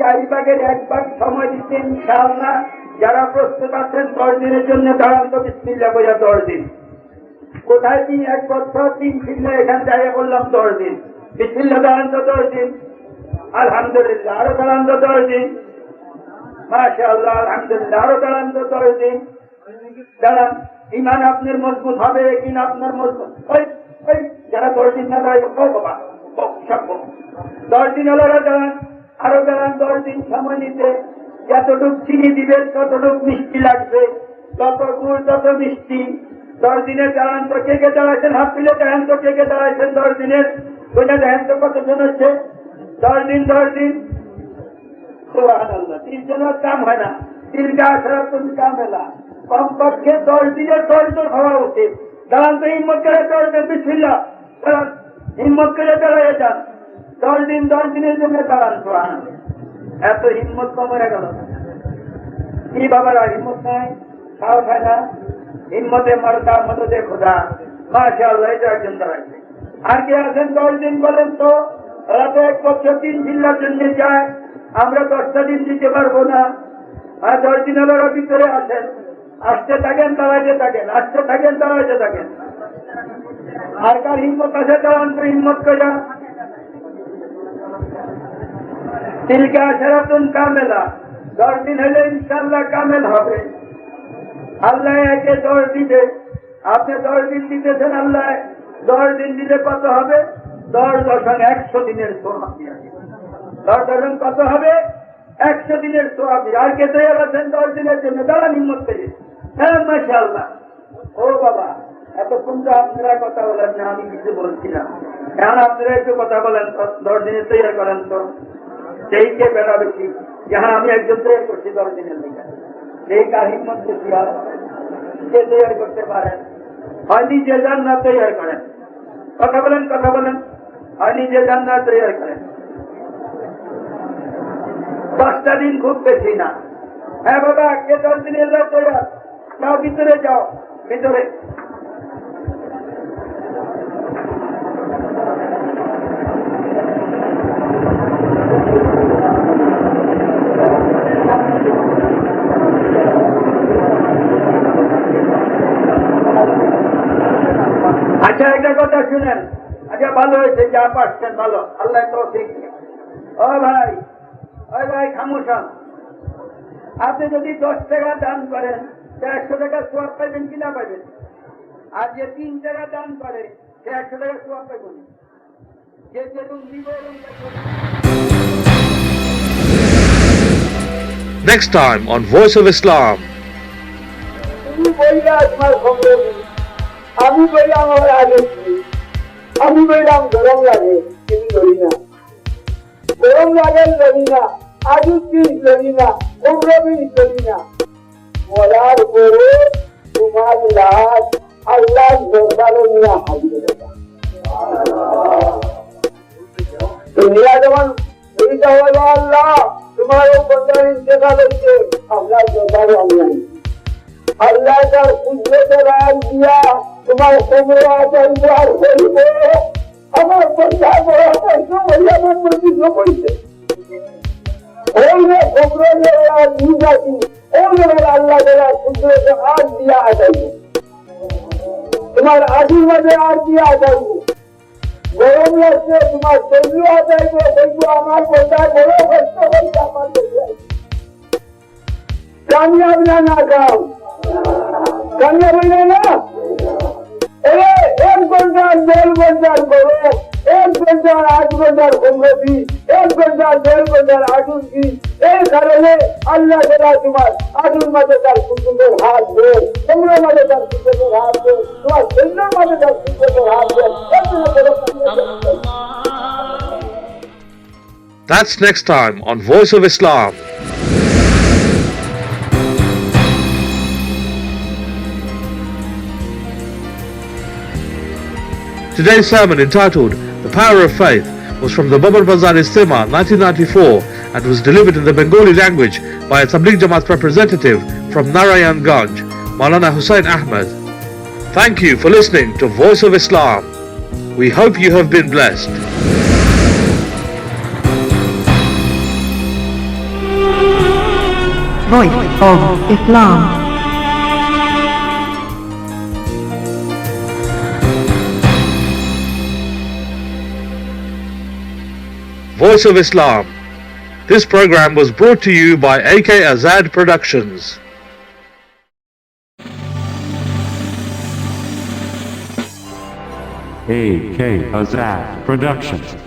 4 ভাগের 1 ভাগ সময় দিতে ইনশাআল্লাহ যারা প্রস্তুত আছেন 10 দিনের জন্য দাঁড়ান তো বিসমিল্লাহ বইয়া 10 দিন। কোথায় 1 বছর 3 জিল্লা এখান থেকে বললাম 10 দিন। বিসমিল্লাহ দাঁড়ান তো 10 দিন। আলহামদুলিল্লাহ আরো দাঁড়ান তো 10 দিন। মাশাআল্লাহ আলহামদুলিল্লাহ আরো দাঁড়ান তো 10 দিন। দাঁড়ান, ইমান আপনার মজবুত হবে কিনা আপনার মজবুত। ওই যারা 10 দিন না দাঁড়ায় বাবা 10 দিন হলো দাঁড়ান, আরো দাঁড়ান 10 দিন সময় নিতে। যতটুক চিনি দিবেন ততটুক মিষ্টি লাগবে, তত গুড় তত মিষ্টি। 10 দিনের দাঁড়ান তো কে কে দাঁড়াইছেন? হাত তুলে দেখেন তো কে কে দাঁড়াইছেন 10 দিনের। ওইটা দেখেন তো কতজন হচ্ছে। 10 দিন 10 দিন সুবহানাল্লাহ। 30 জনের কাম হয় না, 3 10 কাম এলা কমপক্ষে 10 দিনের 10 জন হওয়া উচিত। দাঁড়ান তো হিম্মত করে 10 দিন। বিসমিল্লাহ দাঁড়ান, হিম্মত করে দাঁড়াইয়া যান। 10 দিন 10 দিনের জন্য দাঁড়ান। সুবহানাল্লাহ। এত হিম্মত কম হয়ে গেল কি বাবারা? হিম্মত নাই, খাওয়া খায় না। হিম্মতে মারতা মদদে খোদা। মাশাআল্লাহ, এটা একজন দাঁড়াইছে। আর কে আছেন 10 দিন বলেন তো? রাতে 1 বছর 3 জিল্লার জন্য যায়, আমরা 10টা দিন দিতে পারবো না। আর 10 দিন হলো ভিতরে আসেন, আসতে থাকেন দাঁড়াইতে থাকেন, আসতে থাকেন দাঁড়াইতে থাকেন। আর কার হিম্মত আছে দাঁড়ান তো হিম্মত করে। তিলকা আশরাতুন কামেলা, 10 দিন হলে ইনশাআল্লাহ কামেল হবে। আল্লাহ একে 10 দিবে, আপনি 10 দিন দিতেছেন, আল্লাহ 10 দিন দিলে কত হবে? 10 দশম 100 দিনের সোয়াব। 10 দশম কত হবে? 100 দিনের সোয়াব। আর কে তৈরি আছেন 10 দিনের জন্য? দাঁড়ান হিম্মত করে। হ্যাঁ মাশাআল্লাহ। ও বাবা, এতক্ষণ তো আপনারা কথা বলেন না, আমি কিছু বলছিলাম। এখন আপনারা একটু কথা বলেন, 10 দিনের তৈরি করেন তো। সেই কে বেড়া বেশি? হ্যাঁ আমি একজন তৈরি করছি 10 দিনের লেখা। সেই কার হিম্মত বেশি হয়? কে তৈরি করতে পারেন? হয় নিজে যান না তৈরি করেন। কথা বলেন, কথা বলেন। হয় নিজে যান না তৈরি করেন। 10টা দিন খুব বেশি না। হ্যাঁ বাবা, কে 10 দিনের তৈরি? যাও ভিতরে, যাও ভিতরে। আচ্ছা একটা কথা শুনেন। আচ্ছা ভালো হয়েছে যা পারছেন, ভালো, আল্লাহ তৌফিক। ও ভাই, ওই ভাই খামোশান। আপনি যদি 10 টাকা দান করেন 100 টাকা সোয়াব পাইবেন কিনা পাইবেন? আর যে 3 টাকা দান করে সে 100 টাকা সোয়াব পাইবেন। যে যেরকম দিব। Next time on Voice of Islam. তুমি বইলা তোমার সংগ্রামী, আমি বললাম আমার আগে, আমি বললাম গরম লাগে, তুমি লড়ি না। গরম লাগে লড়ি না, আজু পিস লড়ি না, সংগ্রামী লড়ি না। বলার পরে তোমার লাশ আল্লাহ দরবারে নিয়ে হাজির হবে। দুনিয়া যেমন এইটা হলো আল্লাহ তোমার বন্ধার ইন্তেকাল হচ্ছে, আল্লাহ দরবারে আমি আনি। আল্লাহ তার কুদরতের রায় দিয়া তোমার কোমরে আচার্য আর করিবে। আমার বন্ধা বড় আচার্য বলে আমার মন্দির করেছে। ওইলে কোমরে আর নিজাতি, ওইলে আল্লাহ তারা কুদরতের আর দিয়া আচার্য, তোমার আদির মাঝে আর দিয়া আচার্য। গরম লাগছে, তোমার শরীর আচার্য বলবো আমার বন্ধা বড় কষ্ট হয়েছে, আমার কামিয়াব না না কাম কামিয়াব না না। 1 ঘন্টার 1.5 ঘন্টার গরম, 1 ঘন্টার 8 ঘন্টার সংগতি, 1 ঘন্টার 1.5 ঘন্টার আটুকি। এই কারণে আল্লাহ তারা তোমার আটুর মাঝে তার সুন্দর হাত দেয়, তোমরা মাঝে তার সুন্দর হাত দেয়, তোমার শরীরের মাঝে তার সুন্দর হাত দেয়। That's next time on Voice of Islam. Today's sermon, entitled The Power of Faith, was from the Babar Bazar Istima 1994 and was delivered in the Bengali language by a Tabligh Jamaat representative from Narayanganj, Maulana Hussain Ahmed. Thank you for listening to Voice of Islam. We hope you have been blessed. Voice of Islam. Voice of Islam. This program was brought to you by AK Azad Productions. AK Azad Productions.